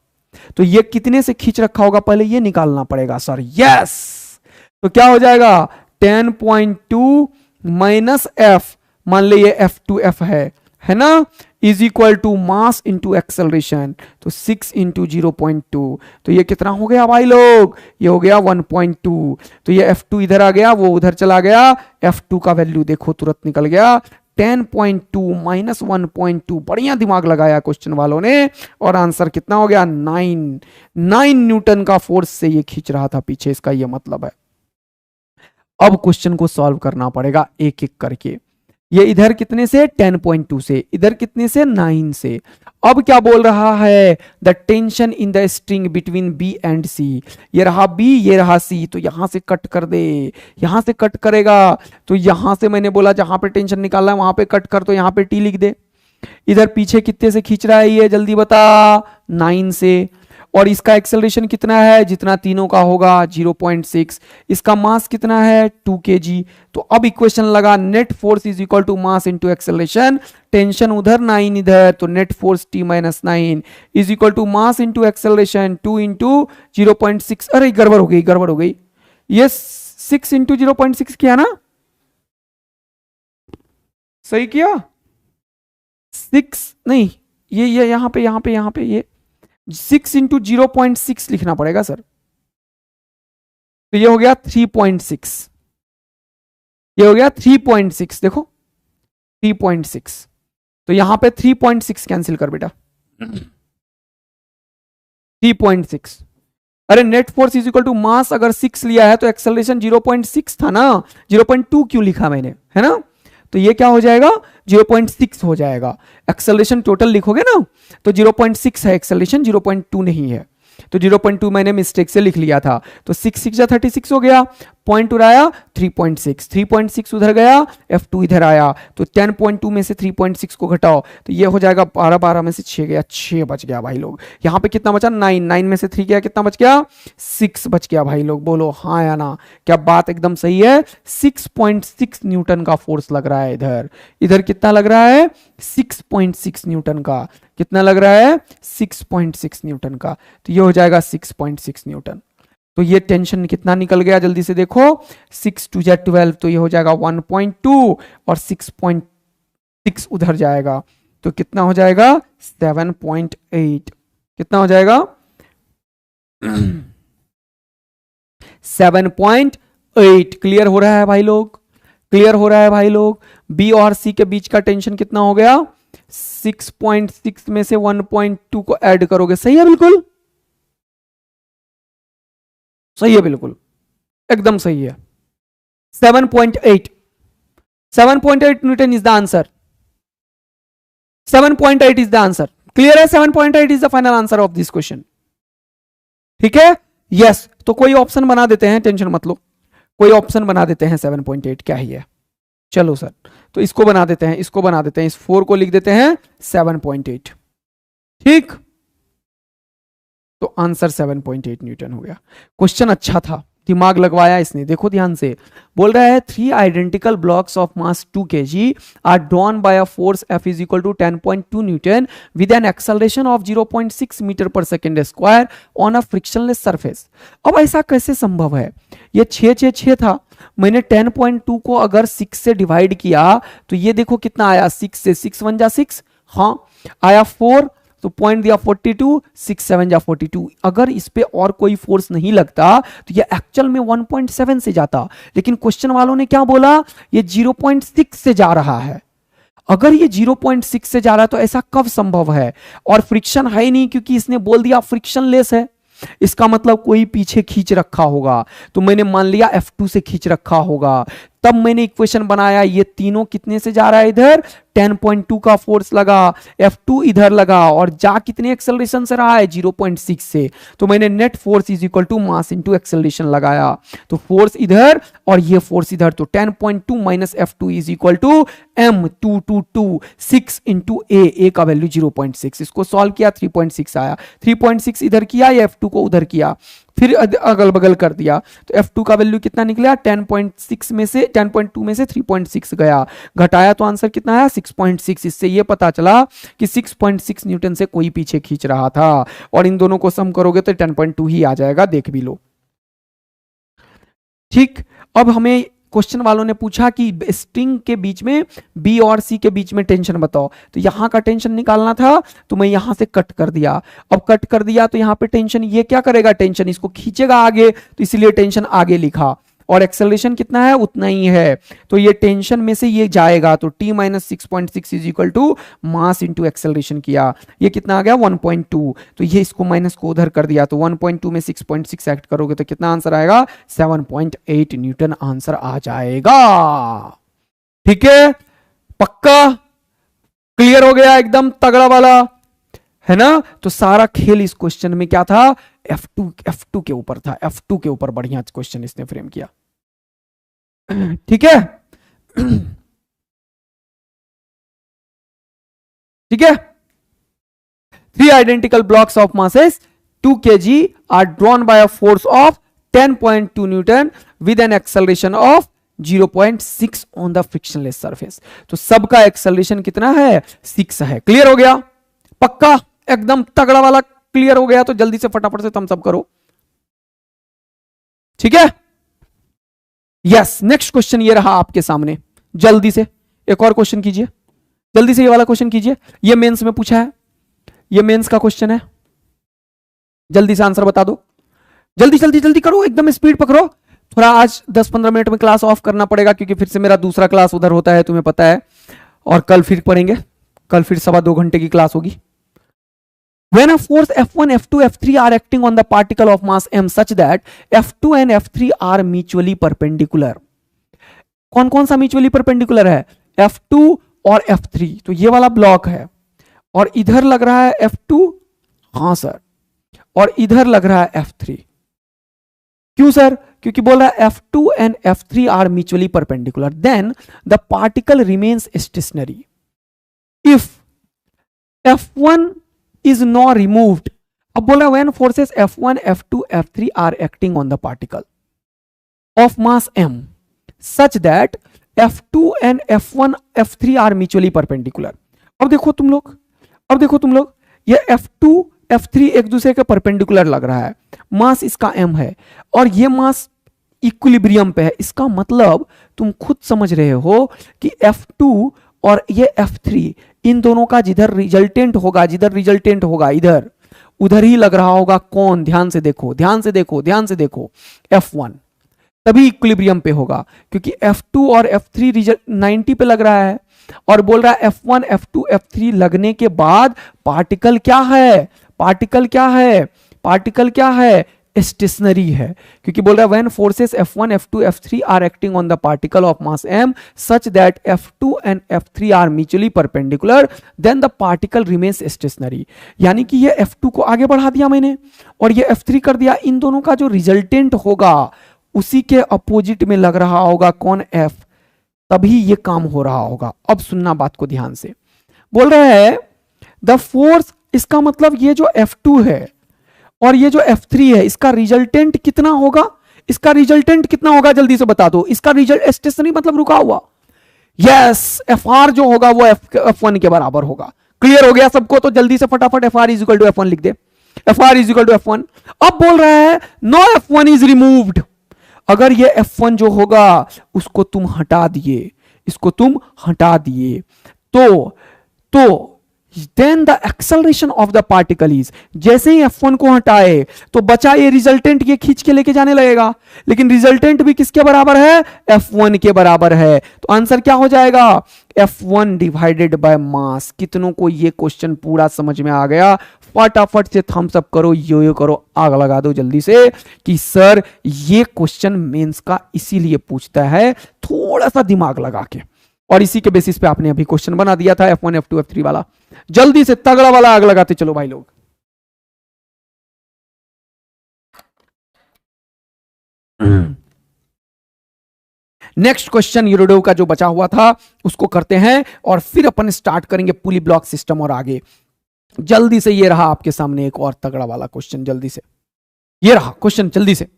तो ये कितने से खींच रखा होगा पहले ये निकालना पड़ेगा सर। यस, तो क्या हो जाएगा 10.2 माइनस एफ, मान ले ये F2F है ना, is equal to mass into acceleration, तो 6 इंटू 0.2, तो ये कितना हो गया भाई लोग, ये हो गया 1.2। तो ये F2 इधर आ गया, वो उधर चला गया, F2 का वैल्यू देखो तुरंत निकल गया 10.2 माइनस 1.2। बढ़िया दिमाग लगाया क्वेश्चन वालों ने, और आंसर कितना हो गया 9 न्यूटन का फोर्स से ये खींच रहा था पीछे, इसका ये मतलब है। अब क्वेश्चन को सॉल्व करना पड़ेगा एक एक करके। ये इधर कितने से 10.2 से, इधर कितने से 9 से। अब क्या बोल रहा है, the tension in the string between B and C. ये रहा बी, ये रहा सी, तो यहां से कट कर दे, यहां से कट करेगा तो यहां से मैंने बोला जहां पे टेंशन निकालना है वहां पे कट कर, तो यहां पे टी लिख दे। इधर पीछे कितने से खींच रहा है ये, जल्दी बता, 9 से। और इसका एक्सेलरेशन कितना है, जितना तीनों का होगा 0.6। इसका मास कितना है 2 kg। तो अब इक्वेशन लगा, net force is equal to mass into acceleration. Tension उधर 9 इधर, तो net force T minus 9 is equal to mass into acceleration 2 into 0.6। अरे गड़बड़ हो गई, गड़बड़ हो गई। ये 6 इंटू 0.6 किया ना, सही किया। 6 नहीं, ये यहां पे ये 6 इंटू 0.6 लिखना पड़ेगा सर। तो ये हो गया 3.6, ये हो गया 3.6, देखो 3.6। तो यहां पे 3.6 कैंसिल कर बेटा, 3.6। अरे net force is equal to mass अगर 6 लिया है तो एक्सेलरेशन 0.6 था ना, 0.2 क्यों लिखा मैंने, है ना। तो ये क्या हो जाएगा 0.6 हो जाएगा। एक्सेलरेशन टोटल लिखोगे ना तो 0.6 है एक्सेलरेशन, 0.2 नहीं है। तो 0.2 मैंने मिस्टेक से लिख लिया था। तो 6 6 जा 36 हो गया, पॉइंट उड़ाया 3.6, 3.6 उधर गया, F2 इधर आया, तो 10.2 में से 3.6 को घटाओ तो ये हो जाएगा 12, 12 में से 6 गया, 6 बच गया भाई लोग। यहाँ पे कितना बचा 9, 9 में से 3 गया, कितना बच गया 6 बच गया भाई लोग। बोलो हाँ या ना, क्या बात एकदम सही है। 6.6 न्यूटन का फोर्स लग रहा है इधर, इधर कितना लग रहा है 6.6 न्यूटन का, कितना लग रहा है 6.6 न्यूटन का। तो ये हो जाएगा 6.6 न्यूटन। तो ये टेंशन कितना निकल गया जल्दी से देखो, 6 2 जा 12, तो ये हो जाएगा 1.2 और 6.6 उधर जाएगा तो कितना हो जाएगा 7.8। कितना हो जाएगा 7.8। क्लियर हो रहा है भाई लोग, क्लियर हो रहा है भाई लोग। बी और सी के बीच का टेंशन कितना हो गया 6.6 में से 1.2 को ऐड करोगे, सही है, बिल्कुल सही है, बिल्कुल एकदम सही है। 7.8, 7.8 Newton is the answer, 7.8 is the answer. Clear है, 7.8 is the final answer of this question. ठीक है, यस। तो कोई ऑप्शन बना देते हैं, टेंशन मत लो, कोई ऑप्शन बना देते हैं। 7.8 क्या ही है, चलो सर, तो इसको बना देते हैं, इसको बना देते हैं, इस 4 को लिख देते हैं 7.8। ठीक, तो आंसर 7.8 न्यूटन हो गया। क्वेश्चन अच्छा था, दिमाग लगवाया इसने। देखो ध्यान से, बोल रहा है 3 identical blocks of mass 2 kg are drawn by a force F is equal to 10.2 newton with an acceleration of 0.6 meter per second square on a frictionless surface. अब ऐसा कैसे संभव है, ये 6 6 6 था, मैंने 10.2 को अगर 6 से डिवाइड किया तो ये देखो कितना आया, 6 से 6 1 जा 6, हाँ आया 4, तो पॉइंट दिया 42, 6 7 जा 42। अगर इस पे और कोई फोर्स नहीं लगता तो ये एक्चुअल में 1.7 से जाता, लेकिन क्वेश्चन वालों ने क्या बोला, ये 0.6 से जा रहा है। अगर ये 0.6 से जा रहा है तो ऐसा कब संभव है, और फ्रिक्शन है ही नहीं क्योंकि इसने बोल दिया फ्रिक्शनलेस है, इसका मतलब कोई पीछे खींच रखा होगा। तो मैंने मान लिया F2 से खींच रखा होगा, तब मैंने इक्वेशन बनाया। ये तीनों कितने से जा रहा है, इधर 10.2 का फोर्स लगा, F2 इधर लगा, और जा कितने एक्सेलरेशन से रहा है 0.6 से। तो मैंने net force is equal to mass into acceleration लगाया, तो फोर्स इधर और ये फोर्स इधर, तो 10.2 minus F2 is equal to M222 6 into a का वैल्यू 0.6। इसको सॉल्व किया 3.6 आया, 3.6 इधर किया या F2 को उधर किया, फिर अगल बगल कर दिया, तो F2 का वैल्यू कितना निकला 10.6 में से 10.2 में से 3.6 गया, घटाया तो आंसर कितना आया 6.6। इससे ये पता चला कि 6.6 न्यूटन से कोई पीछे खींच रहा था, और इन दोनों को सम करोगे तो 10.2 ही आ जाएगा, देख भी लो। ठीक, अब हमें क्वेश्चन वालों ने पूछा कि स्ट्रिंग के बीच में बी और सी के बीच में टेंशन बताओ, तो यहां का टेंशन निकालना था तो मैं यहां से कट कर दिया। अब कट कर दिया तो यहां पे टेंशन ये क्या करेगा, टेंशन इसको खींचेगा आगे, तो इसलिए टेंशन आगे लिखा, और एक्सेलरेशन कितना है उतना ही है, तो ये टेंशन में से ये जाएगा, तो t minus 6.6 is equal to mass into acceleration किया, ये कितना आ गया 1.2, तो ये इसको माइनस को उधर कर दिया, तो 1.2 में 6.6 ऐड करोगे तो कितना आंसर आएगा 7.8 न्यूटन आंसर आ जाएगा। ठीक है, पक्का क्लियर हो गया, एकदम तगड़ा वाला है ना। तो सारा खेल इस क्वेश्चन में क्या था, F2 के ऊपर था, F2 के ऊपर बढ़िया क्वेश्चन इसने फ्रेम किया। ठीक है, ठीक है। 3 identical blocks of masses 2 kg are drawn by a force of 10.2 Newton with an acceleration of 0.6 on the frictionless surface। तो सबका एक्सेलरेशन कितना है 6 है। क्लियर हो गया, पक्का एकदम तगड़ा वाला क्लियर हो गया, तो जल्दी से फटाफट से थम्स अप करो। ठीक है, यस। नेक्स्ट क्वेश्चन ये रहा आपके सामने, जल्दी से एक और क्वेश्चन कीजिए, जल्दी से ये वाला क्वेश्चन कीजिए, ये मेंस में पूछा है, ये मेंस का क्वेश्चन है, जल्दी से आंसर बता दो, जल्दी जल्दी जल्दी करो, एकदम स्पीड पकड़ो। थोड़ा आज 10-15 मिनट में क्लास ऑफ करना पड़ेगा क्योंकि फिर से मेरा दूसरा क्लास उधर होता है, तुम्हें पता है, और कल फिर पढ़ेंगे, कल फिर 2.25 घंटे की क्लास होगी। When a force F1, F2, F3 are acting on the particle of mass m such that F2 and F3 are mutually perpendicular। कौन कौन सा म्यूचुअली परपेंडिकुलर है, F2 और F3, तो ये वाला ब्लॉक है, और इधर लग रहा है F2, हां सर, और इधर लग रहा है F3। क्यों सर, क्योंकि बोल रहा है F2 and F3 are mutually perpendicular, then the particle remains stationary if F1 is not removed। अब बोला when forces F1, F2, F3 are acting on the particle of mass m such that F2 and F1, F3 are mutually perpendicular। अब देखो तुम लोग, अब देखो तुम लोग, ये F2, F3 एक दूसरे के परपेंडिकुलर लग रहा है, मास इसका m है और ये मास इक्विलिब्रियम पे है, इसका मतलब तुम खुद समझ रहे हो कि F2 और ये F3 इन दोनों का जिधर रिजल्टेंट होगा, जिधर रिजल्टेंट होगा इधर, उधर ही लग रहा होगा कौन, ध्यान से देखो, ध्यान से देखो, ध्यान से देखो, F1 तभी इक्विलिब्रियम पे होगा क्योंकि F2 और F3 रिजल्ट 90 पे लग रहा है, और बोल रहा है F1, F2, F3 लगने के बाद पार्टिकल क्या है, पार्टिकल क्या है, पार्टिकल क्या है, स्टेशनरी है, क्योंकि बोल रहा है when forces F1, F2, F3 are acting on the particle of mass m such that F2 and F3 are mutually perpendicular then the particle remains stationary। यानी कि ये F2 को आगे बढ़ा दिया मैंने और ये F3 कर दिया, इन दोनों का जो रिजल्टेंट होगा उसी के अपोजिट में लग रहा होगा कौन, F, तभी ये काम हो रहा होगा। अब सुनना बात को ध्यान से, बोल रहा है द फोर्स, इसका मतलब ये जो F2 है और ये जो F3 है इसका रिजल्टेंट कितना होगा, इसका रिजल्टेंट कितना होगा जल्दी से बता दो, इसका रिजल्ट स्टेशनरी मतलब रुका हुआ, यस, FR जो होगा वो F1 के बराबर होगा। क्लियर हो गया सबको, तो जल्दी से फटाफट FR is equal to F1 लिख दे, FR is equal to F1। अब बोल रहा है नो F1 इज रिमूव्ड, अगर ये F1 जो होगा उसको तुम हटा दिए, इसको तुम हटा दिए, तो then the acceleration of the particle is, जैसे ही F1 को हटाए तो बचा ये रिजल्टेंट, ये खींच के लेके जाने लगेगा, लेकिन रिजल्टेंट भी किसके बराबर है, F1 के बराबर है, तो आंसर क्या हो जाएगा F1 डिवाइडेड बाय मास। कितनों को ये क्वेश्चन पूरा समझ में आ गया, फटाफट से थम्स अप करो, यो करो, आग लगा दो जल्दी से कि सर ये क्वेश्चन मेंस का इसीलिए पूछता है थोड़ा सा दिमाग लगा के, और इसी के बेसिस पे आपने अभी क्वेश्चन बना दिया था F1, F2, F3 वाला। जल्दी से तगड़ा वाला आग लगाते चलो भाई लोग। नेक्स्ट क्वेश्चन यूरोडेव का जो बचा हुआ था उसको करते हैं और फिर अपन स्टार्ट करेंगे पुली ब्लॉक सिस्टम और आगे। जल्दी से ये रहा आपके सामने एक और तगड़ा वाला क्वेश्चन, जल्दी से ये रहा क्वेश्चन, जल्दी से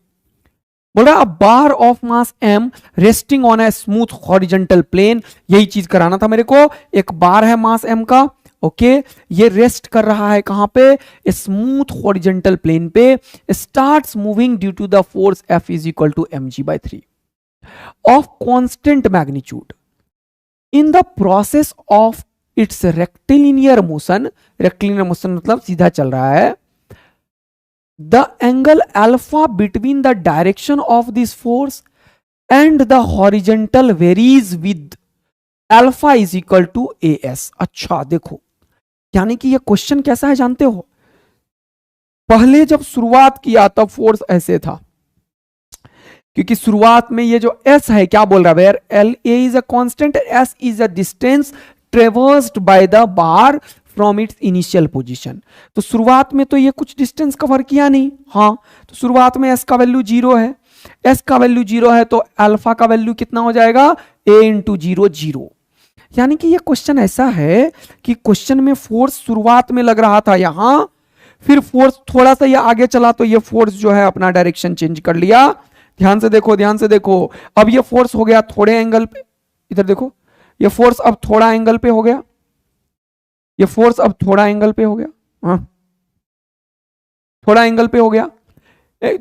बोल रहा bar of mass m resting on a smooth horizontal plane, यही चीज कराना था मेरे को। एक बार है मास m का, ओके, ये रेस्ट कर रहा है कहां पे, स्मूथ हॉरिजॉन्टल प्लेन पे, starts moving due to the force F is equal to mg/3 of constant magnitude in the process of its rectilinear motion. Rectilinear motion मतलब सीधा चल रहा है। The angle alpha between the direction of this force and the horizontal varies with alpha is equal to a s. अच्छा देखो, यानी कि ये क्वेश्चन कैसा है जानते हो, पहले जब शुरुआत किया तब फोर्स ऐसे था, क्योंकि शुरुआत में ये जो एस है क्या बोल रहा है, where l a is a constant, s is a distance traversed by the bar from its initial position. तो शुरुआत में तो ये कुछ डिस्टेंस कवर किया नहीं, हाँ, तो शुरुआत में एस का वैल्यू 0 है, एस का वैल्यू 0 है तो अल्फा का वैल्यू कितना हो जाएगा, ए इंटू 0 0। यानी कि ये क्वेश्चन ऐसा है कि क्वेश्चन में फोर्स शुरुआत में लग रहा था यहां, फिर फोर्स थोड़ा सा ये आगे चला तो ये फोर्स जो है अपना डायरेक्शन चेंज कर लिया। ध्यान से देखो, ध्यान से देखो, अब ये फोर्स हो गया थोड़े एंगल पे, इधर देखो, ये फोर्स अब थोड़ा एंगल पे हो गया, ये फोर्स अब थोड़ा एंगल पे हो गया, हाँ थोड़ा एंगल पे हो गया,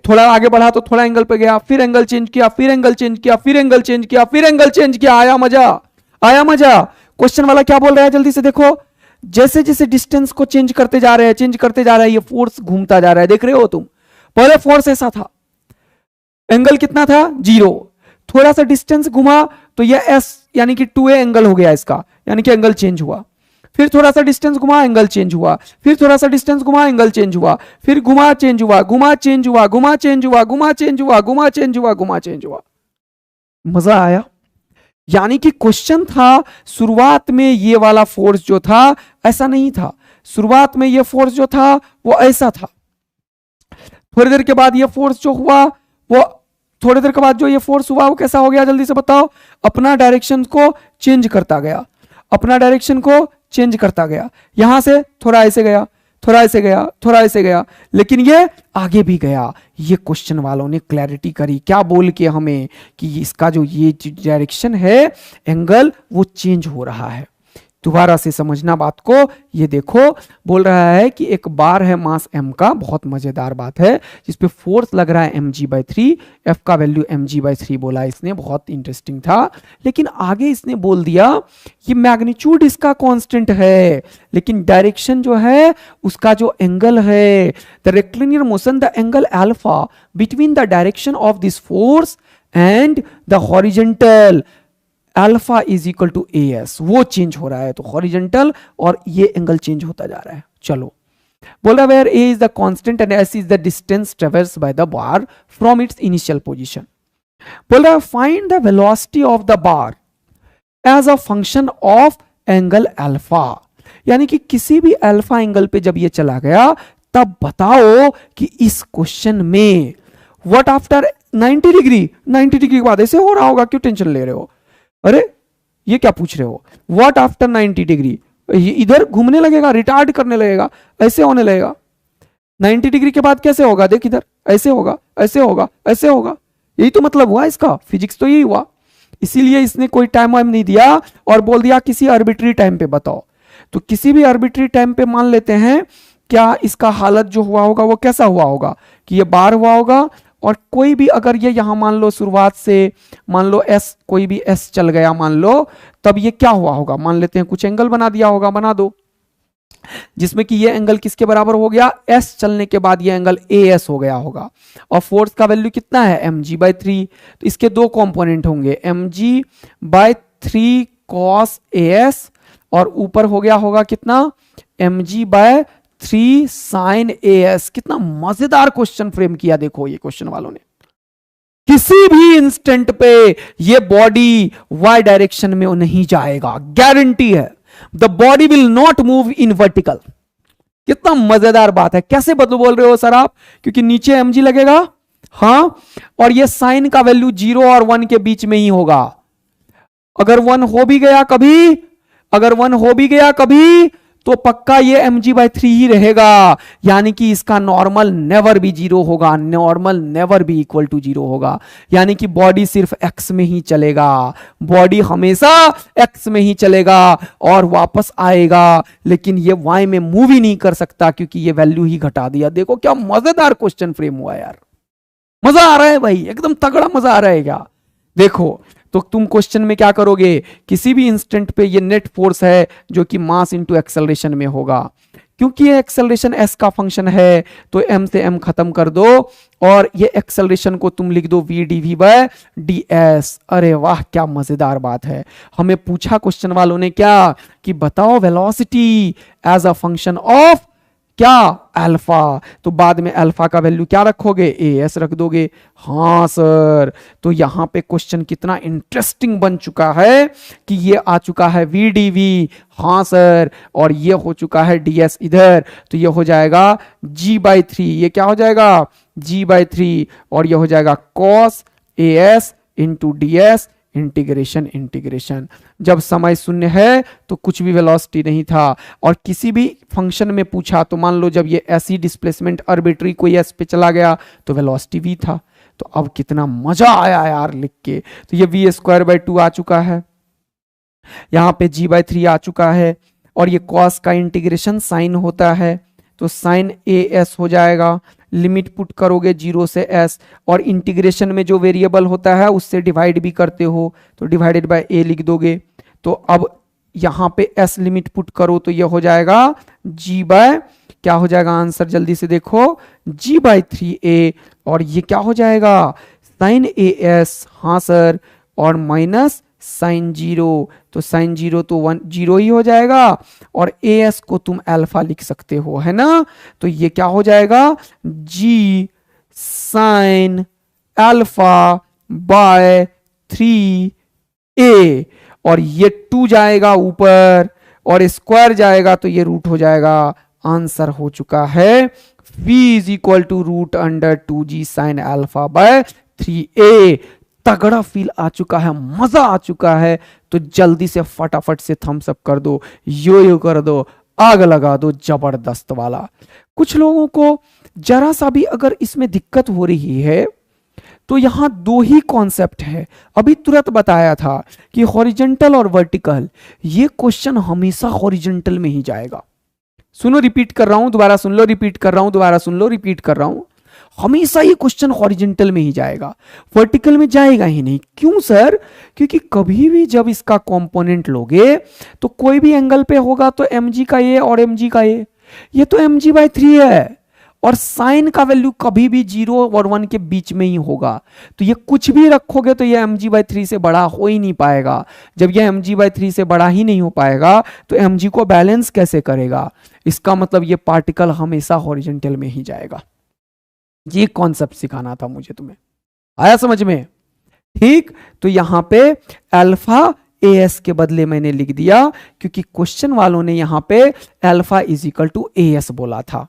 थोड़ा आगे बढ़ा तो थोड़ा एंगल पे गया, फिर एंगल चेंज किया, फिर एंगल चेंज किया, फिर एंगल चेंज किया, फिर एंगल चेंज किया। आया मजा, आया मजा। क्वेश्चन वाला क्या बोल रहा है जल्दी से देखो, जैसे जैसे डिस्टेंस को चेंज करते जा रहे हैं, चेंज करते जा रहे हैं, ये फोर्स घूमता जा रहा है, देख रहे हो तुम। पहले फोर्स ऐसा था, एंगल कितना था 0, थोड़ा सा डिस्टेंस घुमा तो ये एस यानी कि 2a एंगल हो गया इसका, यानी कि एंगल चेंज हुआ, फिर थोड़ा सा डिस्टेंस घुमा एंगल चेंज हुआ, फिर थोड़ा सा डिस्टेंस घुमा एंगल चेंज हुआ, फिर घुमा चेंज हुआ, घुमा चेंज हुआ, घुमा चेंज हुआ, घुमा चेंज हुआ, घुमा चेंज हुआ, घुमा चेंज हुआ। मजा आया। यानी कि क्वेश्चन था शुरुआत में ये वाला फोर्स जो था ऐसा नहीं था, शुरुआत में ये फोर्स जो था वो ऐसा था, थोड़ी देर के बाद ये फोर्स जो हुआ वो, थोड़ी देर के बाद जो ये फोर्स हुआ वो कैसा हो गया जल्दी से बताओ, अपना डायरेक्शन को चेंज करता गया, अपना डायरेक्शन को चेंज करता गया, यहां से थोड़ा ऐसे गया, थोड़ा ऐसे गया, थोड़ा ऐसे गया, लेकिन ये आगे भी गया। ये क्वेश्चन वालों ने क्लैरिटी करी क्या बोल के हमें, कि इसका जो ये डायरेक्शन है एंगल वो चेंज हो रहा है। दोबारा से समझना बात को, ये देखो बोल रहा है कि एक बार है मास m का, बहुत मजेदार बात है, जिसपे फोर्स लग रहा है mg/3, f का वैल्यू mg/3 बोला इसने, बहुत इंटरेस्टिंग था। लेकिन आगे इसने बोल दिया ये मैग्नीट्यूड इसका कांस्टेंट है, लेकिन डायरेक्शन जो है उसका जो एंगल है, the rectilinear motion, the angle alpha between the direction of this force and the horizontal alpha is equal to a s, वो चेंज हो रहा है, तो हॉरिजॉन्टल और ये एंगल चेंज होता जा रहा है। चलो बोल रहा है where a is the constant and s is the distance traverse by the bar from its initial position. बोल रहा है find the velocity of the bar as a function of angle alpha, यानी कि किसी भी अल्फा एंगल पे जब ये चला गया तब बताओ कि इस क्वेश्चन में व्हाट आफ्टर 90 डिग्री, 90 डिग्री के बाद ऐसे हो रहा होगा, क्यों टेंशन ले रहे हो, अरे ये क्या पूछ रहे हो, व्हाट आफ्टर 90 डिग्री, इधर घूमने लगेगा, रिटार्ड करने लगेगा, ऐसे होने लगेगा। 90 डिग्री के बाद कैसे होगा, देख इधर ऐसे होगा, ऐसे होगा, ऐसे होगा, यही तो मतलब हुआ इसका, फिजिक्स तो यही हुआ। इसीलिए इसने कोई टाइम वाइम नहीं दिया और बोल दिया किसी आर्बिट्री टाइम पे बताओ। तो किसी भी आर्बिट्री टाइम पे मान लेते हैं, क्या इसका हालत जो हुआ होगा वो कैसा हुआ होगा, कि ये बार हुआ होगा, और कोई भी अगर ये यहां मान लो शुरुआत से मान लो एस, कोई भी एस चल गया मान लो, तब ये क्या हुआ होगा, मान लेते हैं कुछ एंगल बना दिया होगा, बना दो, जिसमें कि ये एंगल किसके बराबर हो गया, एस चलने के बाद ये एंगल ए एस हो गया होगा, और फोर्स का वैल्यू कितना है mg/3, तो इसके दो कंपोनेंट होंगे mg/3 cos as, और ऊपर हो गया होगा कितना mg/3 sin as। कितना मजेदार क्वेश्चन फ्रेम किया देखो ये क्वेश्चन वालों ने, किसी भी इंस्टेंट पे ये बॉडी y डायरेक्शन में नहीं जाएगा, गारंटी है, the body will not move in vertical. कितना मजेदार बात है, कैसे बदलो बोल रहे हो सर आप, क्योंकि नीचे mg लगेगा, हाँ, और ये साइन का वैल्यू 0 और 1 के बीच में ही होगा। अगर 1 हो भी गया कभी, अगर 1 हो भी गया कभी, तो पक्का ये mg/3 ही रहेगा, यानी कि इसका नॉर्मल नेवर भी 0 होगा, नॉर्मल नेवर भी इक्वल टू 0 होगा, यानी कि बॉडी सिर्फ x में ही चलेगा, बॉडी हमेशा x में ही चलेगा और वापस आएगा, लेकिन ये y में मूव ही नहीं कर सकता क्योंकि ये वैल्यू ही घटा दिया। देखो क्या मजेदार क्वेश्चन फ्रेम हुआ यार, मजा आ रहा है भाई, एकदम तगड़ा मजा आ रहा है क्या। देखो तो तुम क्वेश्चन में क्या करोगे, किसी भी इंस्टेंट पे ये नेट फोर्स है जो कि मास इनटू एक्सेलरेशन में होगा, क्योंकि ये एक्सेलरेशन s का फंक्शन है तो m से m खत्म कर दो और ये एक्सेलरेशन को तुम लिख दो v dv बाय ds। अरे वाह, क्या मजेदार बात है। हमें पूछा क्वेश्चन वालों ने क्या कि बताओ velocity as a function of क्या, अल्फा। तो बाद में अल्फा का वैल्यू क्या रखोगे, as रख दोगे। हाँ सर, तो यहां पे क्वेश्चन कितना इंटरेस्टिंग बन चुका है कि ये आ चुका है v dv। हाँ सर, और ये हो चुका है ds इधर, तो ये हो जाएगा g/3। ये क्या हो जाएगा, g/3, और ये हो जाएगा cos as into ds integration integration. जब समय शून्य है तो कुछ भी वेलोसिटी नहीं था, और किसी भी फंक्शन में पूछा तो मान लो जब ये ऐसी डिस्प्लेसमेंट आर्बिट्री कोई एस पे चला गया तो वेलोसिटी v था। तो अब कितना मजा आया यार लिख के। तो ये v²/2 आ चुका है, यहां पे g/3 आ चुका है, और ये cos का इंटीग्रेशन साइन होता है तो साइन as हो जाएगा। लिमिट पुट करोगे 0 से s, और इंटीग्रेशन में जो वेरिएबल होता है उससे डिवाइड भी करते हो तो डिवाइडेड बाय a लिख दोगे। तो अब यहां पे s लिमिट पुट करो तो ये हो जाएगा क्या हो जाएगा आंसर, जल्दी से देखो, g/3a, और ये क्या हो जाएगा साइन as। हाँ सर, और माइनस साइन 0, तो साइन 0 तो 0 ही हो जाएगा, और as को तुम अल्फा लिख सकते हो, है ना। तो ये क्या हो जाएगा g sign alpha by 3a, और ये 2 जाएगा ऊपर और स्क्वायर जाएगा तो ये रूट हो जाएगा। आंसर हो चुका है v is equal to √2g sine alpha by 3a। तगड़ा फील आ चुका है, मजा आ चुका है, तो जल्दी से फटाफट से थम्स अप कर दो, यो कर दो, आग लगा दो जबरदस्त वाला। कुछ लोगों को जरा सा भी अगर इसमें दिक्कत हो रही है तो यहां 2 ही कॉन्सेप्ट है, अभी तुरंत बताया था कि हॉरिजॉन्टल और वर्टिकल। ये क्वेश्चन हमेशा हॉरिजॉन्टल में ही जाएगा। सुनो, रिपीट कर रहा हूं, दोबारा सुन लो, रिपीट कर रहा हूं, दोबारा सुन लो, रिपीट कर रहा हूं। हमेशा ये क्वेश्चन हॉरिजॉन्टल में ही जाएगा, वर्टिकल में जाएगा ही नहीं। क्यों सर, क्योंकि कभी भी जब इसका कंपोनेंट लोगे तो कोई भी एंगल पे होगा तो mg का ये और mg का ये तो mg/3 है, और साइन का वैल्यू कभी भी 0 और 1 के बीच में ही होगा। तो ये कुछ भी रखोगे तो ये mg/3 से बड़ा हो ही नहीं पाएगा। जब ये mg/3 से बड़ा ही नहीं हो पाएगा तो mg को बैलेंस कैसे करेगा। इसका मतलब ये पार्टिकल हमेशा हॉरिजॉन्टल में ही जाएगा। ये कॉन्सेप्ट सिखाना था मुझे, तुम्हें आया समझ में, ठीक। तो यहां पे अल्फा as के बदले मैंने लिख दिया क्योंकि क्वेश्चन वालों ने यहां पे alpha is equal to as बोला था।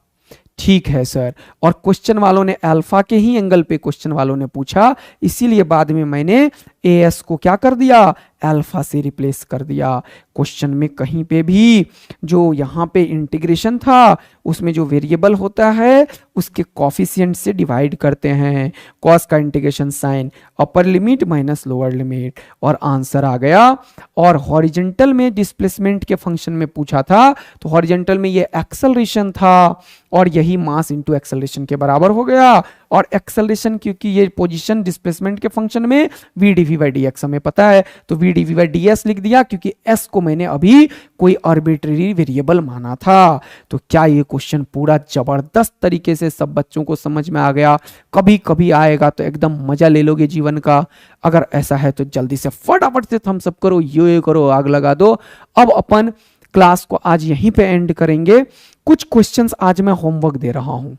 ठीक है सर, और क्वेश्चन वालों ने अल्फा के ही एंगल पे क्वेश्चन वालों ने पूछा, इसीलिए बाद में मैंने as को क्या कर दिया, अल्फा से रिप्लेस कर दिया। क्वेश्चन में कहीं पे भी जो यहाँ पे इंटीग्रेशन था उसमें जो वेरिएबल होता है उसके कॉफिशिएंट से डिवाइड करते हैं। कॉस का integration sine upper limit minus lower limit, और आंसर आ गया। और हॉरिजॉन्टल में डिस्प्लेसमेंट के फंक्शन में पूछा था तो हॉरिजॉन्टल में ये एक्सेलरेशन था और यही मास इंटू एक्सेलरेशन के बराबर हो गया। और एक्सेलरेशन क्योंकि ये पोजीशन डिस्प्लेसमेंट के फंक्शन में v dv/dx हमें पता है तो v dv/ds लिख दिया क्योंकि s को मैंने अभी कोई आर्बिट्रेरी वेरिएबल माना था। तो क्या ये क्वेश्चन पूरा जबरदस्त तरीके से सब बच्चों को समझ में आ गया। कभी कभी आएगा तो एकदम मजा ले लोगे जीवन का। अगर ऐसा है तो जल्दी से फटाफट से थम्स अप करो, ये करो, आग लगा दो। अब अपन क्लास को आज यहीं पे एंड करेंगे। कुछ क्वेश्चंस आज मैं होमवर्क दे रहा हूं,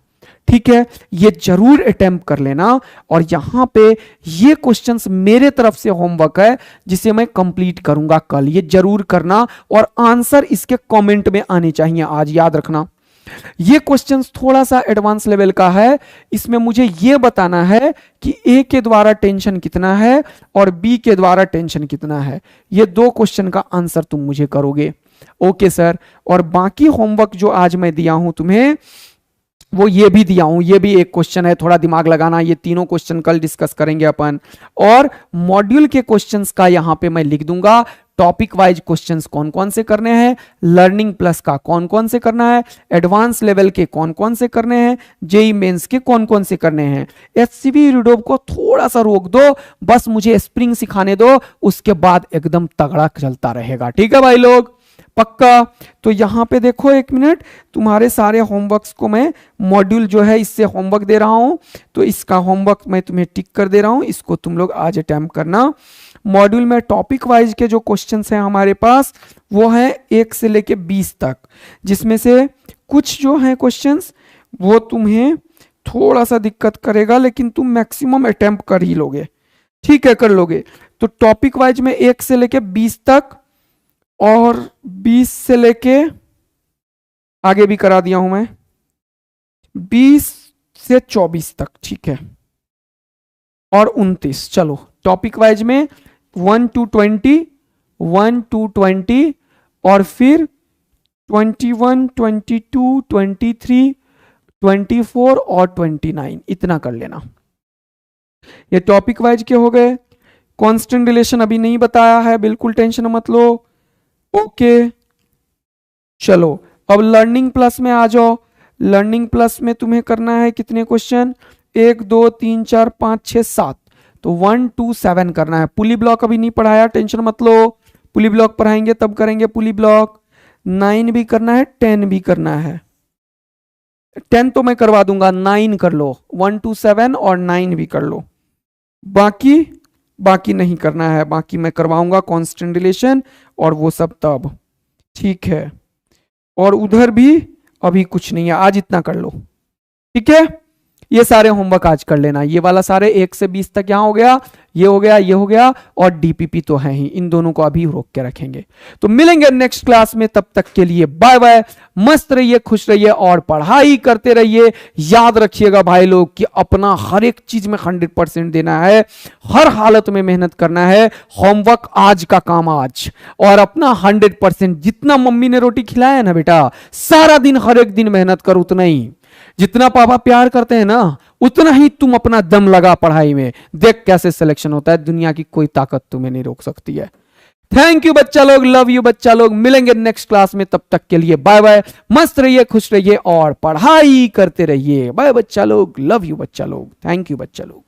ठीक है, ये जरूर अटेम्प्ट कर लेना। और यहां पे ये क्वेश्चंस मेरे तरफ से होमवर्क है जिसे मैं कंप्लीट करूंगा कल, ये जरूर करना और आंसर इसके कमेंट में आने चाहिए आज, याद रखना। ये क्वेश्चंस थोड़ा सा एडवांस लेवल का है, इसमें मुझे ये बताना है कि ए के द्वारा टेंशन कितना है और बी के द्वारा टेंशन कितना है। ये 2 क्वेश्चन का आंसर तुम मुझे करोगे, ओके सर। और बाकी होमवर्क जो आज मैं दिया हूं तुम्हें वो ये भी दिया हूं, ये भी एक क्वेश्चन है, थोड़ा दिमाग लगाना। ये तीनों क्वेश्चन कल डिस्कस करेंगे अपन। और मॉड्यूल के क्वेश्चंस का यहां पे मैं लिख दूंगा, टॉपिक वाइज क्वेश्चंस कौन कौन से करने हैं, लर्निंग प्लस का कौन कौन से करना है, एडवांस लेवल के कौन कौन से करने हैं, जेई मेंस के कौन कौन से करने हैं। एचसीवी यूरोप को थोड़ा सा रोक दो, बस मुझे स्प्रिंग सिखाने दो, उसके बाद एकदम तगड़ा चलता रहेगा। ठीक है भाई लोग, पक्का? तो यहाँ पे देखो एक मिनट, तुम्हारे सारे होमवर्क्स को मैं मॉड्यूल जो है इससे होमवर्क दे रहा हूँ, तो इसका होमवर्क मैं तुम्हें टिक कर दे रहा हूँ, इसको तुम लोग आज अटेम्प्ट करना। मॉड्यूल में टॉपिक वाइज के जो क्वेश्चंस हैं हमारे पास वो है 1 से लेके 20 तक, जिसमें से कुछ जो हैं क्वेश्चंस वो तुम्हें थोड़ा सा दिक्कत करेगा, लेकिन तुम मैक्सिमम अटेम्प्ट कर ही लोगे, ठीक है, कर लोगे। तो टॉपिक वाइज में 1 से लेके 20 तक और 20 से लेके आगे भी करा दिया हूं मैं, 20 से 24 तक, ठीक है, और 29। चलो टॉपिक वाइज में 1 to 20, 1 to 20 और फिर 21, 22, 23, 24 और 29, इतना कर लेना। ये टॉपिक वाइज के हो गए। कांस्टेंट रिलेशन अभी नहीं बताया है, बिल्कुल टेंशन मत लो। ओके चलो अब लर्निंग प्लस में आ जाओ। लर्निंग प्लस में तुम्हें करना है कितने क्वेश्चन, 1 2 3 4 5 6 7, तो 1 2 7 करना है। पुली ब्लॉक अभी नहीं पढ़ाया, टेंशन मत लो, पुली ब्लॉक पढ़ाएंगे तब करेंगे पुली ब्लॉक। 9 भी करना है, 10 भी करना है। 10 तो मैं करवा दूंगा, 9 कर लो, 1 2 7 और 9 भी कर लो। बाकी नहीं करना है, बाकी मैं करवाऊंगा कांस्टेंट रिलेशन और वो सब तब, ठीक है। और उधर भी अभी कुछ नहीं है, आज इतना कर लो, ठीक है। ये सारे होमवर्क आज कर लेना, ये वाला सारे 1 से 20 तक यहाँ हो गया, ये हो गया, ये हो गया, और डीपीपी तो है ही, इन दोनों को अभी रोक के रखेंगे। तो मिलेंगे नेक्स्ट क्लास में, तब तक के लिए बाय बाय। मस्त रहिए, खुश रहिए और पढ़ाई करते रहिए। याद रखिएगा भाई लोग कि अपना हर एक चीज में 100% देना है, हर हालत में मेहनत करना है। होमवर्क आज का काम आज, और अपना 100%, जितना मम्मी ने रोटी खिलाया है ना बेटा, सारा दिन हर एक दिन मेहनत कर, उतना ही। जितना पापा प्यार करते हैं ना, उतना ही तुम अपना दम लगा पढ़ाई में। देख कैसे सिलेक्शन होता है, दुनिया की कोई ताकत तुम्हें नहीं रोक सकती है। थैंक यू बच्चा लोग, लव यू बच्चा लोग। मिलेंगे नेक्स्ट क्लास में, तब तक के लिए बाय बाय। मस्त रहिए, खुश रहिए और पढ़ाई करते रहिए। बाय बच्चा लोग, लव यू बच्चा लोग, थैंक यू बच्चा लोग।